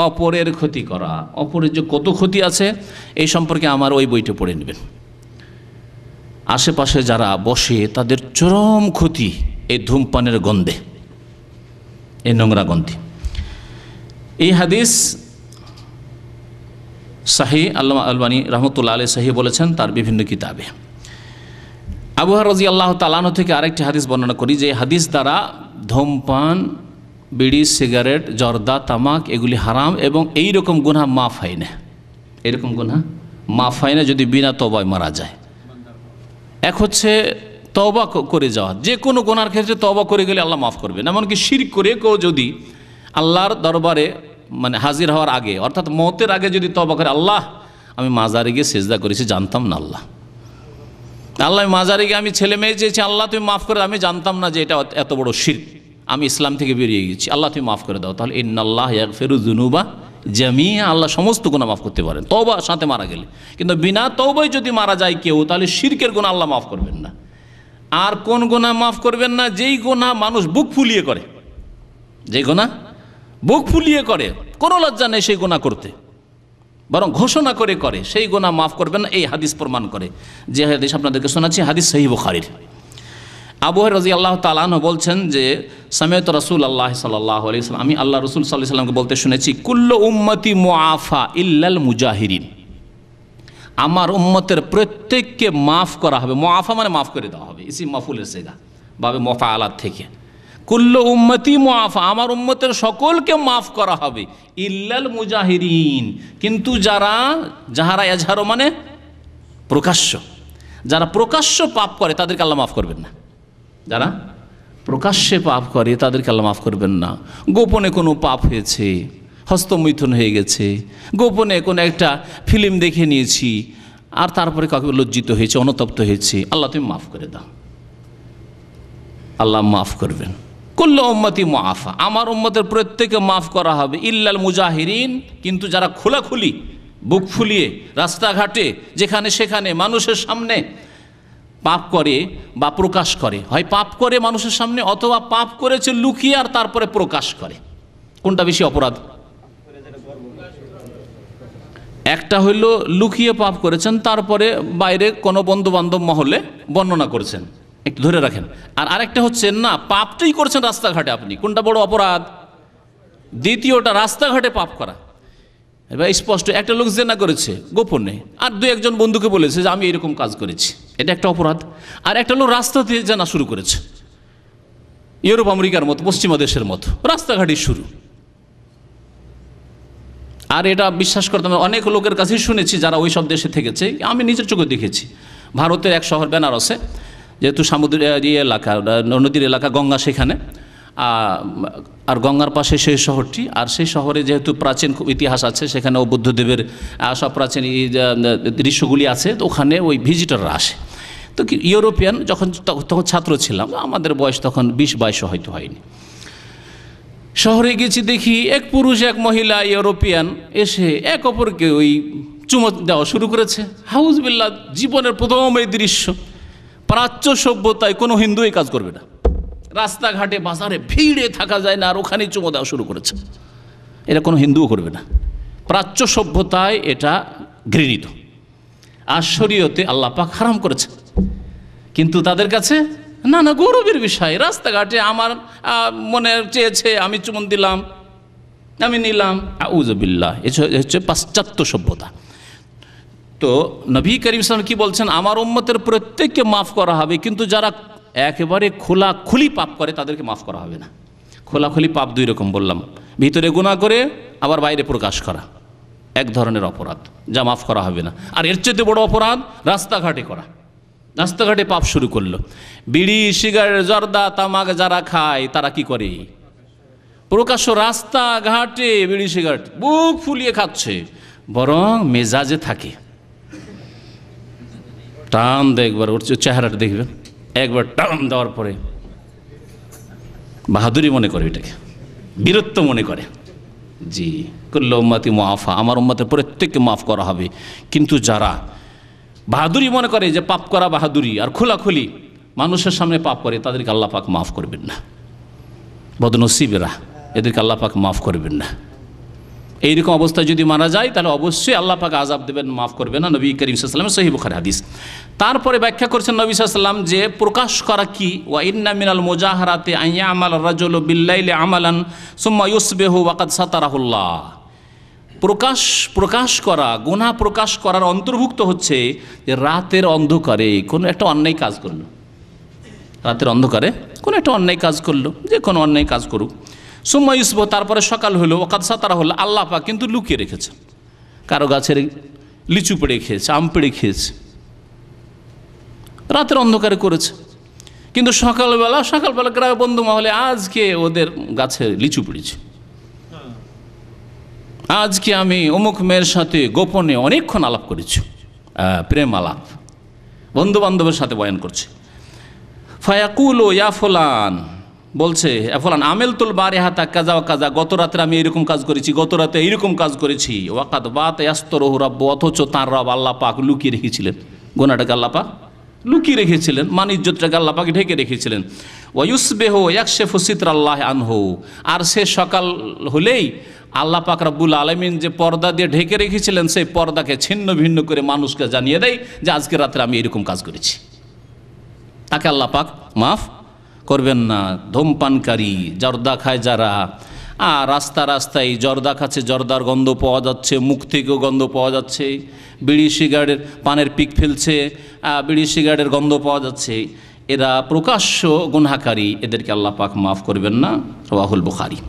অপরের ক্ষতি করা। অপরের যে কত ক্ষতি আছে এই সম্পর্কে আমার ওই বইটা পড়ে নেবেন। আশেপাশে যারা বসে তাদের চরম ক্ষতি এই ধূমপানের গন্ধে, এই নোংরা গন্ধে। এই হাদিস সাহি, আল্লামা আলবানী রহমতুল্লাহ আলাইহি সাহি বলেছেন তার বিভিন্ন কিতাবে। আবু হুরায়রা রাদিয়াল্লাহু তাআলা আনহু থেকে আরেকটি হাদিস বর্ণনা করি যে হাদিস দ্বারা ধূমপান, বিড়ি, সিগারেট, জর্দা, তামাক এগুলি হারাম এবং এই রকম গুনাহ মাফ হয় না। এরকম গুনাহ মাফ হয় না যদি বিনা তওবায় মারা যায়। এক হচ্ছে তওবা করে যাওয়া, যে কোনো গুনার ক্ষেত্রে তওবা করে গেলে আল্লাহ মাফ করবেন। এমনকি শিরক করে কেউ যদি আল্লাহর দরবারে মানে হাজির হওয়ার আগে, অর্থাৎ মওতের আগে যদি তওবা করে, আল্লাহ আমি মাজারে গিয়ে সিজদা করেছি, জানতাম না, আল্লাহ আমি মাজারে গিয়ে আমি ছেলে মেয়ে চেয়েছি, আল্লাহ তুমি মাফ করে, আমি জানতাম না যে এটা এত বড় শিরক, আমি ইসলাম থেকে বেরিয়ে গেছি, আল্লাহ তুমি মাফ করে দাও। তাহলে ইন্নাল্লাহ ইয়াগফিরু যুনুবা জামিআ, আল্লাহ সমস্ত গুনাহ মাফ করতে পারেন তওবা সাথে মারা গেলে। কিন্তু বিনা তওবায় যদি মারা যায় কেউ, তাহলে শিরকের গুনাহ আল্লাহ মাফ করবেন না। আর কোন গুনাহ মাফ করবেন না? যেই গুনাহ মানুষ বুক ফুলিয়ে করে, যেই গুনাহ বুক ফুলিয়ে করে, কোনো লজ্জা নেই সেই গুনাহ করতে, বরং ঘোষণা করে করে সেই গুনাহ মাফ করবেন না। এই হাদিস প্রমাণ করে, যে হাদিস আপনাদেরকে শোনাচ্ছি, হাদিস সহিহ বুখারীর। আবু হুরায়রা রাদিয়াল্লাহু তাআলা আনহু বলছেন যে সামিআতু রাসূলুল্লাহ সাল্লাল্লাহু আলাইহি ওয়াসাল্লাম, আমি আল্লাহ রাসূল সাল্লাল্লাহু আলাইহি ওয়াসাল্লামকে বলতে শুনেছি, কুল্লু উম্মতি মুআফা ইল্লাল মুজাহিরিন, আমার উম্মতের প্রত্যেককে মাফ করা হবে। মুআফা মানে মাফ করে দেওয়া হবে, ইসিম মাফউলের সিগা, বাবে মুফাআলাত থেকে। কুল্লু উম্মতি মুআফা, আমার উম্মতের সকলকে মাফ করা হবে, ইল্লাল মুজাহিরিন, কিন্তু যাহারা এজহারো মানে প্রকাশ্য, যারা প্রকাশ্য পাপ করে তাদেরকে আল্লাহ মাফ করবেন না। যারা প্রকাশ্যে পাপ করে তাদেরকে আল্লাহ মাফ করবেন না। গোপনে কোনো পাপ হয়েছে, হস্তমৈথুন হয়ে গেছে, গোপনে কোনো একটা ফিল্ম দেখে নিয়েছি, আর তারপরে কাউকে লজ্জিত হয়েছে, অনুতপ্ত হয়েছে, আল্লাহ তুমি মাফ করে দাও, আল্লাহ মাফ করবেন। কুল্লু উম্মতি মুআফা, আমার উম্মতের প্রত্যেকে মাফ করা হবে, ইল্লাল মুজাহিরিন, কিন্তু যারা খোলাখুলি বুক ফুলিয়ে রাস্তাঘাটে যেখানে সেখানে মানুষের সামনে পাপ করে বা প্রকাশ করে, হয় পাপ করে মানুষের সামনে, অথবা পাপ করেছে লুকিয়ে আর তারপরে প্রকাশ করে। কোনটা বেশি অপরাধ? একটা হইল লুকিয়ে পাপ করেছেন, তারপরে বাইরে কোনো বন্ধু বান্ধব মহলে বর্ণনা করেছেন, একটু ধরে রাখেন। আর আরেকটা হচ্ছে না, পাপটাই করছেন রাস্তাঘাটে আপনি, কোনটা বড় অপরাধ? দ্বিতীয়টা রাস্তাঘাটে পাপ করা। এবার স্পষ্ট একটা লোক জেনা করেছে গোপনে, আর দু একজন বন্ধুকে বলেছে যে আমি এরকম কাজ করেছি, এটা একটা অপরাধ। আর একটা লোক রাস্তাতে জেনা শুরু করেছে, ইউরোপ আমেরিকার মতো পশ্চিমা দেশের মতো রাস্তাঘাটে শুরু। আর এটা বিশ্বাস করতাম, অনেক লোকের কাছেই শুনেছি যারা ওই সব দেশে থেকেছে, আমি নিজের চোখে দেখেছি। ভারতের এক শহর বেনারসে, যেহেতু সমুদ্রের এলাকা, নদীর এলাকা, গঙ্গা সেখানে, আর গঙ্গার পাশে সেই শহরটি, আর সেই শহরে যেহেতু প্রাচীন ইতিহাস আছে, সেখানেও বুদ্ধদেবের সব প্রাচীন দৃশ্যগুলি আছে, তো ওখানে ওই ভিজিটররা আসে। তো কি ইউরোপিয়ান, তখন ছাত্র ছিলাম, আমাদের বয়স তখন 20-22 হয়তো হয়নি। শহরে গেছি, দেখি এক পুরুষ এক মহিলা ইউরোপিয়ান এসে এক অপরকে ওই চুমো দেওয়া শুরু করেছে। হাউজুবিল্লাহ, জীবনের প্রথম এই দৃশ্য। প্রাচ্য সভ্যতায় কোনো হিন্দু এই কাজ করবে না, রাস্তাঘাটে বাজারে ভিড়ে থাকা যায় না, আর ওখানেই চুমো দেওয়া শুরু করেছে। এটা কোনো হিন্দুও করবে না, প্রাচ্য সভ্যতায় এটা ঘৃণিত, আর শরীয়তে আল্লাহ পাক হারাম করেছে। কিন্তু তাদের কাছে না না, গৌরবের বিষয়। রাস্তাঘাটে আমার মনে চেয়েছে, আমি চুমন দিলাম, আমি নিলাম। আউযুবিল্লাহ, এটা হচ্ছে পাশ্চাত্য সভ্যতা। তো নবী করিম সাল্লাল্লাহু আলাইহি ওয়াসাল্লাম কি বলছেন? আমার উম্মতের প্রত্যেককে মাফ করা হবে, কিন্তু যারা একেবারে খোলাখুলি পাপ করে তাদেরকে মাফ করা হবে না। খোলাখুলি পাপ দুই রকম বললাম, ভিতরে গুনাহ করে আবার বাইরে প্রকাশ করা, এক ধরনের অপরাধ, যা মাফ করা হবে না। আর এর চেয়ে বড় অপরাধ রাস্তাঘাটে করা। রাস্তাঘাটে পাপ শুরু করলো। বিড়ি, সিগারেট, জর্দা, তামাক যারা খায় তারা কি করে? প্রকাশ্য রাস্তাঘাটে বিড়ি সিগারেট বুক ফুলিয়ে খাচ্ছে, বরং মেজাজে থাকে। টান দেয়, একবার ওর চেহারাটা দেখবেন, একবার টান দেওয়ার পরে বাহাদুরি মনে করে, এটাকে বীরত্ব মনে করে। জি, কুল্লু উম্মতি মুআফা, আমার উম্মতের প্রত্যেককে মাফ করা হবে, কিন্তু যারা বাহাদুরি মনে করে যে পাপ করা বাহাদুরি, আর খোলাখুলি মানুষের সামনে পাপ করে, তাদেরকে আল্লাহ পাক মাফ করবেন না। বদনসিবেরা, এদেরকে আল্লাহ পাক মাফ করবেন না। এইরকম অবস্থায় যদি মারা যায় তাহলে অবশ্যই আল্লাহ পাক আযাব দেবেন, মাফ করবেন না। নবী করিম সাল্লাল্লাহু আলাইহি ওয়াসাল্লামের সহিহ বুখারী হাদিস। তারপরে ব্যাখ্যা করছেন নবী সাল্লাল্লাহু আলাইহি ওয়াসাল্লাম যে প্রকাশ করা কি, ওয়া ইন্না মিনাল মুজাহারাতি আন ইয়ামাল রাজুলু বিল্লাইলি আমালান সুম্মা ইউসবিহু ওয়া কাদ সাতারাহুল্লাহ। প্রকাশ করা, গুনাহ প্রকাশ করার অন্তর্ভুক্ত হচ্ছে যে রাতের অন্ধকারে কোনো একটা অন্যায় কাজ করলো, রাতের অন্ধকারে কোনো একটা অন্যায় কাজ করলো, যে কোনো অন্যায় কাজ করুক, সুম্মা ইউসবিহু, তারপরে সকাল হলো, ওয়া কাদ সাতারাহুল্লাহ, আল্লাহ পাক কিন্তু লুকিয়ে রেখেছেন। কারো গাছের লিচু পেড়ে খেয়েছে, আম পেড়ে খেয়েছে, রাতের অন্ধকারে করেছে, কিন্তু সকালবেলা গ্রামে বন্ধু মহলে আজকে ওদের গাছে লিচু পেড়েছে, আজকে আমি অমুক মেয়ের সাথে গোপনে অনেকক্ষণ আলাপ করেছি, প্রেম আলাপ, বন্ধু বান্ধবের সাথে বয়ান করছে। ফায়াকুলু ইয়া ফুলান, বলছে ফুলান আমেল তুল বারে হাতা কাজা ও কাজা, গত রাতে আমি এরকম কাজ করেছি, গত রাতে এইরকম কাজ করেছি। ওয়াকাদ বাত ইয়াস্তরহু রাব্বু, অথচ তাঁর রব আল্লাহ পাক লুকিয়ে রেখেছিলেন, গুনাহটাকে আল্লাহ পাক লুকিয়ে রেখেছিলেন, মান ইজ্জতটাকে আল্লাহ পাক ঢেকে রেখেছিলেন। ওয়া ইউসবিহু ইয়াকশিফু সিতরাল্লাহি আনহু, আর সে সকাল হলেই আল্লাহ পাক রব্বুল আলামিন যে পর্দা দিয়ে ঢেকে রেখেছিলেন সেই পর্দাকে ছিন্ন ভিন্ন করে মানুষকে জানিয়ে দেয় যে আজকে রাত্রে আমি এরকম কাজ করেছি, তাকে আল্লাহ পাক মাফ করবেন না। ধূমপানকারী, জর্দা খায় যারা, রাস্তা রাস্তায় জর্দা খাচ্ছে, জর্দার গন্ধ পাওয়া যাচ্ছে, মুখ থেকেও গন্ধ পাওয়া যাচ্ছে, বিড়ি সিগারেটের পানের পিক ফেলছে, বিড়ি সিগারেটের গন্ধ পাওয়া যাচ্ছে, এরা প্রকাশ্য গুনাহকারী, এদেরকে আল্লাহ পাক মাফ করবেন না। রাওয়াহুল বুখারী।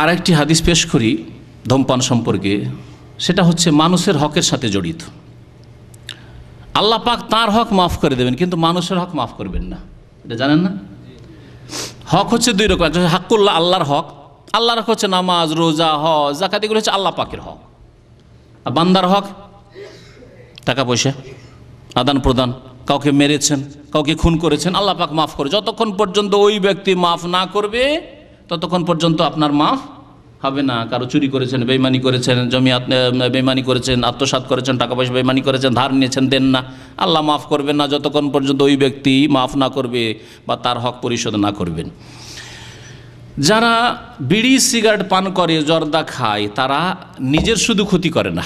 আর একটি হাদিস পেশ করি ধূমপান সম্পর্কে, সেটা হচ্ছে মানুষের হকের সাথে জড়িত। আল্লাহ পাক তার হক মাফ করে দেবেন, কিন্তু মানুষের হক মাফ করবেন না, এটা জানেন না? হক হচ্ছে দুই রকম, একটা হাক্কুল্লাহ, আল্লাহর হক। আল্লাহর হক হচ্ছে নামাজ, রোজা, হজ, যাকাত, এগুলো হচ্ছে আল্লাহ পাকের হক। আর বান্দার হক টাকা পয়সা, আদান প্রদান, কাউকে মেরেছেন, কাউকে খুন করেছেন, আল্লাহ পাক মাফ করে। যতক্ষণ পর্যন্ত ওই ব্যক্তি মাফ না করবে ততক্ষণ পর্যন্ত আপনার মাফ হবে না। কারো চুরি করেছেন, বেইমানি করেছেন, জমি বেইমানি করেছেন, আত্মসাৎ করেছেন, টাকা পয়সা বেইমানি করেছেন, ধার নিয়েছেন, দেন না, আল্লাহ মাফ করবেন না যতক্ষণ পর্যন্ত ওই ব্যক্তি মাফ না করবে বা তার হক পরিশোধ না করবেন। যারা বিড়ি সিগারেট পান করে, জর্দা খায়, তারা নিজের শুধু ক্ষতি করে না,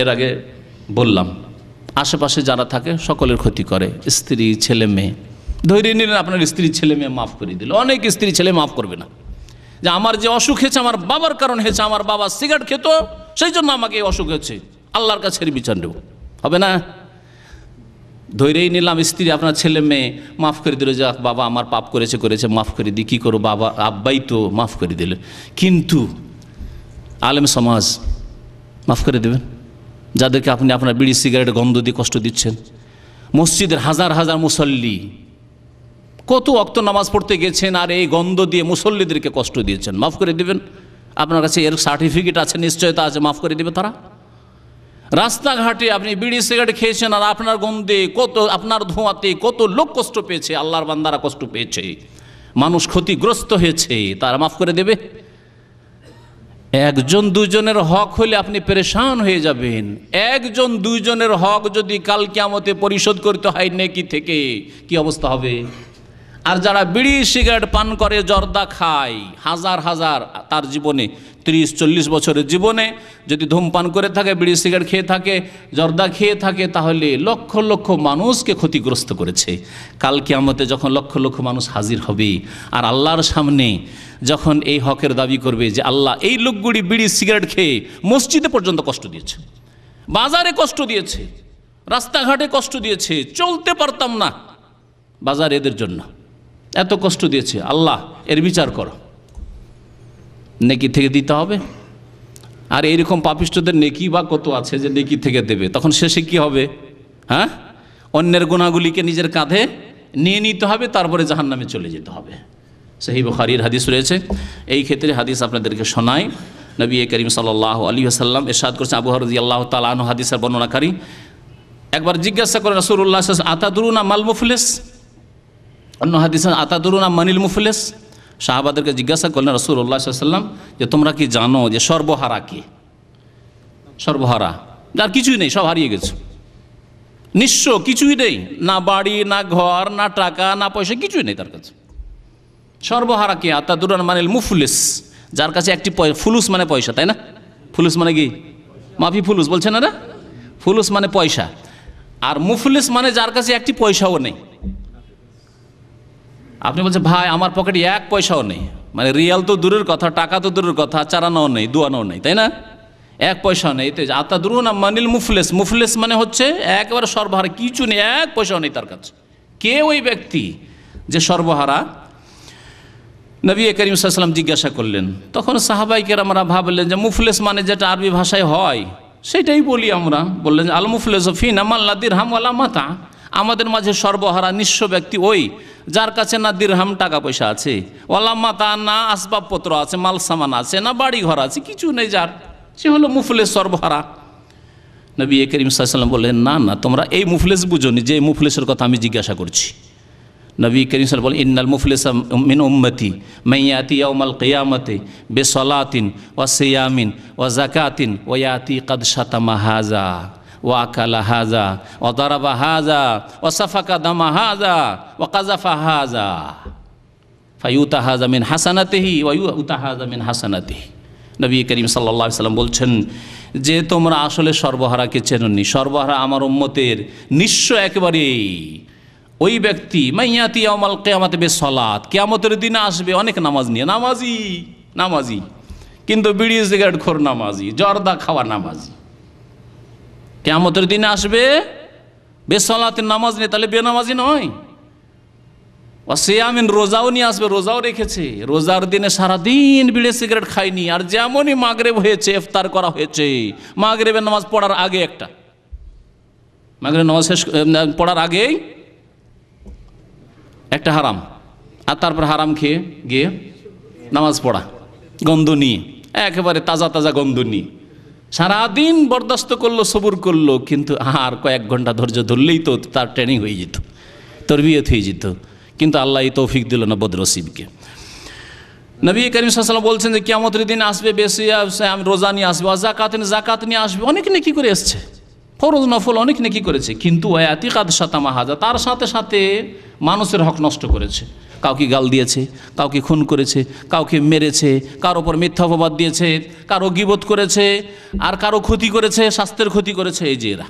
এর আগে বললাম, আশেপাশে যারা থাকে সকলের ক্ষতি করে। স্ত্রী, ছেলে মেয়ে, ধৈর্য নিলেন আপনার স্ত্রী ছেলে মেয়ে মাফ করে দিল। অনেক স্ত্রী ছেলে মাফ করবে না, যে আমার যে অসুখ হয়েছে আমার বাবার কারণে হয়েছে, আমার বাবা সিগারেট খেত সেই জন্য আমাকে এই অসুখ হয়েছে, আল্লাহর কাছে বিচার নেব, হবে না। ধৈর্যই নিলাম, স্ত্রী আপনার ছেলে মেয়ে মাফ করে দিল, যে বাবা আমার পাপ করেছে মাফ করে দিই, কী করো, বাবা আব্বাই তো মাফ করে দিল। কিন্তু আলেম সমাজ মাফ করে দেবেন যাদেরকে আপনি আপনার বিড়ি সিগারেট গন্ধ দিয়ে কষ্ট দিচ্ছেন? মসজিদের হাজার হাজার মুসল্লি কত ওয়াক্ত নামাজ পড়তে গেছেন আর এই গন্ধ দিয়ে মুসল্লিদেরকে কষ্ট দিয়েছেন, মাফ করে দেবেন? আপনার কাছে এর সার্টিফিকেট আছে, নিশ্চয়তা আছে, মাফ করে দেবে তারা। রাস্তাঘাটে আপনি বিড়ি সিগারেট খেয়েছেন আর আপনার গন্ধে কত, আপনার ধোঁয়াতে কত লোক কষ্ট পেয়েছে, আল্লাহর বান্দারা কষ্ট পেয়েছে, মানুষ ক্ষতিগ্রস্ত হয়েছে, তারা মাফ করে দেবে? একজন দুজনের হক হলে আপনি পেরেশান হয়ে যাবেন। একজন দুইজনের হক যদি কাল কিয়ামতে পরিশোধ করতে হয় নেকি থেকে, কি অবস্থা হবে? আর যারা বিড়ি সিগারেট পান করে, জর্দা খায়, হাজার হাজার তার জীবনে 30-40 বছরের জীবনে যদি ধূমপান করে থাকে, বিড়ি সিগারেট খেয়ে থাকে, জর্দা খেয়ে থাকে, তাহলে লক্ষ লক্ষ মানুষকে ক্ষতিগ্রস্ত করেছে। কাল কিয়ামতে যখন লক্ষ লক্ষ মানুষ হাজির হবে আর আল্লাহর সামনে যখন এই হকের দাবি করবে যে আল্লাহ, এই লোকগুলি বিড়ি সিগারেট খেয়ে মসজিদে পর্যন্ত কষ্ট দিয়েছে, বাজারে কষ্ট দিয়েছে, রাস্তাঘাটে কষ্ট দিয়েছে, চলতে পারতাম না বাজার এদের জন্য, এত কষ্ট দিয়েছে, আল্লাহ এর বিচার করো, নেকি থেকে দিতে হবে। আর এইরকম পাপিষ্ঠদের নেকি বা কত আছে যে নেকি থেকে দেবে, তখন শেষে কি হবে? হ্যাঁ, অন্যের গুনাহগুলিকে নিজের কাঁধে নিয়ে নিতে হবে, তারপরে জাহান্নামে চলে যেতে হবে। সহিহ বুখারীর হাদিস রয়েছে। এই ক্ষেত্রে হাদিস আপনাদেরকে শোনাই। নবী করিম সাল্লাল্লাহু আলাইহি ওয়াসাল্লাম ইরশাদ করেছেন, আবু হুরায়রা রাদিয়াল্লাহু তাআলা আনহু হাদিসের বর্ণনাকারী, একবার জিজ্ঞাসা করে রাসূলুল্লাহ সাল্লাল্লাহু আলাইহি ওয়াসাল্লাম, আতাদরুনা মাল মুফলিস? অন্য হাদিসে আতাদরুনা মানিল মুফলিস? সাহাবাদেরকে জিজ্ঞাসা করলেন রাসূলুল্লাহ সাল্লাল্লাহু আলাইহি ওয়াসাল্লাম যে তোমরা কি জানো যে সর্বহারা কে? সর্বহারা যার কিছুই নেই, সব হারিয়ে গেছে, নিঃস্ব, কিছুই নেই, না বাড়ি, না ঘর, না টাকা, না পয়সা, কিছুই নেই তার কাছে। সর্বহারা কে? আতাদরুনা মানিল মুফলিস, যার কাছে একটি ফুলুস মানে পয়সা, তাই না? ফুলুস মানে কি? মাফি ফুলুস বলছেন না? ফুলুস মানে পয়সা, আর মুফলিস মানে যার কাছে একটি পয়সাও নেই। আপনি বলছেন ভাই আমার পকেটে 1 পয়সাও নেই, মানে রিয়াল তো দূরের কথা, টাকা তো দূরের কথা, চারানাও নেই, দুয়ানাও নেই, তাই না? 1 পয়সাও নেই। তো আতাদরুনা মানিল মুফলিস, মুফলিস মানে হচ্ছে একেবারে সর্বহারা, কিছু নেই, 1 পয়সাও নেই তার কাছে। কে ওই ব্যক্তি যে সর্বহারা? নবী করিম সাল্লাল্লাহু আলাইহি ওয়াসাল্লাম জিজ্ঞাসা করলেন। তখন সাহাবায়ে কেরামরা ভাবলেন যে মুফলিস মানে যেটা আরবি ভাষায় হয় সেটাই বলি আমরা। বললেন আল মুফলিসু ফিনা মান লা দিরহাম ওয়ালা মাতা, আমাদের মাঝে সর্বহারা নিঃস্ব ব্যক্তি ওই যার কাছে না দিরহাম টাকা পয়সা আছে, ওয়ালা মাতা না আসবাবপত্র আছে, মাল সামান আছে, না বাড়ি ঘর আছে, কিছু নেই যার, সে হলো মুফলিস, সর্বহারা। নবী করিম সাল্লাল্লাহু আলাইহি ওয়াসাল্লাম বললেন না না, তোমরা এই মুফলিস বুঝোনি, যে মুফলিসের কথা আমি জিজ্ঞাসা করছি। নবী করিম সাল্লাল্লাহু আলাইহি ওয়াসাল্লাম বলেন ইন্নাল মুফলিসা মিন উম্মতি মান ইয়াতি ইয়াউমাল কিয়ামাতি বিসসালাতিন ওয়া সিয়ামিন ওয়া যাকাতিন ওয়া ইয়াতি ক্বাদ শাতামা হাযা ওয়া আকালা হাযা ওয়া দারাবা হাযা ওয়া সাফাকা দামা হাযা ওয়া কাযাফা হাযা। ফায়ুতাহাযা মিন হাসানাতিহি ওয়া ইউতাহাযা মিন হাসানাতিহি। নবী করিম সাল্লাল্লাহু আলাইহি ওয়াসাল্লাম বলছেন যে তোমরা আসলে সর্বহারাকে চেননি। সর্বহারা আমার উম্মতের নিঃস্ব একেবারেই ওই ব্যক্তি মাইয়াতি ইয়াউমাল কিয়ামাতি বিসসালাত, কিয়ামতের দিনে আসবে অনেক নামাজ নিয়ে, নামাজি কিন্তু বিড়ি সিগারেট খোর নামাজি, জর্দা খাওয়া নামাজি। কিয়ামতের দিনে আসবে বেসলাতের নামাজ নিয়ে, তাহলে বেনামাজি নয়। সিয়ামিন, রোজাও নিয়ে আসবে, রোজাও রেখেছে, রোজার দিনে সারাদিন বিড়ি সিগারেট খায়নি। আর যেমনই মাগরিব হয়েছে, ইফতার করা হয়েছে, মাগরিবের নামাজ পড়ার আগে মাগরিবের নামাজ শেষ পড়ার আগেই একটা হারাম, আর তারপর হারাম খেয়ে গিয়ে নামাজ পড়া গন্ধ নিয়ে, একেবারে তাজা গন্ধ নিয়ে সারাদিন বরদাস্ত করলো, সবুর করলো, কিন্তু আর কয়েক ঘন্টা ধৈর্য ধরলেই তো তার ট্রেনিং হয়ে যেত, তরবিয়ত হয়ে যেত। কিন্তু আল্লাহ এই তৌফিক দিল না বদনসিবকে। নবী করিম সাল্লাল্লাহু আলাইহি ওয়াসাল্লাম বলছেন যে কিয়ামতের দিন আসবে আমি রোজা নিয়ে আসবে, জাকাত নিয়ে আসবে, অনেক নেকি করে এসছে, ফরজ নফল অনেক নেকি করেছে, কিন্তু ওয়াতিকাদ শাতামা হাজা, তার সাথে সাথে মানুষের হক নষ্ট করেছে। কাউকে গাল দিয়েছে, কাউকে খুন করেছে, কাউকে মেরেছে, কারো ওপর মিথ্যা অপবাদ দিয়েছে, কারো গীবত করেছে, আর কারো ক্ষতি করেছে, স্বাস্থ্যের ক্ষতি করেছে। এই যে এরা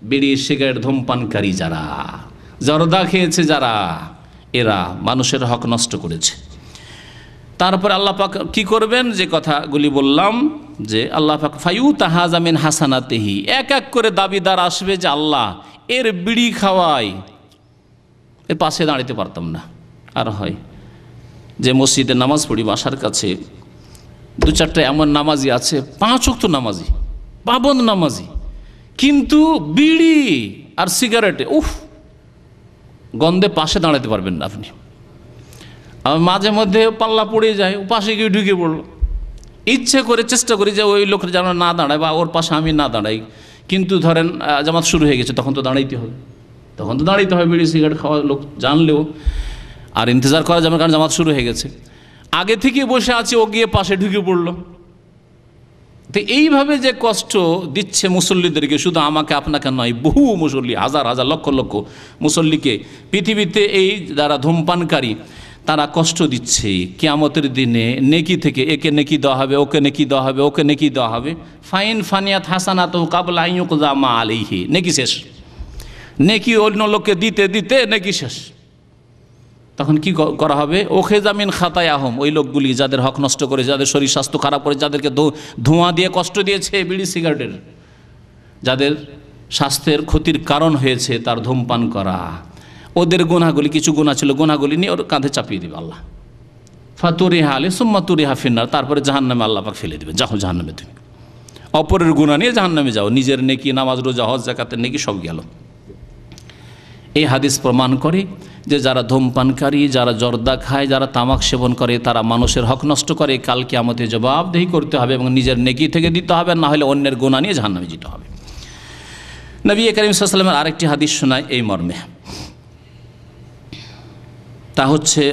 বিড়ি সিগারেট ধূমপানকারী যারা, জর্দা খেয়েছে যারা, এরা মানুষের হক নষ্ট করেছে। তারপরে আল্লাহ পাক কি করবেন, যে কথাগুলি বললাম, যে আল্লাহ পাক ফায়ুতাহাযা মিন হাসানাতিহি, এক এক করে দাবিদার আসবে যে আল্লাহ এর বিড়ি খাওয়াই, এর পাশে দাঁড়াতে পারতাম না। আর হয় যে মসজিদে নামাজ পড়ি, বাসার কাছে দু চারটা এমন নামাজি আছে, 5 ওয়াক্ত নামাজি, পাবন্দ নামাজি, কিন্তু বিড়ি আর সিগারেটে গন্ধে পাশে দাঁড়াতে পারবেন না আপনি। আর মাঝে মধ্যে পাল্লা পড়ে যায়, পাশে গিয়ে ঢুকে পড়লো, ইচ্ছে করে চেষ্টা করি যে ওই লোকের যেন না দাঁড়ায় বা ওর পাশে আমি না দাঁড়াই, কিন্তু ধরেন জামাত শুরু হয়ে গেছে, তখন তো দাঁড়াইতে হবে, বিড়ি সিগারেট খাওয়া লোক জানলেও আর ইন্তজার করা যাবে, কারণ জামাত শুরু হয়ে গেছে। আগে থেকে বসে আছে, ও গিয়ে পাশে ঢুকে পড়লো। তো এইভাবে যে কষ্ট দিচ্ছে মুসল্লিদেরকে, শুধু আমাকে আপনাকে নয়, বহু মুসল্লি, হাজার হাজার লক্ষ লক্ষ মুসল্লিকে পৃথিবীতে এই যারা ধূমপানকারী তারা কষ্ট দিচ্ছে। কিয়ামতের দিনে নেকি থেকে একে নেকি দেওয়া হবে, ওকে নেকি দেওয়া হবে, ওকে নেকি দেওয়া হবে। ফাইন ফানিয়াত হাসানাতুহু ক্বাবলা আন ইউকযা মা আলাইহি, নেকি শেষ, নেকি অন্য লোককে দিতে দিতে নেকি শেষ। তখন কি করা হবে, ওখেযা মিন খাতায়াহুম, ওই লোকগুলি যাদের হক নষ্ট করে, যাদের শরীর স্বাস্থ্য খারাপ করে, যাদেরকে ধোঁয়া দিয়ে কষ্ট দিয়েছে বিড়ি সিগারেটের, যাদের স্বাস্থ্যের ক্ষতির কারণ হয়েছে তার ধূমপান করা, ওদের গুনাহগুলি, কিছু গুনাহ ছিল, গুনাহগুলি নিয়ে ওর কাঁধে চাপিয়ে দেবে আল্লাহ। ফাতুরিহা আলাইহি সুম্মা তুরিহা ফিন্নার, তারপরে জাহান্নামে আল্লাহ পাক ফেলে দেবে, যাও জাহান্নামে তুমি, অপরের গুনাহ নিয়ে জাহান্নামে যাও, নিজের নেকি, নামাজ রোজা হজ যাকাতের নেকি সব গেল। এই হাদিস প্রমাণ করে যে যারা ধূমপানকারী, যারা জর্দা খায়, যারা তামাক সেবন করে, তারা মানুষের হক নষ্ট করে, কাল কিয়ামতে জবাবদেহি করতে হবে এবং নিজের নেকি থেকে দিতে হবে, না হলে অন্যের গুনাহ নিয়ে জাহান্নামে যেতে হবে। নবী করিম সাল্লাল্লাহু আলাইহি ওয়াসাল্লামের আরেকটি হাদিস শোনায় এই মর্মে, তা হচ্ছে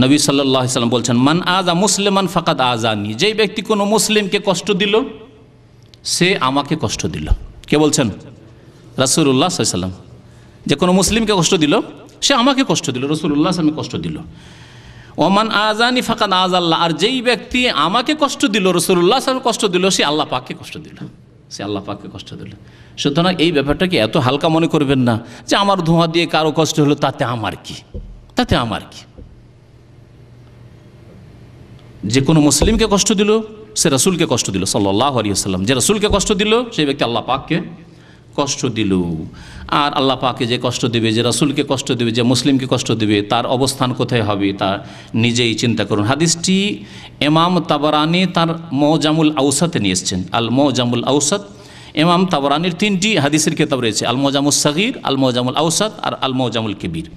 নবী সাল্লাল্লাহু আলাইহি ওয়াসাল্লাম বলছেন, মান আযা মুসলিমান ফাকাদ আযানি, যেই ব্যক্তি কোনো মুসলিমকে কষ্ট দিল সে আমাকে কষ্ট দিল। কে বলছেন? রাসূলুল্লাহ সাল্লাল্লাহু আলাইহি ওয়াসাল্লাম। যে কোনো মুসলিমকে কষ্ট দিল সে আমাকে কষ্ট দিল, রাসূলুল্লাহ সাল্লাল্লাহু আলাইহি ওয়াসাল্লাম কষ্ট দিল। ওমান আযানি ফাকাদ আযাল্লাহ, আর যেই ব্যক্তি আমাকে কষ্ট দিল, রাসূলুল্লাহ সাল্লাল্লাহু আলাইহি ওয়াসাল্লাম কষ্ট দিল, সে আল্লাহ পাককে কষ্ট দিল, সে আল্লাহ পাককে কষ্ট দিল। সুতরাং এই ব্যাপারটাকে এত হালকা মনে করবেন না যে আমার ধোঁয়া দিয়ে কারো কষ্ট হলো তাতে আমার কি, তাতে আমার কি। যে কোনো মুসলিমকে কষ্ট দিল সে রাসূলকে কষ্ট দিল সাল্লাল্লাহু আলাইহি ওয়াসাল্লাম, যে রাসূলকে কষ্ট দিল সেই ব্যক্তি আল্লাহ পাককে কষ্ট দিল। আর আল্লাহ পাককে যে কষ্ট দেবে, যে রাসূলকে কষ্ট দেবে, যে মুসলিমকে কষ্ট দেবে, তার অবস্থান কোথায় হবে তা নিজেই চিন্তা করুন। হাদিসটি ইমাম তাবরানী তার মুজামুল আওসাতে নিয়ে এসেছেন। আল মুজামুল আওসাত, ইমাম তাবরানীর 3টি হাদিসের কিতাব রয়েছে, আল মুজামুস সাগীর, আল মুজামুল আওসাত আর আল মুজামুল কবির।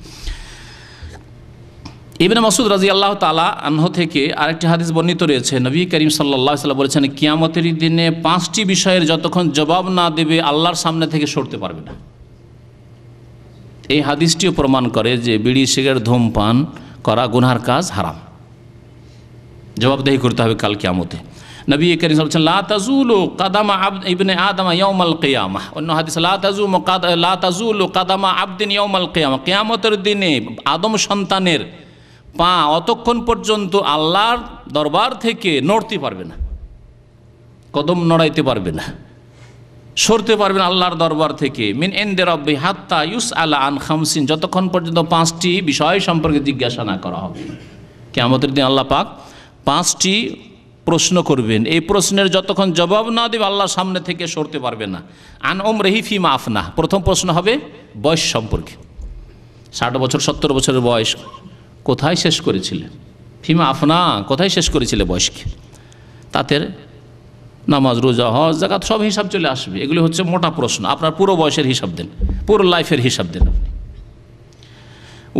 ইবনে মাসউদ রাদিয়াল্লাহু তাআলা আনহু থেকে আরেকটি হাদিস বর্ণিত রয়েছে, নবী করিম সাল্লাল্লাহু আলাইহি ওয়াসাল্লাম বলেছেন, কিয়ামতের দিনে 5টি বিষয়ের যতক্ষণ জবাব না দেবে আল্লাহর সামনে থেকে সরতে পারবে না। এই হাদিসটিও প্রমাণ করে যে বিড়ি সিগারেট ধূমপান করা গুনার কাজ, হারাম, জবাবদেহি করতে হবে কাল কিয়ামতে। নবী করিম সাল্লাল্লাহু আলাইহি ওয়াসাল্লাম বলেছেন, লা তাজুলু কাদামা ইবনে আদম ইয়াউমাল কিয়ামাহ। অন্য হাদিস, লা তাজুলু কাদামা আবদিন ইয়াউমাল কিয়ামাহ, কিয়ামতের দিনে আদম সন্তানের পা অতক্ষণ পর্যন্ত আল্লাহর দরবার থেকে নড়তে পারবে না, কদম নড়াইতে পারবে না, সরতে পারবে না আল্লাহর দরবার থেকে। মিন ইনদি রাব্বি হাত্তা ইউসআলা আন খামসিন, যতক্ষণ পর্যন্ত 5টি বিষয় সম্পর্কে জিজ্ঞাসা না করা হবে। কিয়ামতের দিন আল্লাহ পাক 5টি প্রশ্ন করবেন, এই প্রশ্নের যতক্ষণ জবাব না দেবে আল্লাহর সামনে থেকে সরতে পারবে না। আন উমরিহি ফিমা আফনাহ, প্রথম প্রশ্ন হবে বয়স সম্পর্কে। 60 বছর 70 বছরের বয়স কোথায় শেষ করেছিলে? ফিমা আফনা, কোথায় শেষ করেছিলে বয়সকে? তাতে নামাজ, রোজা, হজ, যাকাত সব হিসাব চলে আসবে। এগুলি হচ্ছে মোটা প্রশ্ন। আপনার পুরো বয়সের হিসাব দেন, পুরো লাইফের হিসাব দেন আপনি।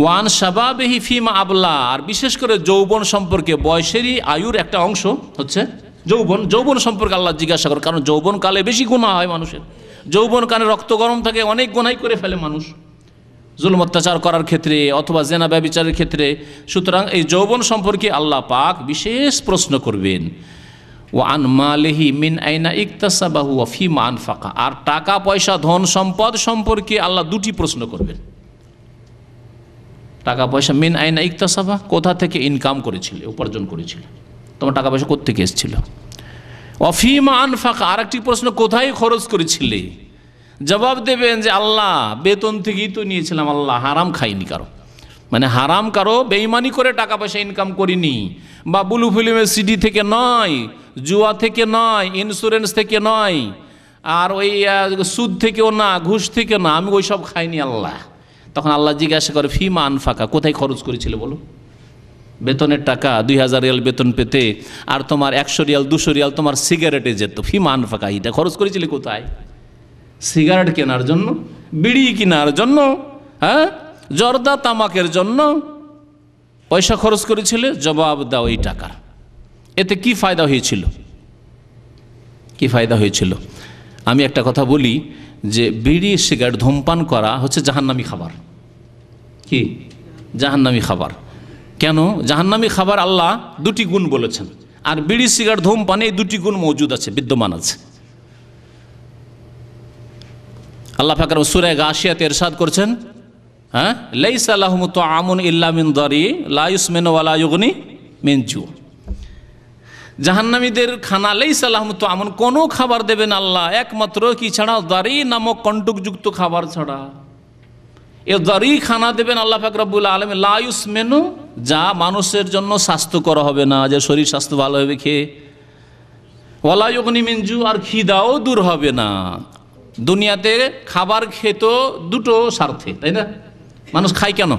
ওয়ান শাবাবিহি ফিমা আবলা, আর বিশেষ করে যৌবন সম্পর্কে, বয়সেরই আয়ুর একটা অংশ হচ্ছে যৌবন। যৌবন সম্পর্কে আল্লাহ জিজ্ঞাসা করে, কারণ যৌবনকালে বেশি গুনাহ হয় মানুষের। যৌবনকালে রক্ত গরম থাকে, অনেক গুনাহ করে ফেলে মানুষ জুলুম অত্যাচার করার ক্ষেত্রে অথবা জেনা ব্যভিচারের ক্ষেত্রে। সুতরাং এই যৌবন সম্পর্কে আল্লাহ পাক বিশেষ প্রশ্ন করবেন। ওয়ান মালিহি মিন আইনা ইকতাসাবাহু ওয়া ফিমা আনফাকা, আর টাকা পয়সা ধন সম্পদ সম্পর্কে আল্লাহ 2টি প্রশ্ন করবেন। টাকা পয়সা মিন আইনা ইকতাসাবা, কোথা থেকে ইনকাম করেছিলে, উপার্জন করেছিলে, তোমার টাকা পয়সা কোত্থেকে এসেছিল। ওয়া ফিমা আনফাকা, আরেকটি প্রশ্ন, কোথায় খরচ করেছিলে। জবাব দেবেন যে আল্লাহ বেতন থেকেই তো নিয়েছিলাম, আল্লাহ হারাম খাইনি কারো, মানে হারাম কারো বেঈমানি করে টাকা পয়সা ইনকাম করিনি, বা বুলু ফিল্মের সিডি থেকে নয়, জুয়া থেকে নয়, ইন্স্যুরেন্স থেকে নয়, আর ওই সুদ থেকেও না, ঘুষ থেকে না, আমি ওই সব খাইনি আল্লাহ। তখন আল্লাহ জিজ্ঞাসা করে ফিমা আনফাকা, কোথায় খরচ করেছিলে বলো। বেতনের টাকা 2000 রিয়াল বেতন পেতে আর তোমার 100 রিয়াল 200 রিয়াল তোমার সিগারেটে যেত, ফিমা আনফাকা, এটা খরচ করেছিলে কোথায়? সিগারেট কেনার জন্য, বিড়ি কেনার জন্য, হ্যাঁ, জর্দা তামাকের জন্য পয়সা খরচ করেছিলে। জবাব দাও এই টাকার, এতে কি ফায়দা হয়েছিল, কি ফায়দা হয়েছিল? আমি একটা কথা বলি যে বিড়ি সিগারেট ধূমপান করা হচ্ছে জাহান্নামী খাবার। কি জাহান্নামী খাবার? কেন জাহান্নামী খাবার? আল্লাহ 2টি গুণ বলেছেন, আর বিড়ি সিগারেট ধূমপানে এই 2টি গুণ মজুদ আছে, বিদ্যমান আছে। আল্লাহ পাক সূরা গাশিয়াতে ইরশাদ করছেন, হ্যাঁ, লাইসা লাহুম তুআমুন ইল্লা মিন দারি লা ইউসমিনু ওয়া লা ইউগনি মিন জু। জাহান্নামীদের খানা লাইসা লাহুম তুআমুন, কোনো খাবার দেবেন আল্লাহ একমাত্র কি ছাড়া? দারি নামক কণ্টকযুক্ত খাবার ছাড়া। এ দারি খানা দেবেন আল্লাহ পাক রব্বুল আলামিন, লা ইউসমিনু, যা মানুষের জন্য স্বাস্থ্যকর হবে না, যে শরীর স্বাস্থ্য ভালো হবে খেয়ে, ওয়া লা ইউগনি মিন জু, আর খিদাও দূর হবে না। দুনিয়াতে খাবার খেত 2টো স্বার্থে, তাই না? মানুষ খায় কেন?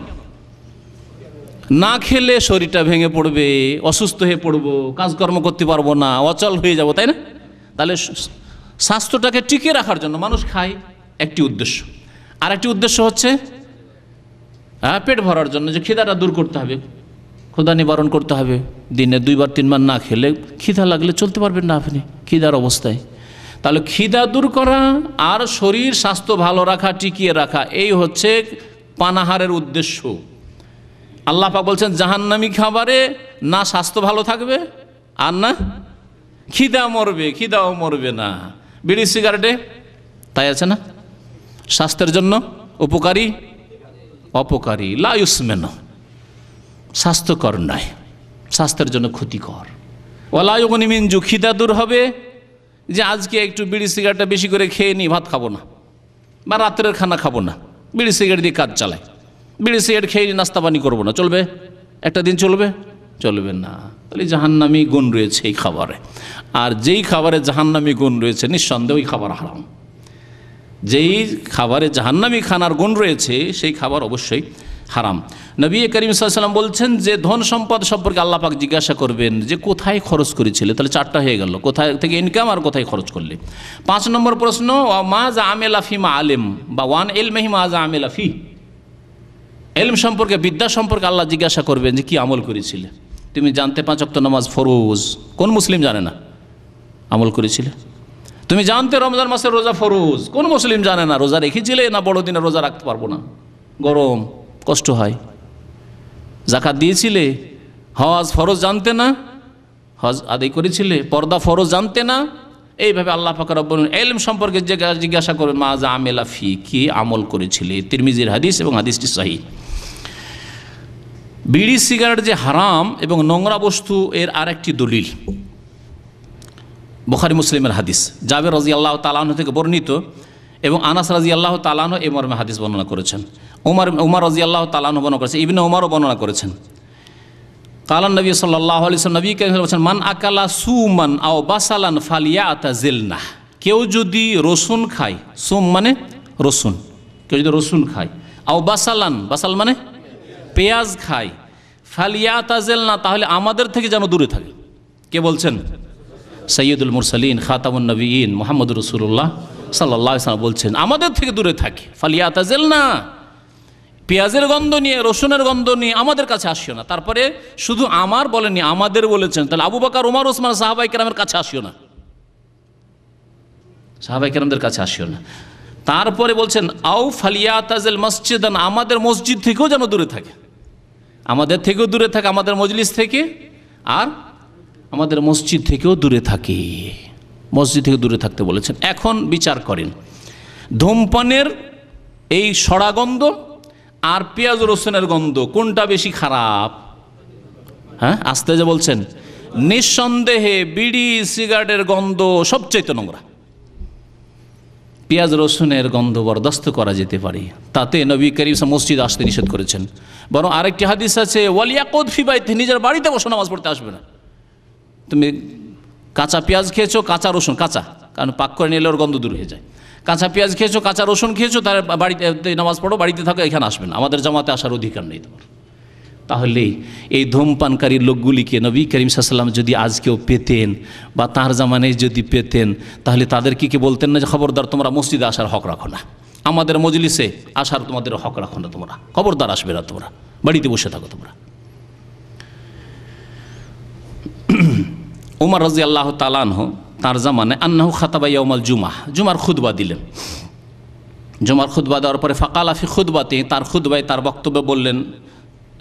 না খেলে শরীরটা ভেঙে পড়বে, অসুস্থ হয়ে পড়বো, কাজকর্ম করতে পারবো না, অচল হয়ে যাব, তাই না? তাহলে স্বাস্থ্যটাকে টিকে রাখার জন্য মানুষ খায়, একটি উদ্দেশ্য। আর একটি উদ্দেশ্য হচ্ছে পেট ভরার জন্য, যে খিদাটা দূর করতে হবে, ক্ষুধা নিবারণ করতে হবে। দিনে 2 বার 3 বার না খেলে খিদা লাগলে চলতে পারবেন না আপনি খিদার অবস্থায়। তাহলে খিদা দূর করা আর শরীর স্বাস্থ্য ভালো রাখা, টিকিয়ে রাখা, এই হচ্ছে পানাহারের উদ্দেশ্য। আল্লাহ পাক বলছেন জাহান্নামী খাবারে না স্বাস্থ্য ভালো থাকবে আর না খিদা মরবে, খিদাও মরবে না। বিড়ি সিগারেটে তাই আছে না, স্বাস্থ্যের জন্য উপকারী অপকারী, লা ইউসমিনু, স্বাস্থ্যকর নয়, স্বাস্থ্যের জন্য ক্ষতিকর। ওয়া লা ইউগনি মিন জু, খিদা দূর হবে, যে আজকে একটু বিড়ি সিগারেটটা বেশি করে খেয়ে নিই, ভাত খাবো না বা রাত্রের খানা খাবো না, বিড়ি সিগারেট দিয়ে কাজ চালাই, বিড়ি সিগারেট খেয়ে নাস্তা পানি করবো না, চলবে? একটা দিন চলবে? চলবে না। তাহলে জাহান্নামী গুণ রয়েছে এই খাবারে, আর যেই খাবারে জাহান্নামী গুণ রয়েছে নিঃসন্দেহে ওই খাবার হারাম। যেই খাবারে জাহান্নামী খানার গুণ রয়েছে সেই খাবার অবশ্যই হারাম। নবী করিম সাল্লাল্লাহু আলাইহি ওয়াসাল্লাম বলছেন যে ধন সম্পদ সম্পর্কে আল্লাহ পাক জিজ্ঞাসা করবেন যে কোথায় খরচ করেছিলে। তাহলে 4টা হয়ে গেল, কোথায় থেকে ইনকাম আর কোথায় খরচ করলে। 5 নম্বর প্রশ্ন, মা যা আমেলা ফি মা আলেম, বা ওয়ান ইলমিহি মা যা আমেলা ফি, ইলম সম্পর্কে, বিদ্যা সম্পর্কে আল্লাহ জিজ্ঞাসা করবেন যে কি আমল করেছিলে। তুমি জানতে 5 ওয়াক্ত নামাজ ফরজ, কোন মুসলিম জানে না? আমল করেছিলে। তুমি জানতে রমজান মাসের রোজা ফরজ, কোন মুসলিম জানে না? রোজা রেখেছিলে না বড়দিনে রোজা রাখতে পারবো না, গরম কষ্ট হয়। যাকাত দিয়েছিলে, হজ ফরজ জানতে না, হজ আদায় করেছিলে, পর্দা ফরজ জানতে না। এইভাবে আল্লাহ পাক রব্বুল আলামিন ইলম সম্পর্কে জিজ্ঞাসা করবেন মা যা আমেলা ফি, কি আমল করেছিলে। তিরমিজির হাদিস এবং হাদিসটি সহিহ। বিড়ি সিগারেট যে হারাম এবং নোংরা বস্তু এর আরেকটি দলিল বুখারী মুসলিমের হাদিস, জাবের রাদিয়াল্লাহু তাআলা আনহু থেকে বর্ণিত এবং আনাস রাদিয়াল্লাহু তাআলা আনহু এই মর্মে হাদিস বর্ণনা করেছেন। উমর রাদিয়াল্লাহু তাআলা আনহু বর্ণনা করেছেন, ইবনে উমরও বর্ণনা করেছেন। কালান নবী সাল্লাল্লাহু আলাইহি ওয়াসাল্লাম, নবী কারীম বলেছেন, মান আকালা সুমান আও বাসালান ফালিয়াতাজিলনা, কেউ যদি রসুন খায়, সুম মানে রসুন, কেউ যদি রসুন খায়, আও বাসালান, বাসাল মানে পেঁয়াজ খায়, ফালিয়াতাজিলনা, তাহলে আমাদের থেকে যেন দূরে থাকে। কে বলছেন? সৈয়দুল মুরসালিন খাতামুন নবীন মুহাম্মদুর রাসূলুল্লাহ সাল্লাল্লাহু আলাইহি ওয়াসাল্লাম বলছেন আমাদের থেকে দূরে থাকে। ফালিয়াতাজিলনা, পেঁয়াজের গন্ধ নিয়ে, রসুনের গন্ধ নিয়ে আমাদের কাছে আসিও না। তারপরে শুধু আমার বলেননি, আমাদের বলেছেন। তাহলে আবু বকর, ওমর, ওসমান, সাহাবায়ে কেরামের কাছে আসিও না, সাহাবায়ে কেরামদের কাছে আসিও না। তারপরে বলছেন আও ফালিয়াতাজিল মসজিদান, আমাদের মসজিদ থেকেও যেন দূরে থাকে, আমাদের থেকেও দূরে থাকে, আমাদের মজলিস থেকে আর আমাদের মসজিদ থেকেও দূরে থাকে, মসজিদ থেকে দূরে থাকতে বলেছেন। এখন বিচার করেন, ধূমপানের এই সড়া গন্ধ আর পেঁয়াজ রসুনের গন্ধ কোনটা বেশি খারাপ? হ্যাঁ, আস্তে যে বলছেন। নিঃসন্দেহে বিড়ি সিগারেটের গন্ধ সবচেয়ে নোংরা। পেঁয়াজ রসুনের গন্ধ বরদাস্ত করা যেতে পারে, তাতে নবী করিম মসজিদ আসতে নিষেধ করেছেন। বরং আরেকটি হাদিস আছে, ওয়ালিয়াকুদ ফি বাইতি, নিজের বাড়িতে বসে নামাজ পড়তে আসবে না। তুমি কাঁচা পেঁয়াজ খেয়েছো, কাঁচা রসুন, কাঁচা, কারণ পাক করে নিলে ওর গন্ধ দূর হয়ে যায়। কাঁচা পেঁয়াজ খেয়েছো, কাঁচা রসুন খেয়েছো, তার বাড়িতে নামাজ পড়ো, বাড়িতে থাকো, এখানে আসবে না, আমাদের জামাতে আসার অধিকার নেই তোমার। তাহলে এই ধূমপানকারী লোকগুলিকে নবী করিম সাল্লাল্লাহু আলাইহি ওয়াসাল্লাম যদি আজকেও পেতেন বা তার জামানায় যদি পেতেন, তাহলে তাদের কি বলতেন না যে খবরদার তোমরা মসজিদে আসার হক রাখো না, আমাদের মজলিসে আসার তোমাদের হক রাখো না, তোমরা খবরদার আসবে না, তোমরা বাড়িতে বসে থাকো তোমরা। উমর রাদিয়াল্লাহু তাআলা আনহু তার জামানায় আন্নাহু খাতাবা ইয়াউমাল জুমার খুতবা দিলেন। জুমার খুতবা দেওয়ার পরে ফাকালা ফি খুতবাতে, তার খুতবায় তার বক্তব্যে বললেন,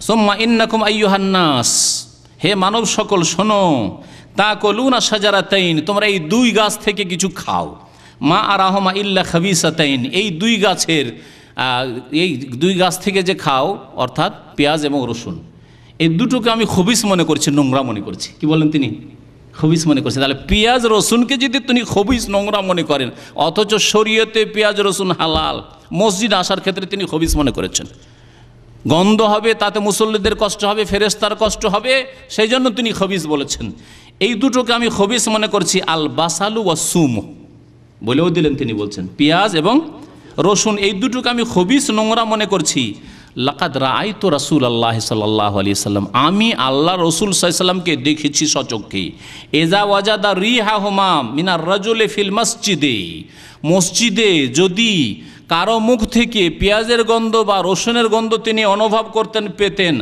সুম্মা ইন্নাকুম আইয়ুহান নাস, হে মানব সকল শোনো, তাকুলুনা শাজারাতাইন, তোমরা এই দুই গাছ থেকে কিছু খাও, মা আরাহুমা ইল্লা খাবিসাতাইন, এই দুই গাছ থেকে যে খাও, অর্থাৎ পেঁয়াজ এবং রসুন, এই দুটোকে আমি খবিস মনে করছি, নোংরা মনে করছি। কি বলেন তিনি? খবিস মনে করছেন। তাহলে পেঁয়াজ রসুনকে যদি তিনি খবিস নোংরা মনে করেন, অথচ শরীয়তে পেঁয়াজ রসুন হালাল, মসজিদ আসার ক্ষেত্রে তিনি খবিস মনে করেছেন। গন্ধ হবে, তাতে মুসল্লিদের কষ্ট হবে, ফেরেশতার কষ্ট হবে, সেই জন্য তিনি খবিস বলেছেন। এই দুটোকে আমি খবিস মনে করছি, আল বাসালু ওয়া সুম বলেও দিলেন। তিনি বলছেন পেঁয়াজ এবং রসুন এই দুটোকে আমি খবিস নোংরা মনে করছি। লাকাদ রাআইতু রাসূলুল্লাহ সাল্লাল্লাহু আলাইহি সাল্লাম, আমি আল্লাহ রসুল সাল্লাল্লাহু আলাইহি সাল্লামকে দেখেছি সচক্ষে। এজা ওয়াজাদা রিহাহুমা মিনার রাজুলি ফিল মসজিদে, মসজিদে যদি কারো মুখ থেকে পেঁয়াজের গন্ধ বা রসুনের গন্ধ তিনি অনুভব করতেন, পেতেন,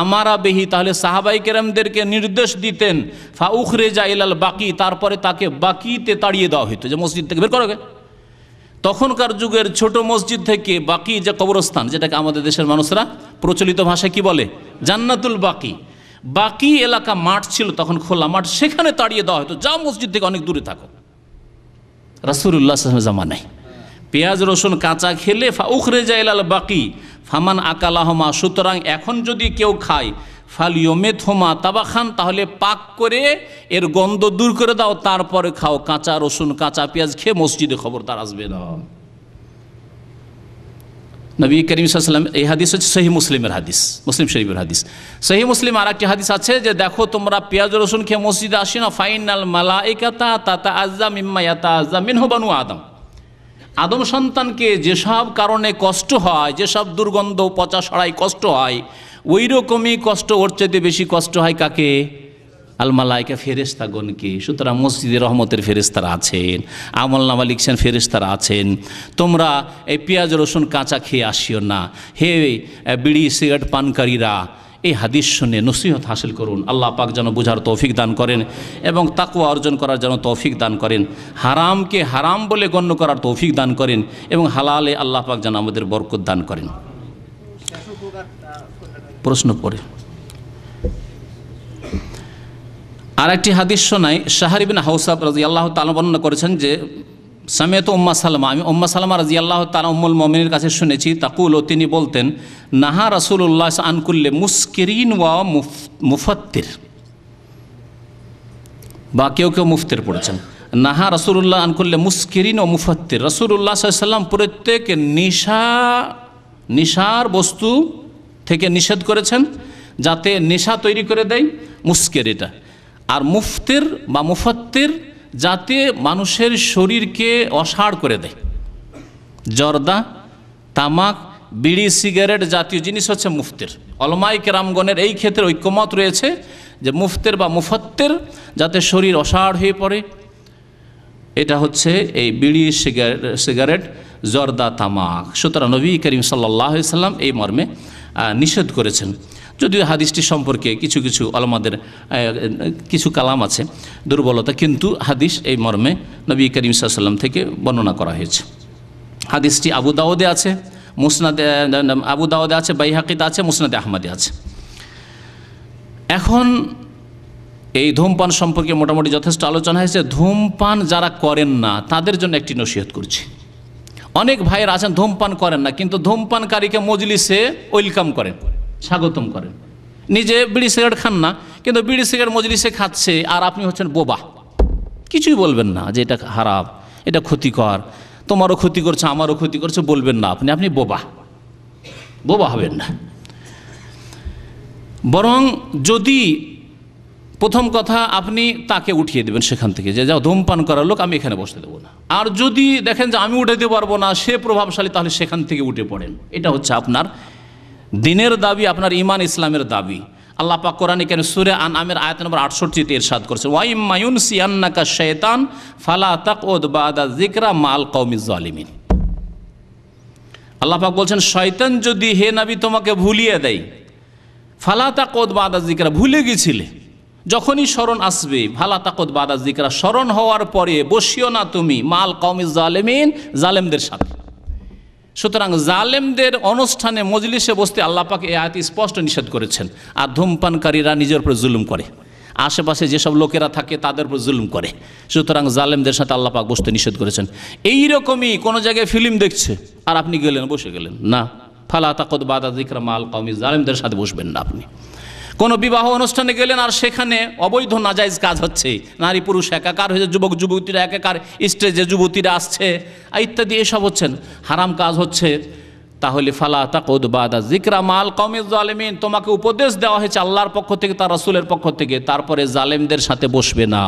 আমারা বেহি, তাহলে সাহাবায়ে কেরামদেরকে নির্দেশ দিতেন, ফা উখরিজা ইলাল বাকি, তারপরে তাকে বাকিতে তাড়িয়ে দেওয়া হতো, যে মসজিদ থেকে বের করো। তখনকার যুগের ছোট মসজিদ থেকে বাকি যে কবরস্থান, যেটাকে আমাদের দেশের মানুষরা প্রচলিত ভাষায় কি বলে, জান্নাতুল বাকি, বাকি এলাকা মাঠ ছিল তখন, খোলা মাঠ, সেখানে তাড়িয়ে দেওয়া হতো, যা মসজিদ থেকে অনেক দূরে থাকো। রাসূলুল্লাহ সাল্লাল্লাহু আলাইহি ওয়াসাল্লাম জামানায় পেঁয়াজ রসুন কাঁচা খেলে ফা উখরিজা ইলাল বাকি ফামান আকালাহুমা, সুতরাং এখন যদি কেউ খায়, ফালিয়ুমিতহুমা তাবাখান, তাহলে পাক করে এর গন্ধ দূর করে দাও, তারপরে খাও। কাঁচা রসুন কাঁচা পেঁয়াজ খেয়ে মসজিদে খবরদার আসবে না। নবী করিম সাল্লাল্লাহু আলাইহি ওয়াসাল্লাম, এই হাদিস হচ্ছে সহিহ মুসলিমের হাদিস, মুসলিম শরীফের হাদিস। সহিহ মুসলিম আর একটি হাদিস আছে যে দেখো তোমরা পেঁয়াজ রসুন খেয়ে মসজিদে আসি না, ফাইনাল মালাইকাতা তাতাআজ্জা মিম্মা ইয়াতাআজ্জা মিনহু বানু আদম, আদম সন্তানকে যেসব কারণে কষ্ট হয়, যেসব দুর্গন্ধ পচা সড়াই কষ্ট হয়, ওই রকমই কষ্ট, ওর চাইতে বেশি কষ্ট হয় কাকে? আল মালাইকা, ফেরেশতাগণকে। সুতরাং মসজিদে রহমতের ফেরেশতারা আছেন, আমলনামা লিখছেন ফেরেশতারা আছেন। তোমরা এই পেঁয়াজ রসুন কাঁচা খেয়ে আসিও না। হে বিড়ি সিগারেট পানকারীরা, এই হাদিস শুনে নসিহত হাসিল করুন। আল্লাহ পাক যেন বুঝার তৌফিক দান করেন এবং তাকওয়া অর্জন করার যেন তৌফিক দান করেন, হারামকে হারাম বলে গণ্য করার তৌফিক দান করেন এবং হালালে আল্লাহ পাক যেন আমাদের বরকত দান করেন। প্রশ্ন পড়ে আর একটি হাদিস শোনাই। শাহর ইবনে হাওসাব রাদিয়াল্লাহু তাআলা বর্ণনা করেছেন যে সামিয়াত উম্মা সালমা, আমি উম্মা সালমা রাদিয়াল্লাহু তাআলা উম্মুল মুমিনের কাছে শুনেছি, তাকুল, তিনি বলতেন, নাহা রাসূলুল্লাহ আনকুল্লে মুসকিরিন ওয়া মুফাত্তির, বা কেউ কেউ মুফতির পড়েছেন। নাহা রাসূলুল্লাহ আনকুল্লে মুসকিরিন ও মুফাত্তির, রাসূলুল্লাহ সাল্লাল্লাহু আলাইহি ওয়াসাল্লাম প্রত্যেক নেশার বস্তু থেকে নিষেধ করেছেন, যাতে নেশা তৈরি করে দেয়, মুস্কির এটা। আর মুফতির বা মুফাত্তির, যাতে মানুষের শরীরকে অসাড় করে দেয়। জর্দা, তামাক, বিড়ি, সিগারেট জাতীয় জিনিস হচ্ছে মুফতির। উলামায়ে কেরামগণের এই ক্ষেত্রে ঐক্যমত রয়েছে যে মুফতির বা মুফাত্তির, যাতে শরীর অসাড় হয়ে পড়ে, এটা হচ্ছে এই বিড়ি, সিগারেট, জর্দা, তামাক। সুতরাং নবী করিম সাল্লাল্লাহু আলাইহি সাল্লাম এই মর্মে নিষেধ করেছেন। যদিও হাদিসটি সম্পর্কে কিছু কিছু আলেমদের কিছু কালাম আছে, দুর্বলতা, কিন্তু হাদিস এই মর্মে নবী করিম সাল্লাল্লাহু আলাইহি সাল্লাম থেকে বর্ণনা করা হয়েছে। হাদিসটি আবু দাউদে আছে, আবু দাউদে আছে, বাইহাকিতে আছে, মুসনাদে আহমদে আছে। এখন এই ধূমপান সম্পর্কে মোটামুটি যথেষ্ট আলোচনা হয়েছে। ধূমপান যারা করেন না তাদের জন্য একটি নসিহত করছি। অনেক ভাইয়ের আছেন ধূমপান করেন না, কিন্তু ধূমপানকারীকে মজলিসে ওয়েলকাম করেন, স্বাগতম করেন। নিজে বিড়ি সিগারেট খান না, কিন্তু বিড়ি সিগারেট মজলিসে খাচ্ছে, আর আপনি হচ্ছেন বোবা, কিছুই বলবেন না যে এটা হারাম, এটা ক্ষতিকর, তোমারও ক্ষতি করছে, আমারও ক্ষতি করছে, বলবেন না আপনি, আপনি বোবা হবেন না। বরং যদি প্রথম কথা আপনি তাকে উঠিয়ে দেবেন সেখান থেকে, যে যাও ধূমপান করার লোক, আমি এখানে বসতে দেবো না। আর যদি দেখেন যে আমি উঠাতে পারবো না, সে প্রভাবশালী, তাহলে সেখান থেকে উঠে পড়েন। এটা হচ্ছে আপনার দিনের দাবি, আপনার ঈমান ইসলামের দাবি। আল্লাহ পাক কোরআনে কেন সূরা আনআমের আয়াত নম্বর 68-তে ইরশাদ করেছেন, ওয়া ইম্মা ইউনসিয়ান্নাকা শাইতান ফালা তাকউদ বাদা যিকরা মাল কওমিজ জালিমিন। আল্লাহ পাক বলছেন, শয়তান যদি হে নবী তোমাকে ভুলিয়ে দেয়, ফালা তাকউদ বাদা যিকরা, ভুলে গেছিলে, যখনই স্মরণ আসবে, ফালা তাকউদ বাদা যিকরা, স্মরণ হওয়ার পরে বসিও না তুমি, মাল কওমিজ জালিমিন, জালেমদের সাথে। সুতরাং জালেমদের অনুষ্ঠানে মজলিসে বসতে আল্লাহ পাক এই আয়াত স্পষ্ট নিষেধ করেছেন। আর ধূমপানকারীরা নিজের উপর জুলুম করে, আশেপাশে যেসব লোকেরা থাকে তাদের উপর জুলুম করে। সুতরাং জালেমদের সাথে আল্লাহ পাক বসতে নিষেধ করেছেন। এই রকমই কোনো জায়গায় ফিল্ম দেখছে আর আপনি গেলেন, বসে গেলেন না, ফালা তাকুদ বাদা যিকরা মাল কওমি, জালেমদের সাথে বসবেন না আপনি। কোনো বিবাহ অনুষ্ঠানে গেলেন আর সেখানে অবৈধ নাজায়েজ কাজ হচ্ছে, নারী পুরুষ একাকার হয়েছে, যুবক যুবতীরা একাকার, স্টেজে যুবতীরা আসছে ইত্যাদি, এসব হচ্ছেন, হারাম কাজ হচ্ছে, তাহলে ফালা তাকুদ বাদা যিকরা মাল কওমিজ জালিমিন, তোমাকে উপদেশ দেওয়া হয়েছে আল্লাহর পক্ষ থেকে, তার রাসূলের পক্ষ থেকে, তারপরে জালেমদের সাথে বসবে না,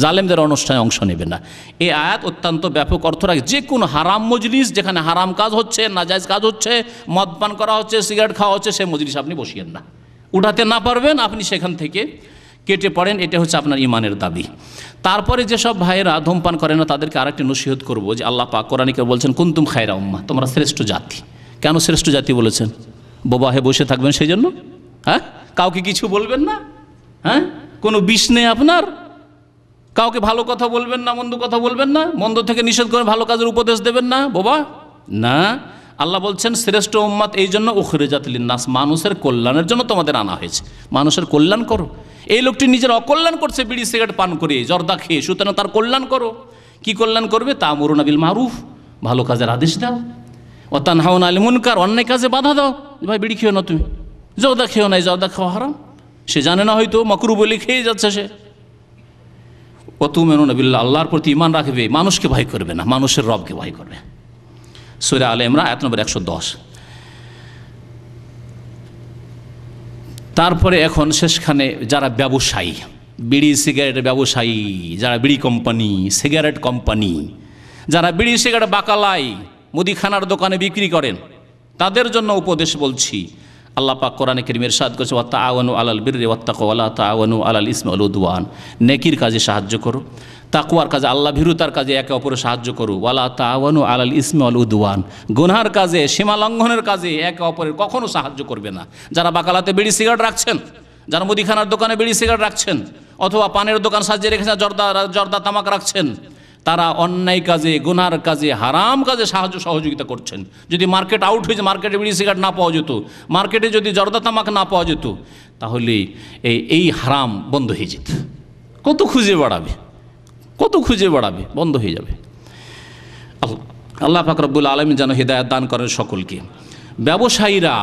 জালেমদের অনুষ্ঠানে অংশ নেবে না। এই আয়াত অত্যন্ত ব্যাপক অর্থ রাখে। যে কোনো হারাম মজলিস, যেখানে হারাম কাজ হচ্ছে, নাজায়েজ কাজ হচ্ছে, মদ পান করা হচ্ছে, সিগারেট খাওয়া হচ্ছে, সেই মজলিস আপনি বসিয়েন না। উঠাতে না পারবেন আপনি সেখান থেকে কেটে পড়েন, এটা হচ্ছে আপনার ঈমানের দাবি। তারপরে যেসব ভাইয়েরা ধূমপান করে না তাদেরকে আরেকটি নসিহত করব, যে আল্লাহ পাক কোরআনে বলছেন, কুনতুম খায়রা উম্মাহ, তোমরা শ্রেষ্ঠ জাতি। কেন শ্রেষ্ঠ জাতি বলেছেন? বোবা হয়ে বসে থাকবেন সেই জন্য? হ্যাঁ, কাউকে কিছু বলবেন না, হ্যাঁ, কোনো বিষ নেই আপনার, কাউকে ভালো কথা বলবেন না, মন্দ কথা বলবেন না, মন্দ থেকে নিষেধ করে ভালো কাজের উপদেশ দেবেন না, বোবা না। আল্লাহ বলছেন শ্রেষ্ঠ উম্মাত এই জন্য উখরিজাত লিন্নাস, মানুষের কল্যাণের জন্য তোমাদের আনা হয়েছে, মানুষের কল্যাণ করো। এই লোকটি নিজের অকল্যাণ করছে বিড়ি সিগারেট পান করে, জর্দা খেয়ে, সুতরাং তার কল্যাণ করো। কি কল্যাণ করবে? তা'মুরুনা বিল মারুফ, ভালো কাজের আদেশ দাও, ওয়া তানহাউনা আনিল মুনকার, অন্যায় কাজে বাধা দাও। ভাই বিড়ি খেও না, তুমি জর্দা খেও না, জর্দা খাওয়া হারাম, সে জানে না, হয়তো মাকরু বলে খেয়ে যাচ্ছে সে। ওয়া তু'মিনুনা বিল্লাহ, আল্লাহর প্রতি ঈমান রাখবে, মানুষকে ভয় করবে না, মানুষের রবকে ভয় করবে। সূরা আলে ইমরান আয়াত নম্বর 110। তারপরে এখন শেষখানে যারা ব্যবসায়ী, বিড়ি সিগারেটের ব্যবসায়ী, যারা বিড়ি কোম্পানি, সিগারেট কোম্পানি, যারা বিড়ি সিগারেট বাকালাই মুদিখানার দোকানে বিক্রি করেন, তাদের জন্য উপদেশ বলছি। আল্লাহ পাক কোরআনে কারীমে ইরশাদ করেছে, ওয়া তাআওয়ানু আলাল বিররি ওয়াত তাকওয়া ওয়া লা তাআওয়ানু আলাল ইসমি ওয়াল উদওয়ান, নেকির কাজে সাহায্য করো, তাকওয়ার কাজে, আল্লাহ ভীরুতার কাজে একে অপরের সাহায্য করো, ওয়া লা তাআওয়ানু আলাল ইসমি ওয়াল উদওয়ান, গুনার কাজে, সীমা লঙ্ঘনের কাজে একে অপরের কখনো সাহায্য করবে না। যারা বাকালাতে বিড়ি সিগারেট রাখছেন, যারা মুদিখানার দোকানে বিড়ি সিগারেট রাখছেন, অথবা পানের দোকান সাজিয়ে রেখেছেন, জর্দা তামাক রাখছেন, তারা অন্যায় কাজে, গুনার কাজে, হারাম কাজে সাহায্য সহযোগিতা করছেন। যদি মার্কেট আউট হয়েছে, মার্কেটে বিড়ি সিগারেট না পাওয়া যেত, মার্কেটে যদি জর্দা তামাক না পাওয়া যেত, তাহলে এই হারাম বন্ধ হয়ে যেত। কত খুঁজে বেড়াবে, কত খুঁজে বেড়াবে, বন্ধ হয়ে যাবে। আল্লাহ পাক রব্বুল আলামিন যেন হিদায়াত দান করেন সকলকে। ব্যবসায়ীরা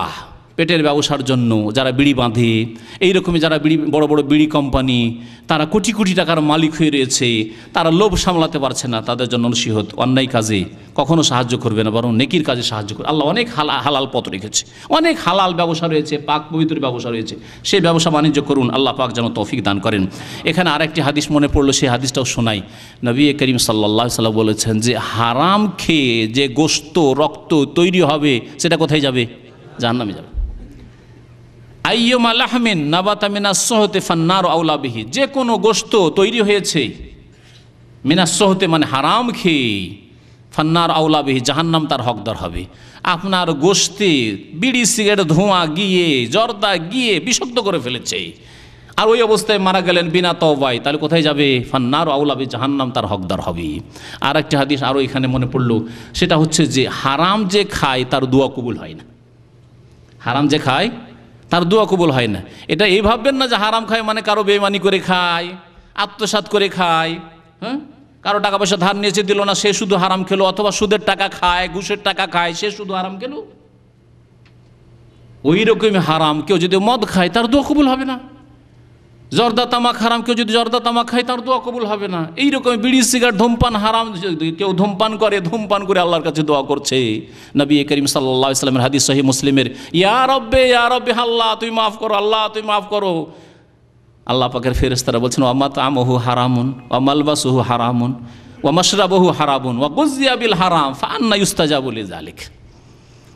পেটের ব্যবসার জন্য যারা বিড়ি বাঁধে, এইরকমই যারা বড় বড় বিড়ি কোম্পানি, তারা কোটি কোটি টাকার মালিক হয়ে রয়েছে, তারা লোভ সামলাতে পারছে না, তাদের জন্য নসিহত, অন্যায় কাজে কখনো সাহায্য করবে না, বরং নেকির কাজে সাহায্য করবে। আল্লাহ অনেক হালাল পথ রেখেছে, অনেক হালাল ব্যবসা রয়েছে, পাক পবিত্র ব্যবসা রয়েছে, সেই ব্যবসা বাণিজ্য করুন। আল্লাহ পাক যেন তৌফিক দান করেন। এখানে আরেকটি হাদিস মনে পড়লো, সেই হাদিসটাও শোনাই। নবী করিম সাল্লাল্লাহু আলাইহি ওয়াসাল্লাম বলেছেন যে হারাম খেয়ে যে গোশত রক্ত তৈরি হবে সেটা কোথায় যাবে? জাহান্নামে যাবে। আইয়ুমা লাহমিন নাবাতা মিনাস সুহতি ফান্নার আউলা বিহি, যে কোনো গোশত তৈরি হয়েছে মিনাস সুহতি মানে হারাম খেয়ে, ফান্নার আউলা বিহি জাহান্নাম তার হকদার হবে। আপনার গোশতে বিড়ি সিগারেট ধোঁয়া গিয়ে, জর্দা গিয়ে বিষাক্ত করে ফেলেছে, আর ওই অবস্থায় মারা গেলেন বিনা তওবায়, তাহলে কোথায় যাবে? ফান্নার আউলা বিহি, জাহান্নাম তার হকদার হবে। আর একটা হাদিস আরও এখানে মনে পড়লো, সেটা হচ্ছে যে হারাম যে খায় তার দোয়া কবুল হয় না। হারাম যে খায় তার দোয়া কবুল হয় না। এটা এই ভাববেন না যে হারাম খায় মানে কারো বেইমানি করে খায়, আত্মসাৎ করে খায়, হ্যাঁ, কারো টাকা পয়সা ধার নিয়েছে দিল না সে শুধু হারাম খেলো, অথবা সুদের টাকা খায়, ঘুষের টাকা খায়, সে শুধু হারাম খেলো। ওই রকমই হারাম কেউ যদি মদ খায় তার দোয়া কবুল হবে না। জর্দা তামাক হারাম, কেউ যদি জর্দা তামাক খায় তার দোয়া কবুল হবে না। এইরকম বিড়ি সিগারেট ধূমপান হারাম, কেউ ধূমপান করে, ধূমপান করে আল্লাহর কাছে দোয়া করছে। নবী করিম সাল্লাল্লাহু আলাইহি ওয়াসাল্লামের হাদিস সহিহ মুসলিমের, ইয়া রব্বে আল্লাহ তুমি মাফ করো, আল্লাহ তুমি মাফ করো। আল্লাহ পাকের ফেরেশতারা বলছেন ওয়া তা'আমুহু হারামুন ওয়া মালবাসুহু হারামুন ওয়া মাশরাবুহু হারামুন ওয়া গুযিয়া বিল হারাম ফাআন্না ইউস্তাজাবু লিযালিক।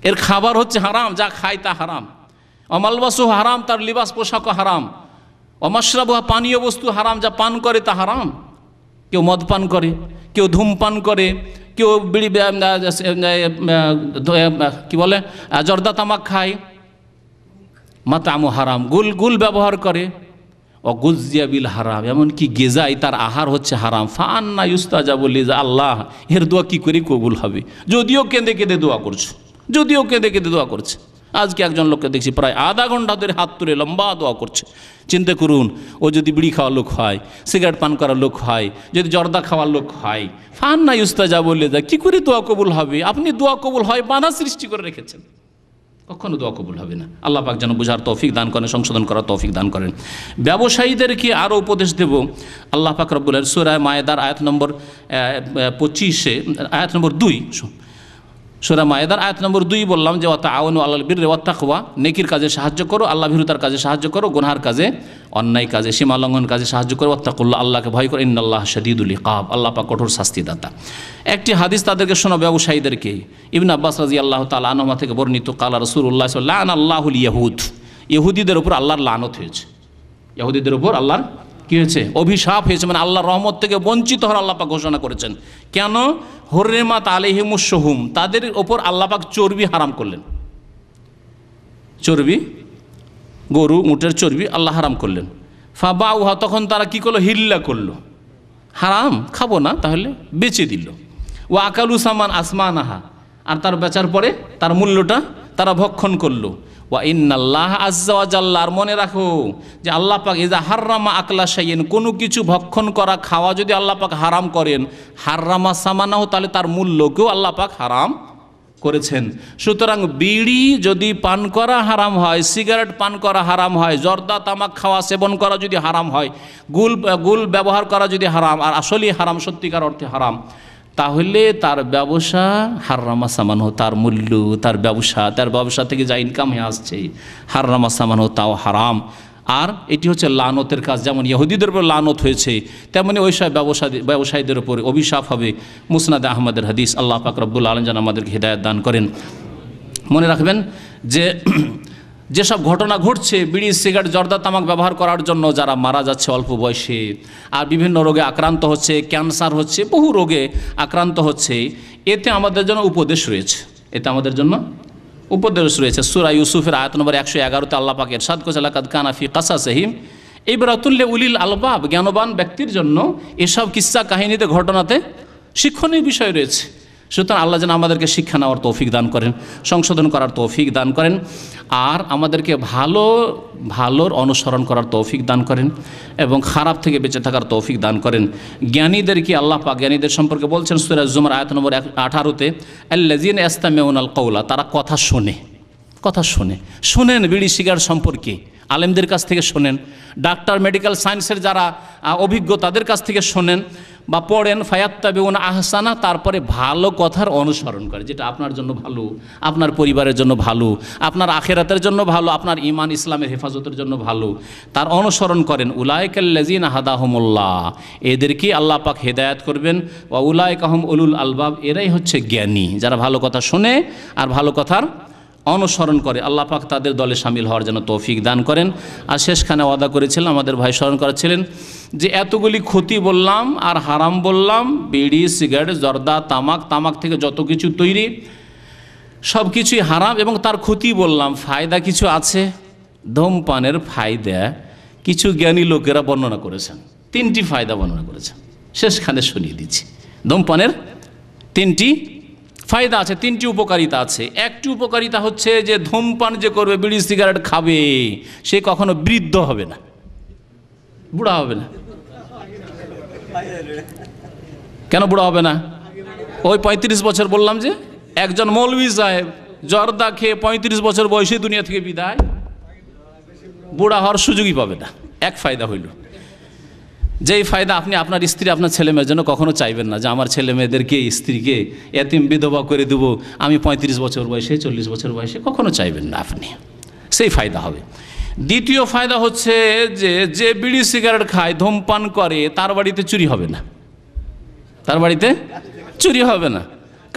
এর খাবার হচ্ছে হারাম, যা খায় তা হারাম। ওয়া মালবাসুহু হারাম, তার লিবাস পোশাকও হারাম। অমাশরাবু, পানীয় বস্তু হারাম, যা পান করে তা হারাম। কেউ মদ পান করে, কেউ ধূমপান করে, কেউ বিড়ি কি বলে জর্দা তামাক খায়, মাতামু হারাম, গুল ব্যবহার করে, অগুজিয়া বিল হারাম, এমনকি গেজাই তার আহার হচ্ছে হারাম। ফাআন্না ইউস্তাজাবু লিযা, আল্লাহ এর দোয়া কী করে কবুল হবে? যদিও কেঁদে কেঁদে দোয়া করছো, যদিও কেঁদে কেঁদে দোয়া করছে। আজকে একজন লোককে দেখছি প্রায় আধা ঘন্টা ধরে হাত তুলে লম্বা দোয়া করছে। চিন্তা করুন, ও যদি বিড়ি খাওয়ার লোক হয়, সিগারেট পান করার লোক হয়, যদি জর্দা খাওয়ার লোক হয়, ফাআন্না ইউস্তাজাবু লিযা, কী করে দোয়া কবুল হবে? আপনি দোয়া কবুল হয় বাধা সৃষ্টি করে রেখেছেন, কখনো দোয়া কবুল হবে না। আল্লাহ পাক যেন বুঝার তৌফিক দান করেন, সংশোধন করার তৌফিক দান করেন। ব্যবসায়ীদেরকে আরও উপদেশ দেব। আল্লাহ পাক রব্বুল আলামিন সূরা মায়েদার আয়াত নম্বর 25, আয়াত নম্বর 2, সূরা মায়েদার আয়াত নম্বর 2 বললাম যে ওয়াতাআওয়ানু আলাল বিররি ওয়াত তাকওয়া, নেকির কাজে সাহায্য করো, আল্লাহ ভীরুতার কাজে সাহায্য করো, গুনাহার কাজে, অন্যায় কাজে, সীমা লঙ্ঘন কাজে সাহায্য করো, ওয়াত্তাকুল্লাহ, আল্লাহকে ভয় করো, ইন্নাল্লাহ শাদীদুল ইকাব, আল্লাহ পাক কঠোর শাস্তিদাতা। একটি হাদিস তাদেরকে শোনো, ব্যবসায়ীদেরকে। ইবনে আব্বাস রাদিয়াল্লাহু তাআলা আনহুমা থেকে বর্ণিত, কালা রাসূলুল্লাহ সাল্লাল্লাহু আলাইহি ওয়াসাল্লাম, লাআনাল্লাহুল ইয়াহুদ, ইহুদিদের উপর আল্লাহর লানত হয়েছে। ইহুদিদের উপর আল্লাহর কী হয়েছে? অভিশাপ হয়েছে, মানে আল্লাহর রহমত থেকে বঞ্চিত হওয়ার আল্লাহ পাক ঘোষণা করেছেন। কেন? হুররিমাত আলাইহিমুশ শুহুম, তাদের ওপর আল্লাহ পাক চর্বি হারাম করলেন। চর্বি, গরু উটের চর্বি আল্লাহ হারাম করলেন। ফাবাউহা, তখন তারা কি করলো? হিল্লা করলো, হারাম খাবো না, তাহলে বেচে দিল। ও আকালু সামান আসমানাহা, আর তার বেচার পরে তার মূল্যটা তারা ভক্ষণ করলো। ওয়া ইন্নাল্লাহ আজ্জা ওয়া জাল্লা, আর মনে রাখো যে আল্লাহ পাক ইজা হাররামা আকলা শাইইন, কোনো কিছু ভক্ষণ করা, খাওয়া যদি আল্লাহ পাক হারাম করেন, হাররামা সামানাহু, তাহলে তার মূল্যকেও আল্লাহ পাক হারাম করেছেন। সুতরাং বিড়ি যদি পান করা হারাম হয়, সিগারেট পান করা হারাম হয়, জর্দা তামাক খাওয়া সেবন করা যদি হারাম হয়, গুল ব্যবহার করা যদি হারাম, আর আসলেই হারাম, সত্যিকার অর্থে হারাম, তাহলে তার ব্যবসা হাররামা সামানহ, তার মূল্য, তার ব্যবসা থেকে যা ইনকাম হয়ে আসছে, হাররামা সামানহ, তাও হারাম। আর এটি হচ্ছে লানতের কাজ। যেমন ইহুদিদের উপর লানত হয়েছে, তেমনি ওই সব ব্যবসায়ীদের উপর অভিশাপ হবে। মুসনাদে আহমদের হাদিস। আল্লাহ পাক রব্বুল আলামিন যেন আমাদেরকে হিদায়াত দান করেন। মনে রাখবেন যে যেসব ঘটনা ঘটছে, বিড়ি সিগারেট জর্দা তামাক ব্যবহার করার জন্য যারা মারা যাচ্ছে অল্প বয়সে, আর বিভিন্ন রোগে আক্রান্ত হচ্ছে, ক্যান্সার হচ্ছে, বহু রোগে আক্রান্ত হচ্ছে, এতে আমাদের জন্য উপদেশ রয়েছে, এতে আমাদের জন্য উপদেশ রয়েছে। সূরা ইউসুফের আয়াত নম্বর 111-তে আল্লাহ পাক ইরশাদ করেছেন, লাকাদ কানা ফি কাসাসিহিম ইবরাতুল লিউলিল আলবাব, জ্ঞানবান ব্যক্তির জন্য এসব কিস্সা কাহিনীতে, ঘটনাতে শিক্ষণীয় বিষয় রয়েছে। সুতরাং আল্লাহ যেন আমাদেরকে শিক্ষা নেওয়ার তৌফিক দান করেন, সংশোধন করার তৌফিক দান করেন, আর আমাদেরকে ভালোর অনুসরণ করার তৌফিক দান করেন এবং খারাপ থেকে বেঁচে থাকার তৌফিক দান করেন। জ্ঞানীদেরকে আল্লাহ পাক জ্ঞানীদের সম্পর্কে বলছেন সূরা জুমার আয়াত নম্বর 18-তে, আল্লাযীনা ইয়াস্তামিউনাল কওলা, তারা কথা শোনেন বিড়ি সিগারেট সম্পর্কে, আলেমদের কাছ থেকে শোনেন, ডাক্তার মেডিকেল সায়েন্সের যারা অভিজ্ঞ তাদের কাছ থেকে শোনেন বা পড়েন, ফায়াত্তাবিউনা আহসানা, তারপরে ভালো কথার অনুসরণ করে, যেটা আপনার জন্য ভালো, আপনার পরিবারের জন্য ভালো, আপনার আখিরাতের জন্য ভালো, আপনার ঈমান ইসলামের হেফাজতের জন্য ভালো, তার অনুসরণ করেন। উলাইকাল্লাযীনা হাদাহুমুল্লাহ, এদেরকে আল্লাহ পাক হেদায়েত করবেন। ওয়া উলাইকা হুম উলুল আলবাব, এরাই হচ্ছে জ্ঞানী, যারা ভালো কথা শোনে আর ভালো কথার অনুসরণ করে। আল্লাহ পাক তাদের দলে শামিল হওয়ার জন্য তৌফিক দান করেন। আর শেষখানে ওয়াদা করেছিলাম, আমাদের ভাই স্মরণ করেছিলেন যে এতগুলি ক্ষতি বললাম আর হারাম বললাম, বিড়ি সিগারেট জর্দা তামাক থেকে যত কিছু তৈরি সব কিছুই হারাম এবং তার ক্ষতি বললাম, ফায়দা কিছু আছে। ধূমপানের ফায়দা কিছু জ্ঞানী লোকেরা বর্ণনা করেছেন, 3টি ফায়দা বর্ণনা করেছেন, শেষখানে শুনিয়ে দিচ্ছি। ধূমপানের 3টি ফায়দা আছে, 3টি উপকারিতা আছে। একটি উপকারিতা হচ্ছে যে ধূমপান যে করবে, বিড়ি সিগারেট খাবে, সে কখনো বৃদ্ধ হবে না, বুড়া হবে না। কেন বুড়া হবে না? ওই 35 বছর বললাম যে একজন মৌলভী সাহেব জর্দা খেয়ে 35 বছর বয়সে দুনিয়া থেকে বিদায়, বুড়া হওয়ার সুযোগই পাবে না। এক ফায়দা হইল। যেই ফায়দা আপনি আপনার স্ত্রী আপনার ছেলে মেয়ের জন্য কখনো চাইবেন না যে আমার ছেলে মেয়েদেরকে স্ত্রীকে এতিম বিধবা করে দেবো আমি 35 বছর বয়সে 40 বছর বয়সে, কখনো চাইবেন না আপনি, সেই ফায়দা হবে। দ্বিতীয় ফায়দা হচ্ছে যে বিড়ি সিগারেট খায়, ধূমপান করে, তার বাড়িতে চুরি হবে না, তার বাড়িতে চুরি হবে না।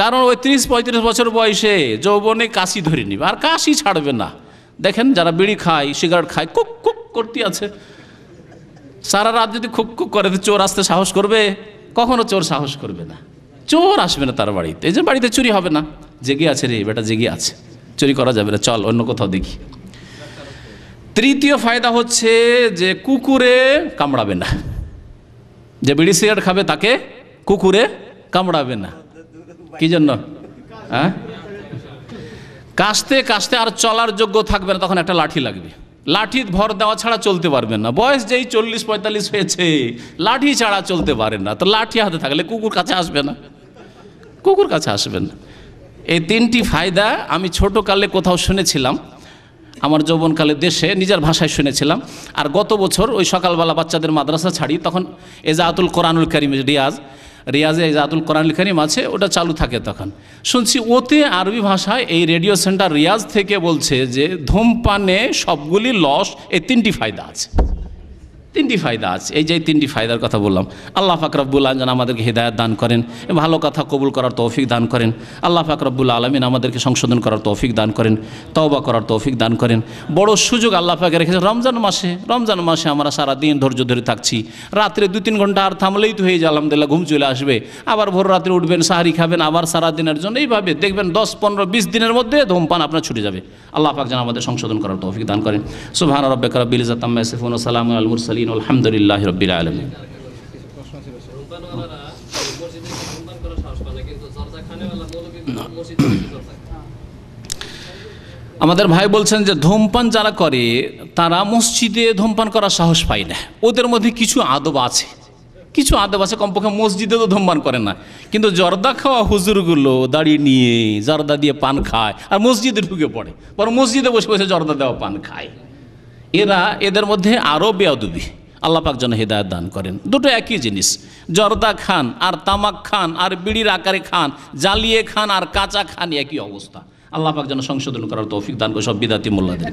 কারণ ওই 30-35 বছর বয়সে যৌবনে কাশি ধরে নিবে আর কাশি ছাড়বে না। দেখেন যারা বিড়ি খায় সিগারেট খায়, কুক কুক করতে আছে, সারা রাত যদি খুক খুক করে তো চোর আসতে সাহস করবে? কখনো চোর সাহস করবে না, চোর আসবে না তার বাড়িতে। এই যে বাড়িতে চুরি হবে না, জেগে আছে রে বেটা, জেগে আছে, চুরি করা যাবে না, চল অন্য কোথাও দেখি। তৃতীয় ফায়দা হচ্ছে যে কুকুরে কামড়াবে না, যে বিড়ি সিগারেট খাবে তাকে কুকুরে কামড়াবে না। কি জন্য? হ্যাঁ, কাশতে কাশতে আর চলার যোগ্য থাকবে না, তখন একটা লাঠি লাগবে, লাঠি ভর দেওয়া ছাড়া চলতে পারবেন না। বয়স যেই 40-45 হয়েছে, লাঠি ছাড়া চলতে পারেন না, তো লাঠি হাতে থাকলে কুকুর কাছে আসবে না, কুকুর কাছে আসবেন না। এই 3টি ফায়দা আমি ছোটোকালে কোথাও শুনেছিলাম, আমার যৌবনকালে দেশে নিজের ভাষায় শুনেছিলাম। আর গত বছর ওই সকালবেলা বাচ্চাদের মাদ্রাসা ছাড়ি, তখন এজাতুল কোরআনুল কারীম রিয়াজে এজাতুল কোরআনুল কারীম আছে, ওটা চালু থাকে, তখন শুনছি ওতে আরবি ভাষায় এই রেডিও সেন্টার রিয়াজ থেকে বলছে যে ধূমপানে সবগুলি লস, এই 3টি ফায়দা আছে, 3টি ফায়দা আছে। এই যে 3টি ফায়দার কথা বললাম, আল্লাহ পাক রব্বুল আলামিন আমাদেরকে হিদায়াত দান করেন, ভালো কথা কবুল করার তৌফিক দান করেন। আল্লাহ পাক রব্বুল আলামিন আমাদেরকে সংশোধন করার তৌফিক দান করেন, তওবা করার তৌফিক দান করেন। বড় সুযোগ আল্লাহ পাকে রেখেছে রমজান মাসে আমরা সারা দিন ধৈর্য ধরে থাকছি, রাত্রে 2-3 ঘন্টা আর থামলেই তো হয়ে যায়, আলহামদুলিল্লাহ ঘুম চলে আসবে, আবার ভোর রাত্রে উঠবেন, সাহারি খাবেন, আবার সারা দিনের জন্য এইভাবে দেখবেন 10-15-20 দিনের মধ্যে ধূমপান আপনার ছুটে যাবে। আল্লাহ পাক যেন আমাদের সংশোধন করার তৌফিক দান করেন। সুবহান রাব্বিকা রাব্বিল ইজ্জাতি আম্মা ইয়াসিফুন ওয়া সালামুন আলাল মুরসালিন আলহামদুলিল্লাহি রাব্বিল আলামিন। আমাদের ভাই বলছেন যে ধূমপান যারা করে তারা মসজিদে ধূমপান করার সাহস পায় না। ওদের মধ্যে কিছু আদব আছে, কমপক্ষে মসজিদে তো ধূমপান করে না, কিন্তু জর্দা খাওয়া হুজুরগুলো দাড়ি নিয়ে জর্দা দিয়ে পান খায় আর মসজিদে ঢুকে পড়ে, বরং মসজিদে বসে বসে জর্দা দেওয়া পান খায়। এদের মধ্যে আরও বেয়াদবি। আল্লাহ পাক যেন হিদায়াত দান করেন। দুটো একই জিনিস, জর্দা খান আর তামাক খান আর বিড়ির আকারে খান, জ্বালিয়ে খান আর কাঁচা খান, একই অবস্থা। আল্লাহ পাক যেন সংশোধন করার তৌফিক দান করে সব বিদাতি মোল্লাদের।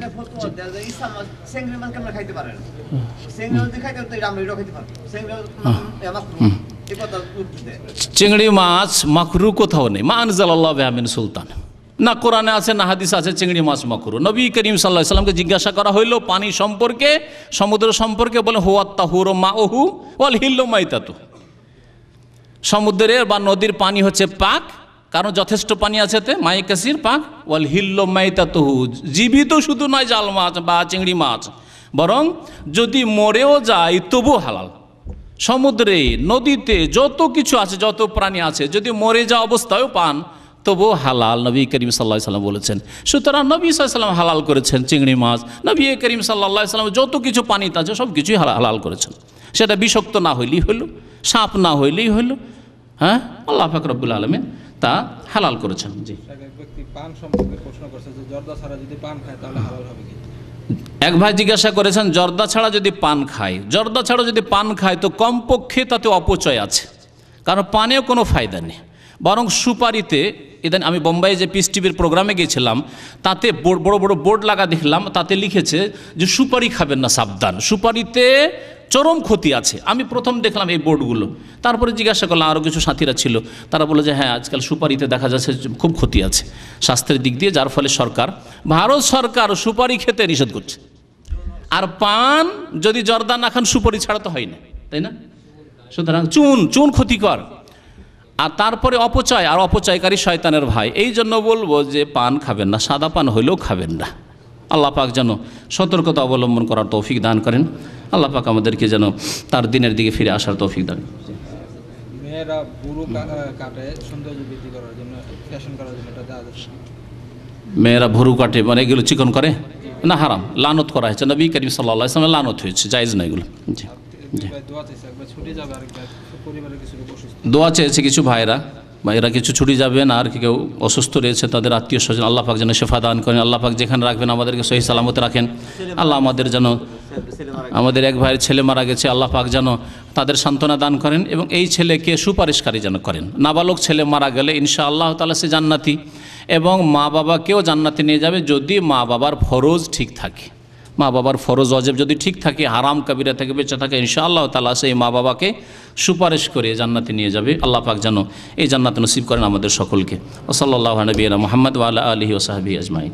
চিংড়ি মাছ মাকরু কোথাও নেই, মা আনজালাল্লাহু বিহা মিন সুলতান, না কোরআনে আছে না হাদিসে আছে চিংড়ি মাছ মাকরু। নবী করিম সাল্লাল্লাহু আলাইহি ওয়াসাল্লামকে জিজ্ঞাসা করা হইল পানি সম্পর্কে, সমুদ্র সম্পর্কে, বলে হুয়া তাহুরু মাউহু ওয়াল হিল্লু মাইতাতু, সমুদ্রের বা নদীর পানি হচ্ছে পাক, কারণ যথেষ্ট পানি আছে এতে, মাই কাসির পাক, ওয়াল হিল্লু মাইতাতুহু, জীবিত শুধু নয় জাল মাছ বা চিংড়ি মাছ, বরং যদি মরেও যায় তবু হালাল, সমুদ্রে, নদীতে যত কিছু আছে, যত প্রাণী আছে, যদি মরে যাওয়া অবস্থায়ও পান তবুও হালাল, নবী করিম সাল্লাল্লাহু আলাইহি ওয়াসাল্লাম বলেছেন। সুতরাং নবী সাল্লাল্লাহু আলাইহি ওয়াসাল্লাম হালাল করেছেন চিংড়ি মাছ, নবী করিম সাল্লাল্লাহু আলাইহি ওয়াসাল্লাম যত কিছু পানিতে আছে সব কিছুই হালাল করেছেন। সেটা বিষাক্ত না হইলেই হলো, সাপ না হইলেই হলো, হ্যাঁ, আল্লাহ পাক রব্বুল আলামিন তা হালাল করেছেন। জি, এক ব্যক্তি পান সম্পর্কে প্রশ্ন করছে যে জর্দা ছাড়া যদি পান খায় তাহলে হালাল হবে কি? এক ভাই জিজ্ঞাসা করেছেন জর্দা ছাড়া যদি পান খায়, জর্দা ছাড়া যদি পান খায় তো কমপক্ষে তাতে অপচয় আছে, কারণ পানেও কোনো ফায়দা নেই। বরং সুপারিতে, ইদান আমি বোম্বাই যে পিস টিভির প্রোগ্রামে গিয়েছিলাম, তাতে বড় বড় বোর্ড লাগা দেখলাম, তাতে লিখেছে যে সুপারি খাবেন না, সাবধান, সুপারিতে চরম ক্ষতি আছে। আমি প্রথম দেখলাম এই বোর্ডগুলো, তারপরে জিজ্ঞাসা করলাম, আরও কিছু সাথীরা ছিল, তারা বলে যে হ্যাঁ, আজকাল সুপারিতে দেখা যাচ্ছে খুব ক্ষতি আছে স্বাস্থ্যের দিক দিয়ে, যার ফলে ভারত সরকার সুপারি খেতে নিষেধ করছে। আর পান যদি জর্দা না খান, সুপারি ছাড়া তো হয় না, তাই না? সুতরাং চুন ক্ষতিকর। আর তারপরে অপচয়, আর অপচয়কারী শয়তানের ভাই। এই জন্য বলবো যে পান খাবেন না, সাদা পান হইলেও খাবেন না। আল্লাহ পাক যেন সতর্কতা অবলম্বন করার তৌফিক দান করেন। আল্লাহ পাক আমাদেরকে যেন তার দিনের দিকে ফিরে আসার তৌফিক দান। মেয়েরা বুড়ো কাটে সৌন্দর্য বৃদ্ধি করার জন্য, ফ্যাশন করার জন্য, এটা দেওয়া যাচ্ছে? মেয়েরা ভুরু কাটে মানে এগুলো চিকন করে না, হারাম, লানত করা হয়েছে, নবী করিম সাল্লাল্লাহু আলাইহি ওয়াসাল্লাম লানত হয়েছে, জায়েজ না এগুলো। জি, দোয়া চাইছে, একবার ছুটে যাবে, আরেকবার পরিবারের কিছু লোক অসুস্থ। দোয়া চেয়েছে কিছু ভাইরা, এরা কিছু ছুটি যাবেন, আর কেউ অসুস্থ রয়েছে, তাদের আত্মীয় স্বজন, আল্লাহ পাক যেন শেফা দান করেন। আল্লাহ পাক যেখানে রাখবেন আমাদেরকে সহি সালামতে রাখেন। আল্লাহ আমাদের যেন, আমাদের এক ভাইয়ের ছেলে মারা গেছে, আল্লাহ পাক যেন তাদের সান্ত্বনা দান করেন এবং এই ছেলেকে সুপারিশকারী যেন করেন। নাবালক ছেলে মারা গেলে ইনশাআল্লাহ তাআলা সে জান্নাতি, এবং মা বাবাকেও জান্নাতে নিয়ে যাবে যদি মা বাবার ফরজ ঠিক থাকে। মা বাবার ফরজ ওয়াজিব যদি ঠিক থাকে, হারাম কাবিরা থেকে বেঁচে থাকে, ইনশাআল্লাহ তাআলা সেই মা বাবাকে সুপারিশ করে জান্নাতে নিয়ে যাবে। আল্লাহ পাক যেন এই জান্নাত নসিব করেন আমাদের সকলকে। ওয়া সাল্লাল্লাহু আলা নবিয়িনা মুহাম্মদ ওয়া আলা আলিহি ওয়া সাহবিহি আজমাইন।